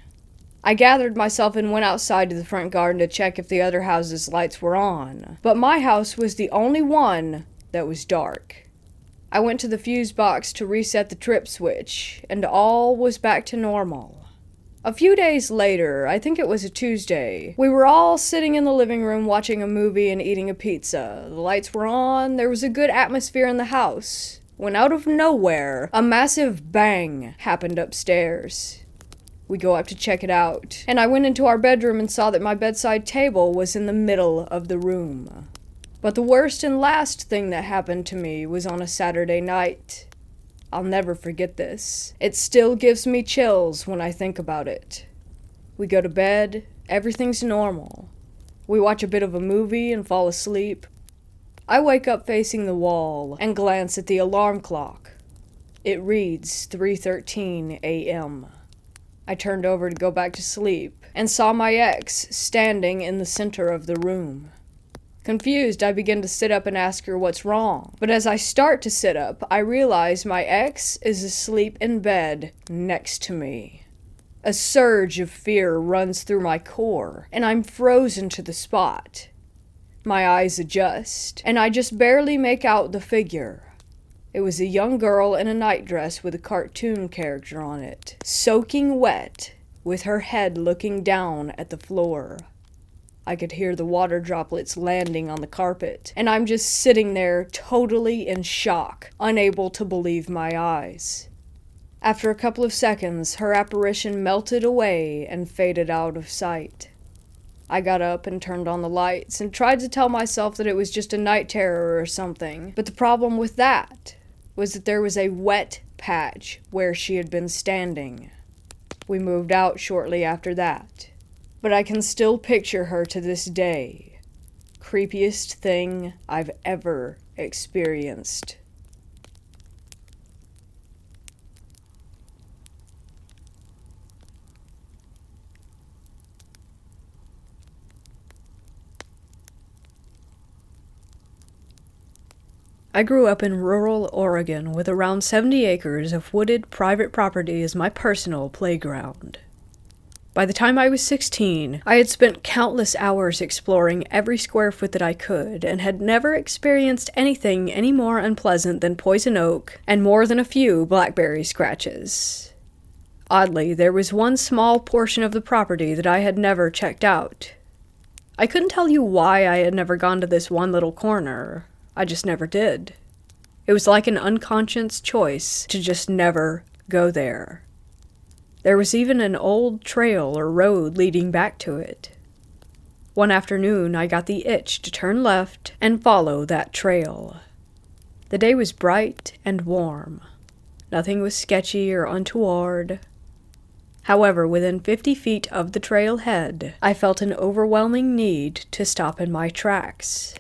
I gathered myself and went outside to the front garden to check if the other houses' lights were on, but my house was the only one that was dark. I went to the fuse box to reset the trip switch, and all was back to normal. A few days later, I think it was a Tuesday, we were all sitting in the living room watching a movie and eating a pizza. The lights were on, there was a good atmosphere in the house, when out of nowhere, a massive bang happened upstairs. We go up to check it out, and I went into our bedroom and saw that my bedside table was in the middle of the room. But the worst and last thing that happened to me was on a Saturday night. I'll never forget this. It still gives me chills when I think about it. We go to bed, everything's normal. We watch a bit of a movie and fall asleep. I wake up facing the wall and glance at the alarm clock. It reads 3:13 a.m. I turned over to go back to sleep and saw my ex standing in the center of the room. Confused, I begin to sit up and ask her what's wrong. But as I start to sit up, I realize my ex is asleep in bed next to me. A surge of fear runs through my core, and I'm frozen to the spot. My eyes adjust, and I just barely make out the figure. It was a young girl in a nightdress with a cartoon character on it, soaking wet, with her head looking down at the floor. I could hear the water droplets landing on the carpet, and I'm just sitting there totally in shock, unable to believe my eyes. After a couple of seconds, her apparition melted away and faded out of sight. I got up and turned on the lights and tried to tell myself that it was just a night terror or something, but the problem with that was that there was a wet patch where she had been standing. We moved out shortly after that, but I can still picture her to this day. Creepiest thing I've ever experienced. I grew up in rural Oregon with around 70 acres of wooded private property as my personal playground. By the time I was 16, I had spent countless hours exploring every square foot that I could and had never experienced anything any more unpleasant than poison oak and more than a few blackberry scratches. Oddly, there was one small portion of the property that I had never checked out. I couldn't tell you why I had never gone to this one little corner. I just never did. It was like an unconscious choice to just never go there. There was even an old trail or road leading back to it. One afternoon, I got the itch to turn left and follow that trail. The day was bright and warm. Nothing was sketchy or untoward. However, within 50 feet of the trailhead, I felt an overwhelming need to stop in my tracks.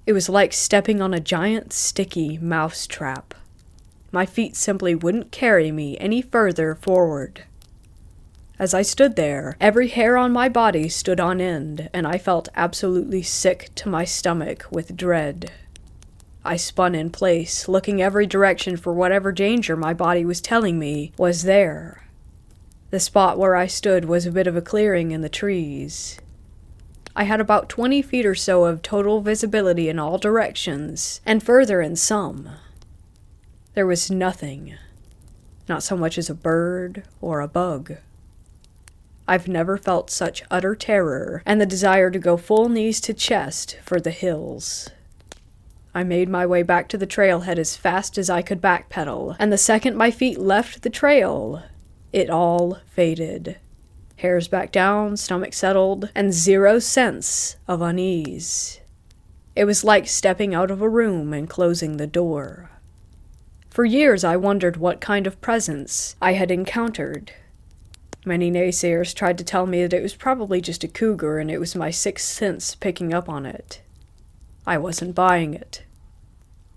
It was like stepping on a giant, sticky mouse trap. My feet simply wouldn't carry me any further forward. As I stood there, every hair on my body stood on end, and I felt absolutely sick to my stomach with dread. I spun in place, looking every direction for whatever danger my body was telling me was there. The spot where I stood was a bit of a clearing in the trees. I had about 20 feet or so of total visibility in all directions, and further in some. There was nothing, not so much as a bird or a bug. I've never felt such utter terror and the desire to go full knees to chest for the hills. I made my way back to the trailhead as fast as I could backpedal, and the second my feet left the trail, it all faded. Hairs back down, stomach settled, and zero sense of unease. It was like stepping out of a room and closing the door. For years I wondered what kind of presence I had encountered. Many naysayers tried to tell me that it was probably just a cougar and it was my sixth sense picking up on it. I wasn't buying it.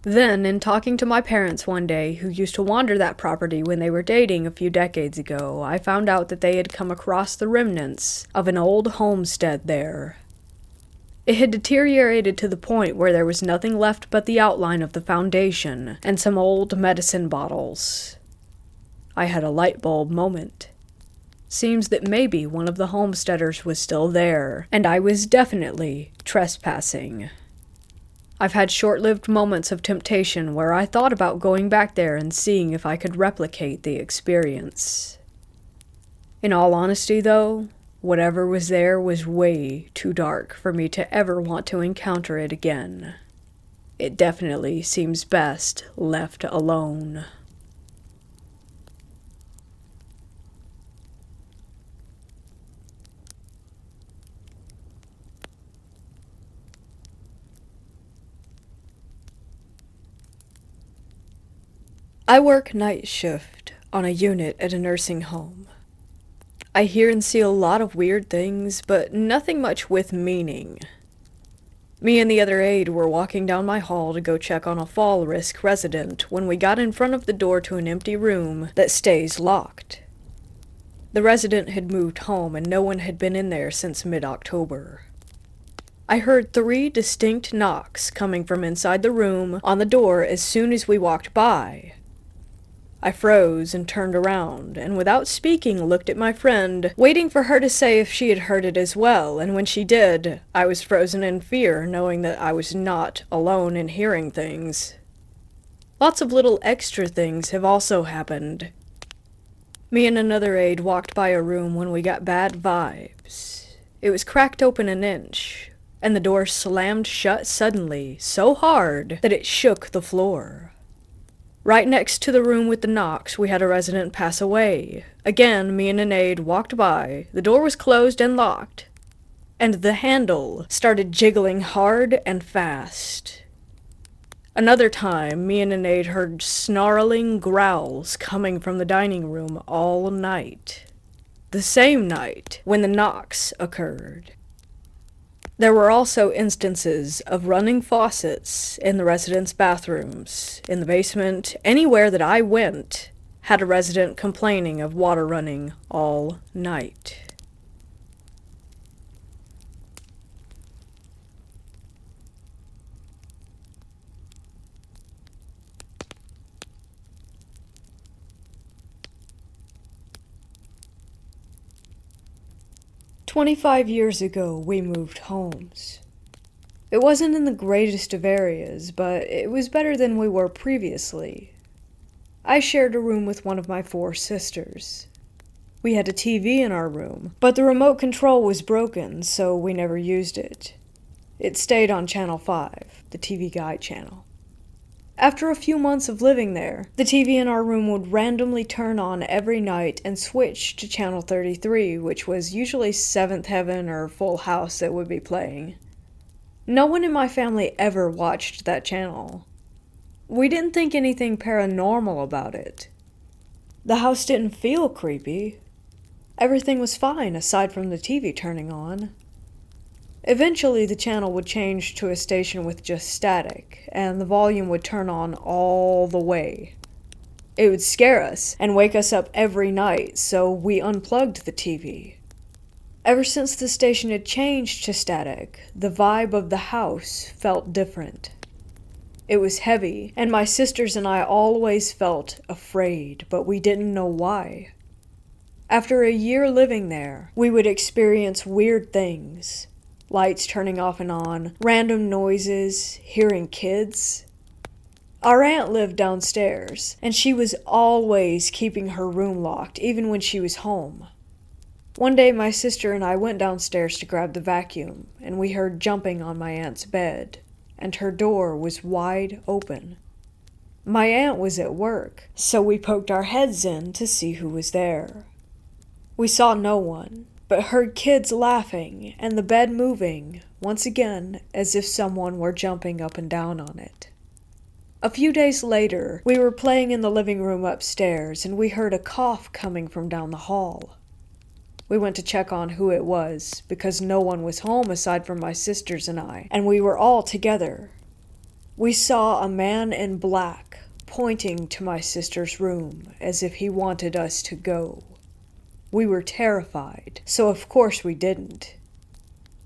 Then, in talking to my parents one day, who used to wander that property when they were dating a few decades ago, I found out that they had come across the remnants of an old homestead there. It had deteriorated to the point where there was nothing left but the outline of the foundation and some old medicine bottles. I had a light bulb moment. Seems that maybe one of the homesteaders was still there, and I was definitely trespassing. I've had short-lived moments of temptation where I thought about going back there and seeing if I could replicate the experience. In all honesty, though, whatever was there was way too dark for me to ever want to encounter it again. It definitely seems best left alone. I work night shift on a unit at a nursing home. I hear and see a lot of weird things, but nothing much with meaning. Me and the other aide were walking down my hall to go check on a fall risk resident when we got in front of the door to an empty room that stays locked. The resident had moved home and no one had been in there since mid-October. I heard 3 distinct knocks coming from inside the room on the door as soon as we walked by. I froze and turned around, and without speaking looked at my friend, waiting for her to say if she had heard it as well, and when she did, I was frozen in fear, knowing that I was not alone in hearing things. Lots of little extra things have also happened. Me and another aide walked by a room when we got bad vibes. It was cracked open an inch, and the door slammed shut suddenly, so hard that it shook the floor. Right next to the room with the knocks, we had a resident pass away. Again, me and an aide walked by, the door was closed and locked, and the handle started jiggling hard and fast. Another time, me and Sinead heard snarling growls coming from the dining room all night. The same night when the knocks occurred. There were also instances of running faucets in the residents' bathrooms, in the basement, anywhere that I went, had a resident complaining of water running all night. "25 years ago, we moved homes. It wasn't in the greatest of areas, but it was better than we were previously. I shared a room with one of my 4 sisters. We had a TV in our room, but the remote control was broken, so we never used it. It stayed on Channel 5, the TV Guide channel. After a few months of living there, the TV in our room would randomly turn on every night and switch to Channel 33, which was usually Seventh Heaven or Full House that would be playing. No one in my family ever watched that channel. We didn't think anything paranormal about it. The house didn't feel creepy. Everything was fine aside from the TV turning on. Eventually, the channel would change to a station with just static, and the volume would turn on all the way. It would scare us and wake us up every night, so we unplugged the TV. Ever since the station had changed to static, the vibe of the house felt different. It was heavy, and my sisters and I always felt afraid, but we didn't know why. After a year living there, we would experience weird things. Lights turning off and on, random noises, hearing kids. Our aunt lived downstairs, and she was always keeping her room locked, even when she was home. One day my sister and I went downstairs to grab the vacuum, and we heard jumping on my aunt's bed, and her door was wide open. My aunt was at work, so we poked our heads in to see who was there. We saw no one, but heard kids laughing and the bed moving, once again, as if someone were jumping up and down on it. A few days later, we were playing in the living room upstairs, and we heard a cough coming from down the hall. We went to check on who it was, because no one was home aside from my sisters and I, and we were all together. We saw a man in black pointing to my sister's room, as if he wanted us to go. We were terrified, so of course we didn't.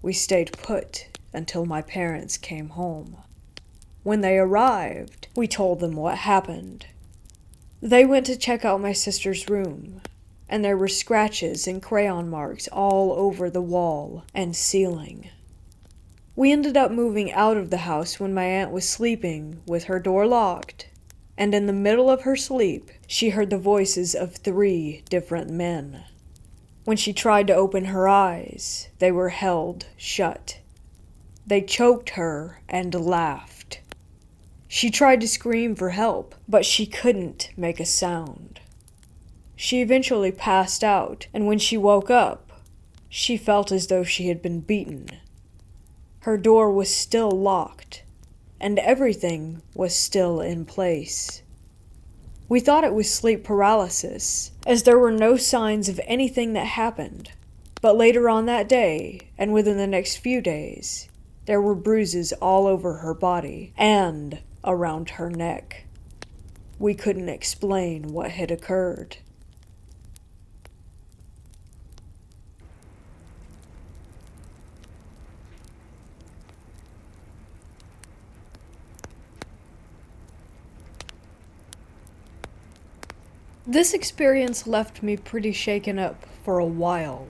We stayed put until my parents came home. When they arrived, we told them what happened. They went to check out my sister's room, and there were scratches and crayon marks all over the wall and ceiling. We ended up moving out of the house when my aunt was sleeping with her door locked, and in the middle of her sleep, she heard the voices of 3 different men. When she tried to open her eyes, they were held shut. They choked her and laughed. She tried to scream for help, but she couldn't make a sound. She eventually passed out, and when she woke up, she felt as though she had been beaten. Her door was still locked, and everything was still in place. We thought it was sleep paralysis, as there were no signs of anything that happened. But later on that day, and within the next few days, there were bruises all over her body and around her neck. We couldn't explain what had occurred. This experience left me pretty shaken up for a while.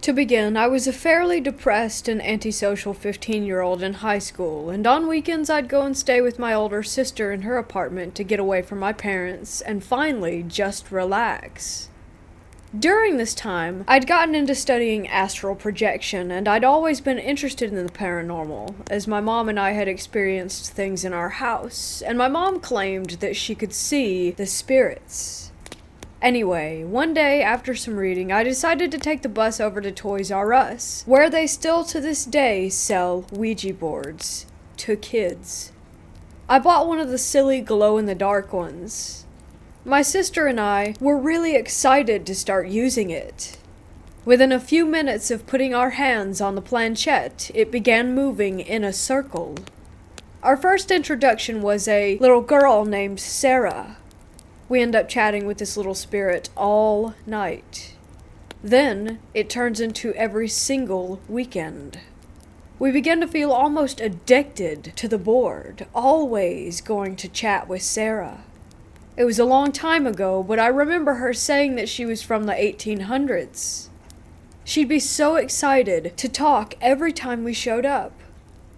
To begin, I was a fairly depressed and antisocial 15-year-old in high school, and on weekends I'd go and stay with my older sister in her apartment to get away from my parents and finally just relax. During this time, I'd gotten into studying astral projection, and I'd always been interested in the paranormal, as my mom and I had experienced things in our house, and my mom claimed that she could see the spirits. Anyway, one day after some reading, I decided to take the bus over to Toys R Us, where they still to this day sell Ouija boards to kids. I bought one of the silly glow-in-the-dark ones. My sister and I were really excited to start using it. Within a few minutes of putting our hands on the planchette, it began moving in a circle. Our first introduction was a little girl named Sarah. We end up chatting with this little spirit all night. Then, it turns into every single weekend. We begin to feel almost addicted to the board, always going to chat with Sarah. It was a long time ago, but I remember her saying that she was from the 1800s. She'd be so excited to talk every time we showed up.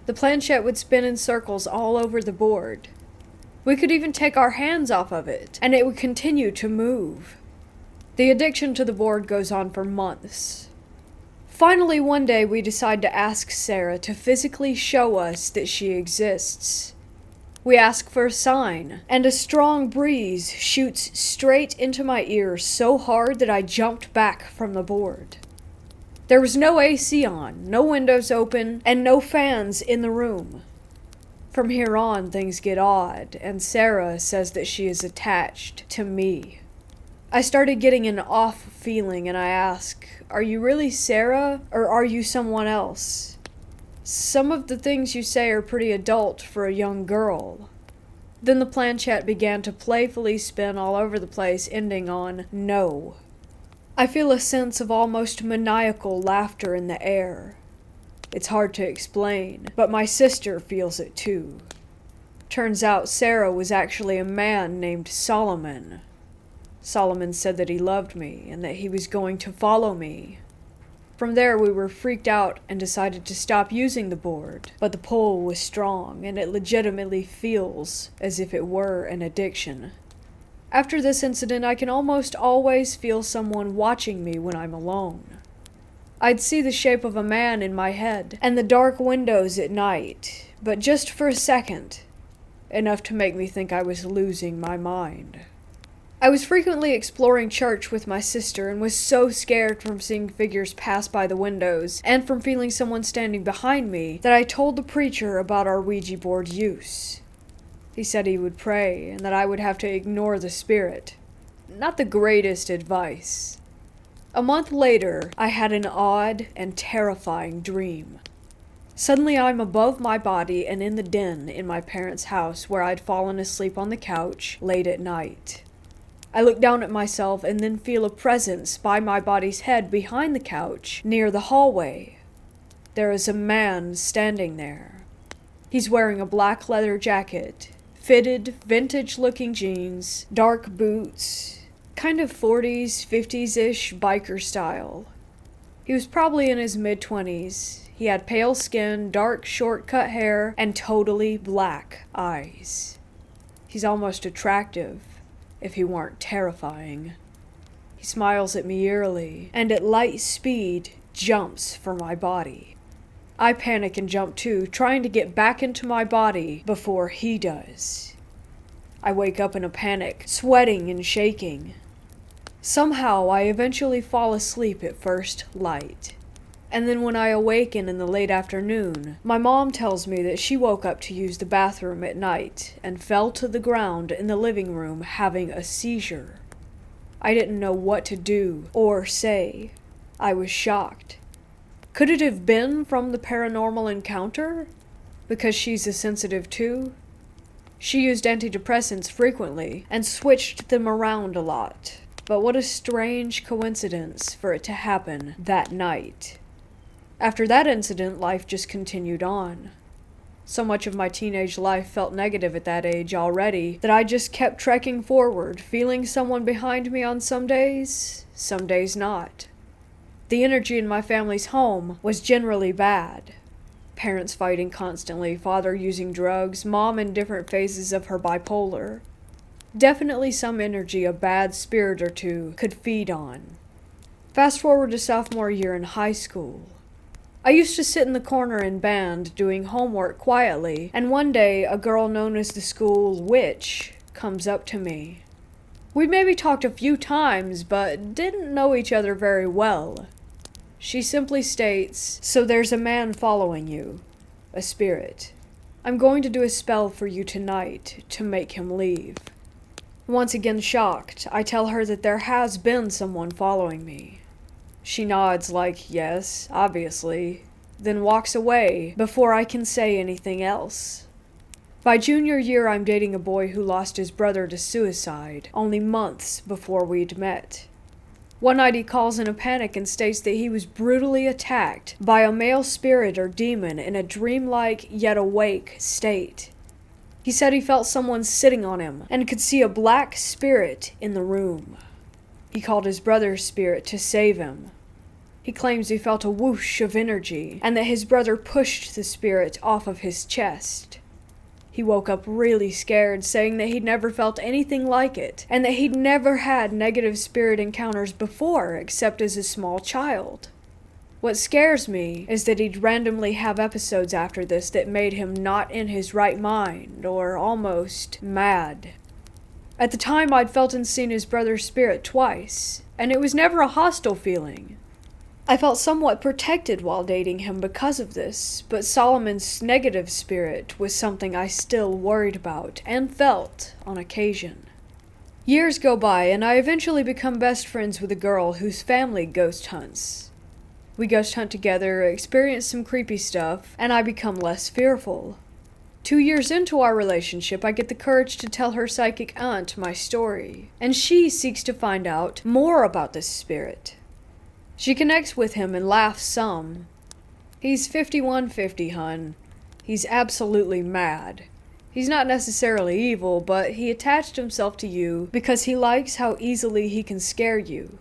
The planchette would spin in circles all over the board. We could even take our hands off of it, and it would continue to move. The addiction to the board goes on for months. Finally, one day we decide to ask Sarah to physically show us that she exists. We ask for a sign, and a strong breeze shoots straight into my ears so hard that I jumped back from the board. There was no AC on, no windows open, and no fans in the room. From here on, things get odd, and Sarah says that she is attached to me. I started getting an off feeling, and I ask, "Are you really Sarah, or are you someone else? Some of the things you say are pretty adult for a young girl." Then the planchette began to playfully spin all over the place, ending on no. I feel a sense of almost maniacal laughter in the air. It's hard to explain, but my sister feels it too. Turns out Sarah was actually a man named Solomon. Solomon said that he loved me and that he was going to follow me. From there we were freaked out and decided to stop using the board, but the pull was strong and it legitimately feels as if it were an addiction. After this incident, I can almost always feel someone watching me when I'm alone. I'd see the shape of a man in my head and the dark windows at night, but just for a second, enough to make me think I was losing my mind. I was frequently exploring church with my sister and was so scared from seeing figures pass by the windows and from feeling someone standing behind me that I told the preacher about our Ouija board use. He said he would pray and that I would have to ignore the spirit. Not the greatest advice. A month later, I had an odd and terrifying dream. Suddenly I'm above my body and in the den in my parents' house where I'd fallen asleep on the couch late at night. I look down at myself and then feel a presence by my body's head behind the couch near the hallway. There is a man standing there. He's wearing a black leather jacket, fitted, vintage-looking jeans, dark boots, kind of 40s, 50s-ish biker style. He was probably in his mid-20s. He had pale skin, dark, short-cut hair, and totally black eyes. He's almost attractive, if he weren't terrifying. He smiles at me eerily, and at light speed, jumps for my body. I panic and jump too, trying to get back into my body before he does. I wake up in a panic, sweating and shaking. Somehow, I eventually fall asleep at first light. And then when I awaken in the late afternoon, my mom tells me that she woke up to use the bathroom at night and fell to the ground in the living room having a seizure. I didn't know what to do or say. I was shocked. Could it have been from the paranormal encounter? Because she's a sensitive too? She used antidepressants frequently and switched them around a lot. But what a strange coincidence for it to happen that night. After that incident, life just continued on. So much of my teenage life felt negative at that age already that I just kept trekking forward, feeling someone behind me on some days not. The energy in my family's home was generally bad. Parents fighting constantly, father using drugs, mom in different phases of her bipolar. Definitely some energy a bad spirit or two could feed on. Fast forward to sophomore year in high school. I used to sit in the corner in band doing homework quietly, and one day a girl known as the school witch comes up to me. We maybe talked a few times, but didn't know each other very well. She simply states, "So there's a man following you. A spirit. I'm going to do a spell for you tonight to make him leave. Once again shocked, I tell her that there has been someone following me. She nods like, yes, obviously, then walks away before I can say anything else. By junior year, I'm dating a boy who lost his brother to suicide only months before we'd met. One night he calls in a panic and states that he was brutally attacked by a male spirit or demon in a dreamlike yet awake state. He said he felt someone sitting on him and could see a black spirit in the room. He called his brother's spirit to save him. He claims he felt a whoosh of energy and that his brother pushed the spirit off of his chest. He woke up really scared, saying that he'd never felt anything like it and that he'd never had negative spirit encounters before except as a small child. What scares me is that he'd randomly have episodes after this that made him not in his right mind, or almost mad. At the time, I'd felt and seen his brother's spirit twice, and it was never a hostile feeling. I felt somewhat protected while dating him because of this, but Solomon's negative spirit was something I still worried about and felt on occasion. Years go by, and I eventually become best friends with a girl whose family ghost hunts. We ghost hunt together, experience some creepy stuff, and I become less fearful. 2 years into our relationship, I get the courage to tell her psychic aunt my story, and she seeks to find out more about this spirit. She connects with him and laughs some. He's 5150, hun. He's absolutely mad. He's not necessarily evil, but he attached himself to you because he likes how easily he can scare you.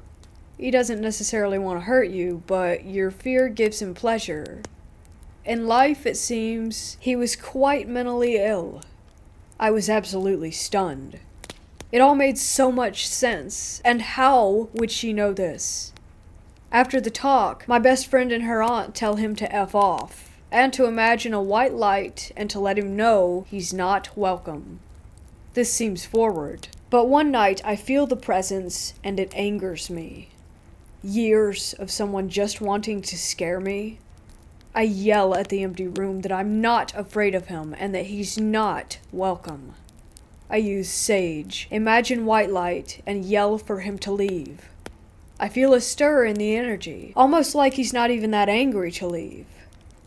He doesn't necessarily want to hurt you, but your fear gives him pleasure. In life, it seems, he was quite mentally ill. I was absolutely stunned. It all made so much sense, and how would she know this? After the talk, my best friend and her aunt tell him to F off, and to imagine a white light and to let him know he's not welcome. This seems forward, but one night I feel the presence and it angers me. Years of someone just wanting to scare me. I yell at the empty room that I'm not afraid of him and that he's not welcome. I use sage, imagine white light, and yell for him to leave. I feel a stir in the energy, almost like he's not even that angry to leave.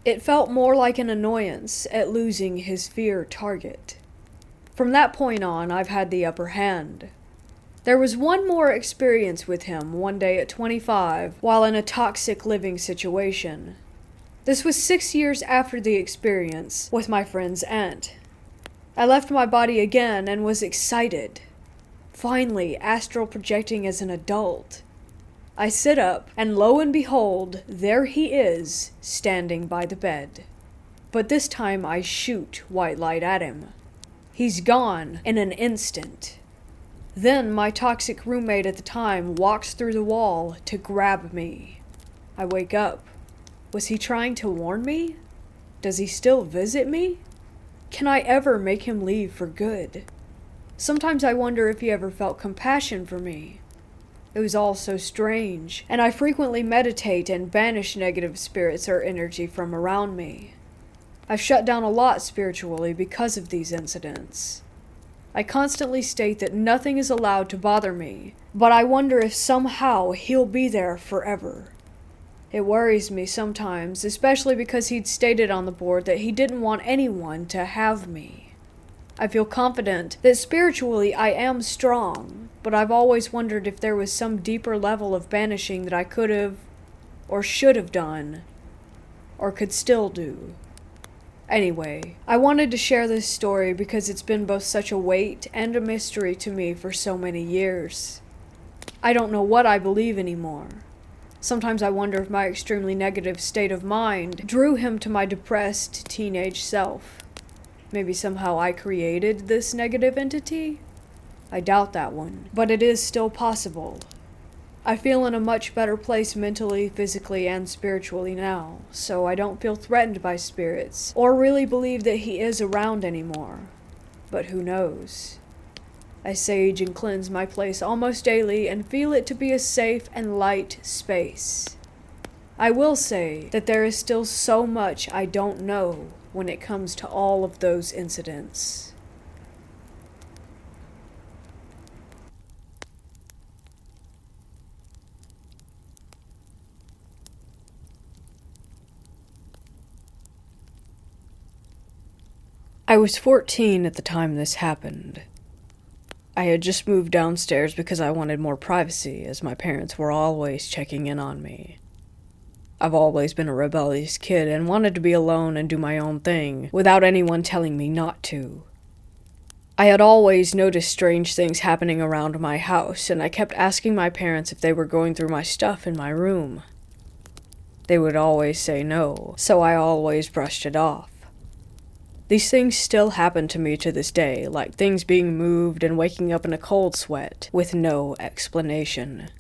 It felt more like an annoyance at losing his fear target. From that point on, I've had the upper hand. There was one more experience with him one day at 25 while in a toxic living situation. This was 6 years after the experience with my friend's aunt. I left my body again and was excited. Finally, astral projecting as an adult. I sit up, and lo and behold, there he is, standing by the bed. But this time I shoot white light at him. He's gone in an instant. Then my toxic roommate at the time walks through the wall to grab me. I wake up. Was he trying to warn me? Does he still visit me? Can I ever make him leave for good? Sometimes I wonder if he ever felt compassion for me. It was all so strange, and I frequently meditate and banish negative spirits or energy from around me. I've shut down a lot spiritually because of these incidents. I constantly state that nothing is allowed to bother me, but I wonder if somehow he'll be there forever. It worries me sometimes, especially because he'd stated on the board that he didn't want anyone to have me. I feel confident that spiritually I am strong, but I've always wondered if there was some deeper level of banishing that I could have, or should have done, or could still do. Anyway, I wanted to share this story because it's been both such a weight and a mystery to me for so many years. I don't know what I believe anymore. Sometimes I wonder if my extremely negative state of mind drew him to my depressed teenage self. Maybe somehow I created this negative entity? I doubt that one, but it is still possible. I feel in a much better place mentally, physically, and spiritually now, so I don't feel threatened by spirits, or really believe that he is around anymore. But who knows? I sage and cleanse my place almost daily and feel it to be a safe and light space. I will say that there is still so much I don't know when it comes to all of those incidents. I was 14 at the time this happened. I had just moved downstairs because I wanted more privacy, as my parents were always checking in on me. I've always been a rebellious kid and wanted to be alone and do my own thing, without anyone telling me not to. I had always noticed strange things happening around my house, and I kept asking my parents if they were going through my stuff in my room. They would always say no, so I always brushed it off. These things still happen to me to this day, like things being moved and waking up in a cold sweat, with no explanation.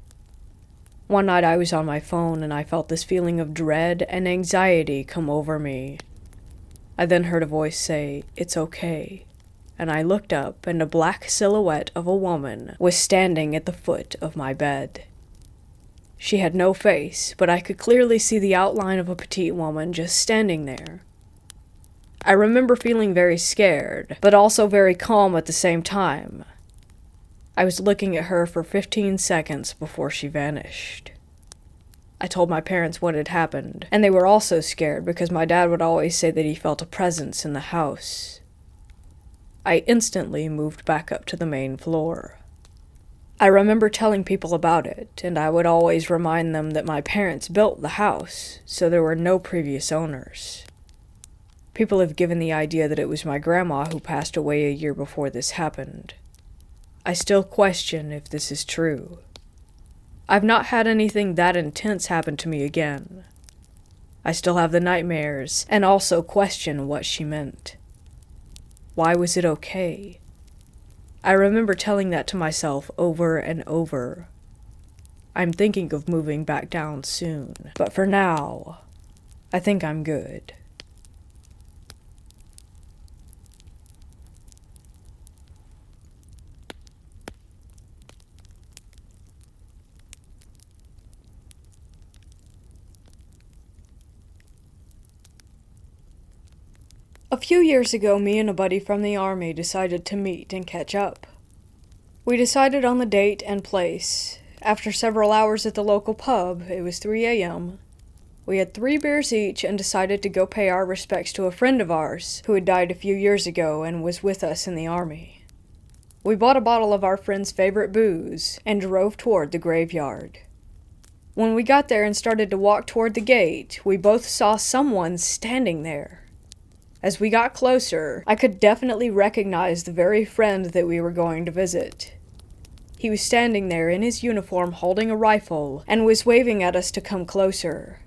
One night I was on my phone and I felt this feeling of dread and anxiety come over me. I then heard a voice say, "It's okay," and I looked up and a black silhouette of a woman was standing at the foot of my bed. She had no face, but I could clearly see the outline of a petite woman just standing there. I remember feeling very scared, but also very calm at the same time. I was looking at her for 15 seconds before she vanished. I told my parents what had happened, and they were also scared because my dad would always say that he felt a presence in the house. I instantly moved back up to the main floor. I remember telling people about it, and I would always remind them that my parents built the house, so there were no previous owners. People have given the idea that it was my grandma who passed away a year before this happened. I still question if this is true. I've not had anything that intense happen to me again. I still have the nightmares, and also question what she meant. Why was it okay? I remember telling that to myself over and over. I'm thinking of moving back down soon, but for now, I think I'm good. A few years ago, me and a buddy from the army decided to meet and catch up. We decided on the date and place. After several hours at the local pub, it was 3 a.m., we had 3 beers each and decided to go pay our respects to a friend of ours who had died a few years ago and was with us in the army. We bought a bottle of our friend's favorite booze and drove toward the graveyard. When we got there and started to walk toward the gate, we both saw someone standing there. As we got closer, I could definitely recognize the very friend that we were going to visit. He was standing there in his uniform holding a rifle and was waving at us to come closer.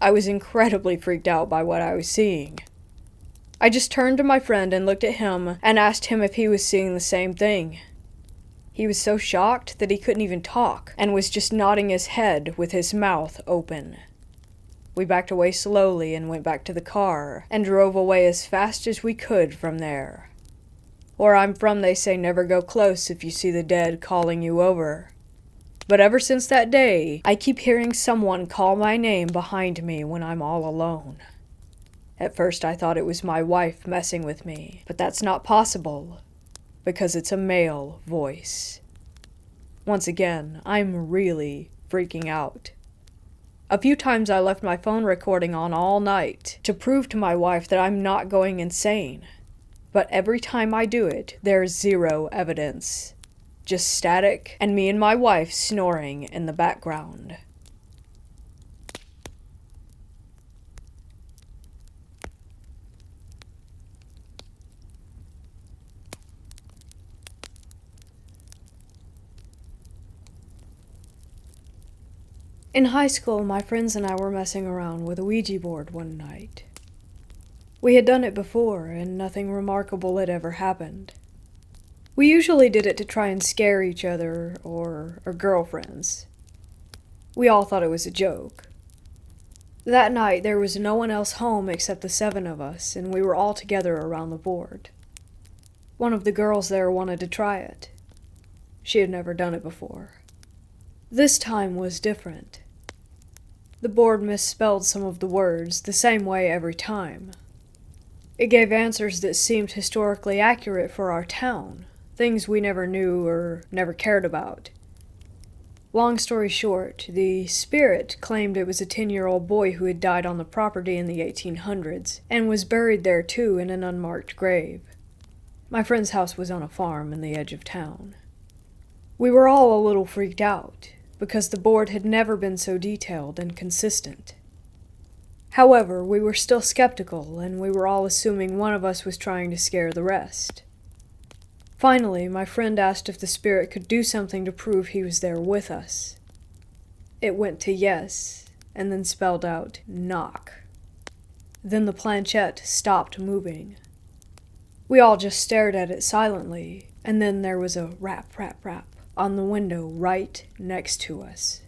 I was incredibly freaked out by what I was seeing. I just turned to my friend and looked at him and asked him if he was seeing the same thing. He was so shocked that he couldn't even talk and was just nodding his head with his mouth open. We backed away slowly and went back to the car, and drove away as fast as we could from there. Where I'm from, they say never go close if you see the dead calling you over. But ever since that day, I keep hearing someone call my name behind me when I'm all alone. At first I thought it was my wife messing with me, but that's not possible, because it's a male voice. Once again, I'm really freaking out. A few times I left my phone recording on all night to prove to my wife that I'm not going insane. But every time I do it, there's zero evidence. Just static and me and my wife snoring in the background. In high school, my friends and I were messing around with a Ouija board one night. We had done it before, and nothing remarkable had ever happened. We usually did it to try and scare each other or our girlfriends. We all thought it was a joke. That night, there was no one else home except the 7 of us, and we were all together around the board. One of the girls there wanted to try it. She had never done it before. This time was different. The board misspelled some of the words the same way every time. It gave answers that seemed historically accurate for our town, things we never knew or never cared about. Long story short, the spirit claimed it was a 10-year-old boy who had died on the property in the 1800s, and was buried there too in an unmarked grave. My friend's house was on a farm in the edge of town. We were all a little freaked out, because the board had never been so detailed and consistent. However, we were still skeptical, and we were all assuming one of us was trying to scare the rest. Finally, my friend asked if the spirit could do something to prove he was there with us. It went to yes, and then spelled out, knock. Then the planchette stopped moving. We all just stared at it silently, and then there was a rap, rap, rap on the window right next to us.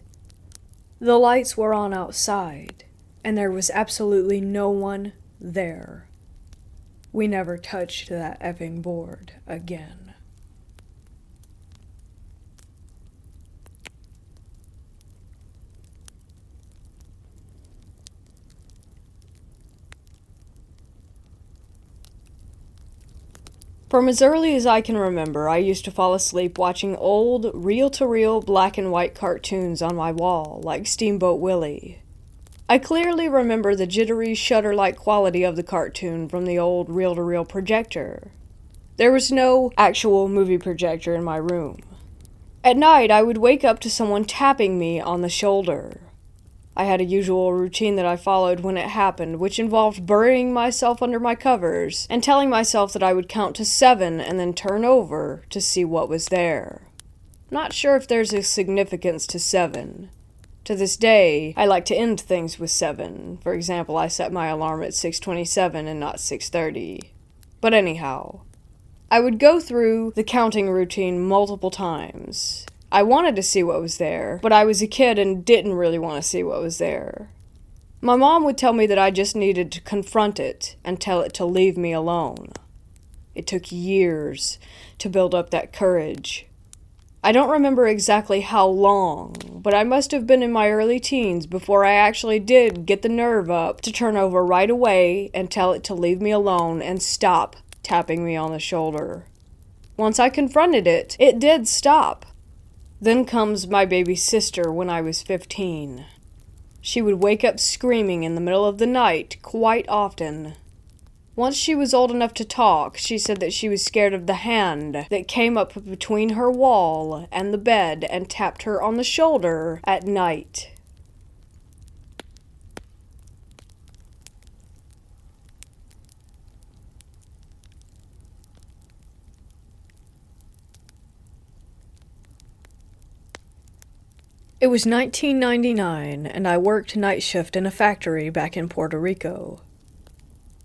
The lights were on outside, and there was absolutely no one there. We never touched that effing board again. From as early as I can remember, I used to fall asleep watching old, reel-to-reel black and white cartoons on my wall, like Steamboat Willie. I clearly remember the jittery, shutter-like quality of the cartoon from the old reel-to-reel projector. There was no actual movie projector in my room. At night, I would wake up to someone tapping me on the shoulder. I had a usual routine that I followed when it happened, which involved burying myself under my covers and telling myself that I would count to 7 and then turn over to see what was there. Not sure if there's a significance to 7. To this day, I like to end things with 7. For example, I set my alarm at 6:27 and not 6:30. But anyhow, I would go through the counting routine multiple times. I wanted to see what was there, but I was a kid and didn't really want to see what was there. My mom would tell me that I just needed to confront it and tell it to leave me alone. It took years to build up that courage. I don't remember exactly how long, but I must have been in my early teens before I actually did get the nerve up to turn over right away and tell it to leave me alone and stop tapping me on the shoulder. Once I confronted it, it did stop. Then comes my baby sister when I was 15. She would wake up screaming in the middle of the night quite often. Once she was old enough to talk, she said that she was scared of the hand that came up between her wall and the bed and tapped her on the shoulder at night. It was 1999, and I worked night shift in a factory back in Puerto Rico.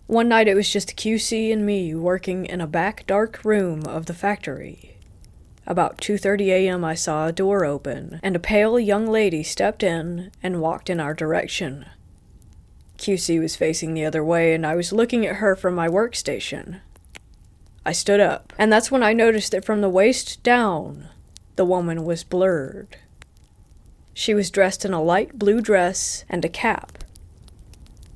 One night it was just QC and me working in a back dark room of the factory. About 2:30 a.m. I saw a door open, and a pale young lady stepped in and walked in our direction. QC was facing the other way, and I was looking at her from my workstation. I stood up, and that's when I noticed that from the waist down, the woman was blurred. She was dressed in a light blue dress and a cap.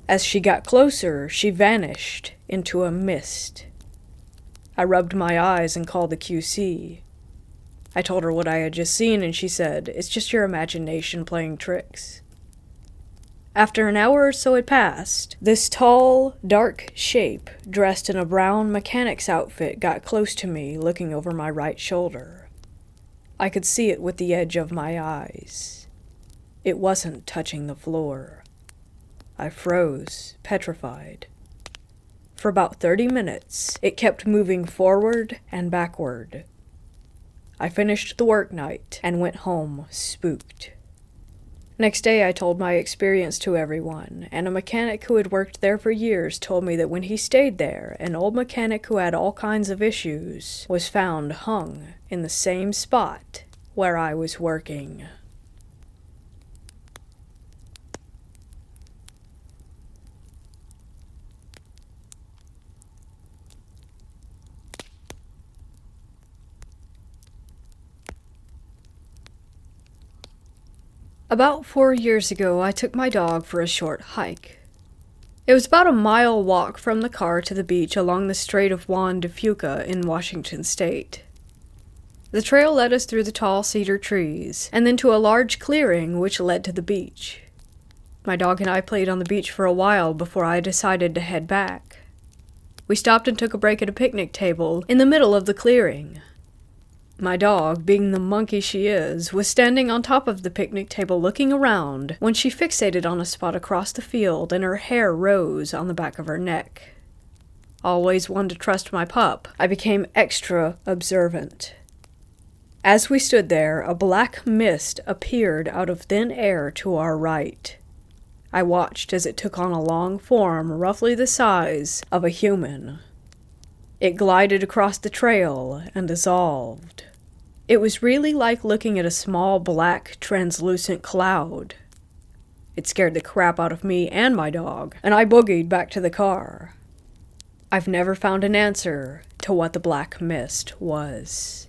As she got closer, she vanished into a mist. I rubbed my eyes and called the QC. I told her what I had just seen, and she said, "It's just your imagination playing tricks." After an hour or so had passed, this tall, dark shape, dressed in a brown mechanic's outfit, got close to me, looking over my right shoulder. I could see it with the edge of my eyes. It wasn't touching the floor. I froze, petrified. For about 30 minutes, it kept moving forward and backward. I finished the work night and went home spooked. Next day, I told my experience to everyone, and a mechanic who had worked there for years told me that when he stayed there, an old mechanic who had all kinds of issues was found hung in the same spot where I was working. About 4 years ago, I took my dog for a short hike. It was about a mile walk from the car to the beach along the Strait of Juan de Fuca in Washington state. The trail led us through the tall cedar trees, and then to a large clearing which led to the beach. My dog and I played on the beach for a while before I decided to head back. We stopped and took a break at a picnic table in the middle of the clearing. My dog, being the monkey she is, was standing on top of the picnic table looking around when she fixated on a spot across the field and her hair rose on the back of her neck. Always one to trust my pup, I became extra observant. As we stood there, a black mist appeared out of thin air to our right. I watched as it took on a long form roughly the size of a human. It glided across the trail and dissolved. It was really like looking at a small black translucent cloud. It scared the crap out of me and my dog, and I boogied back to the car. I've never found an answer to what the black mist was.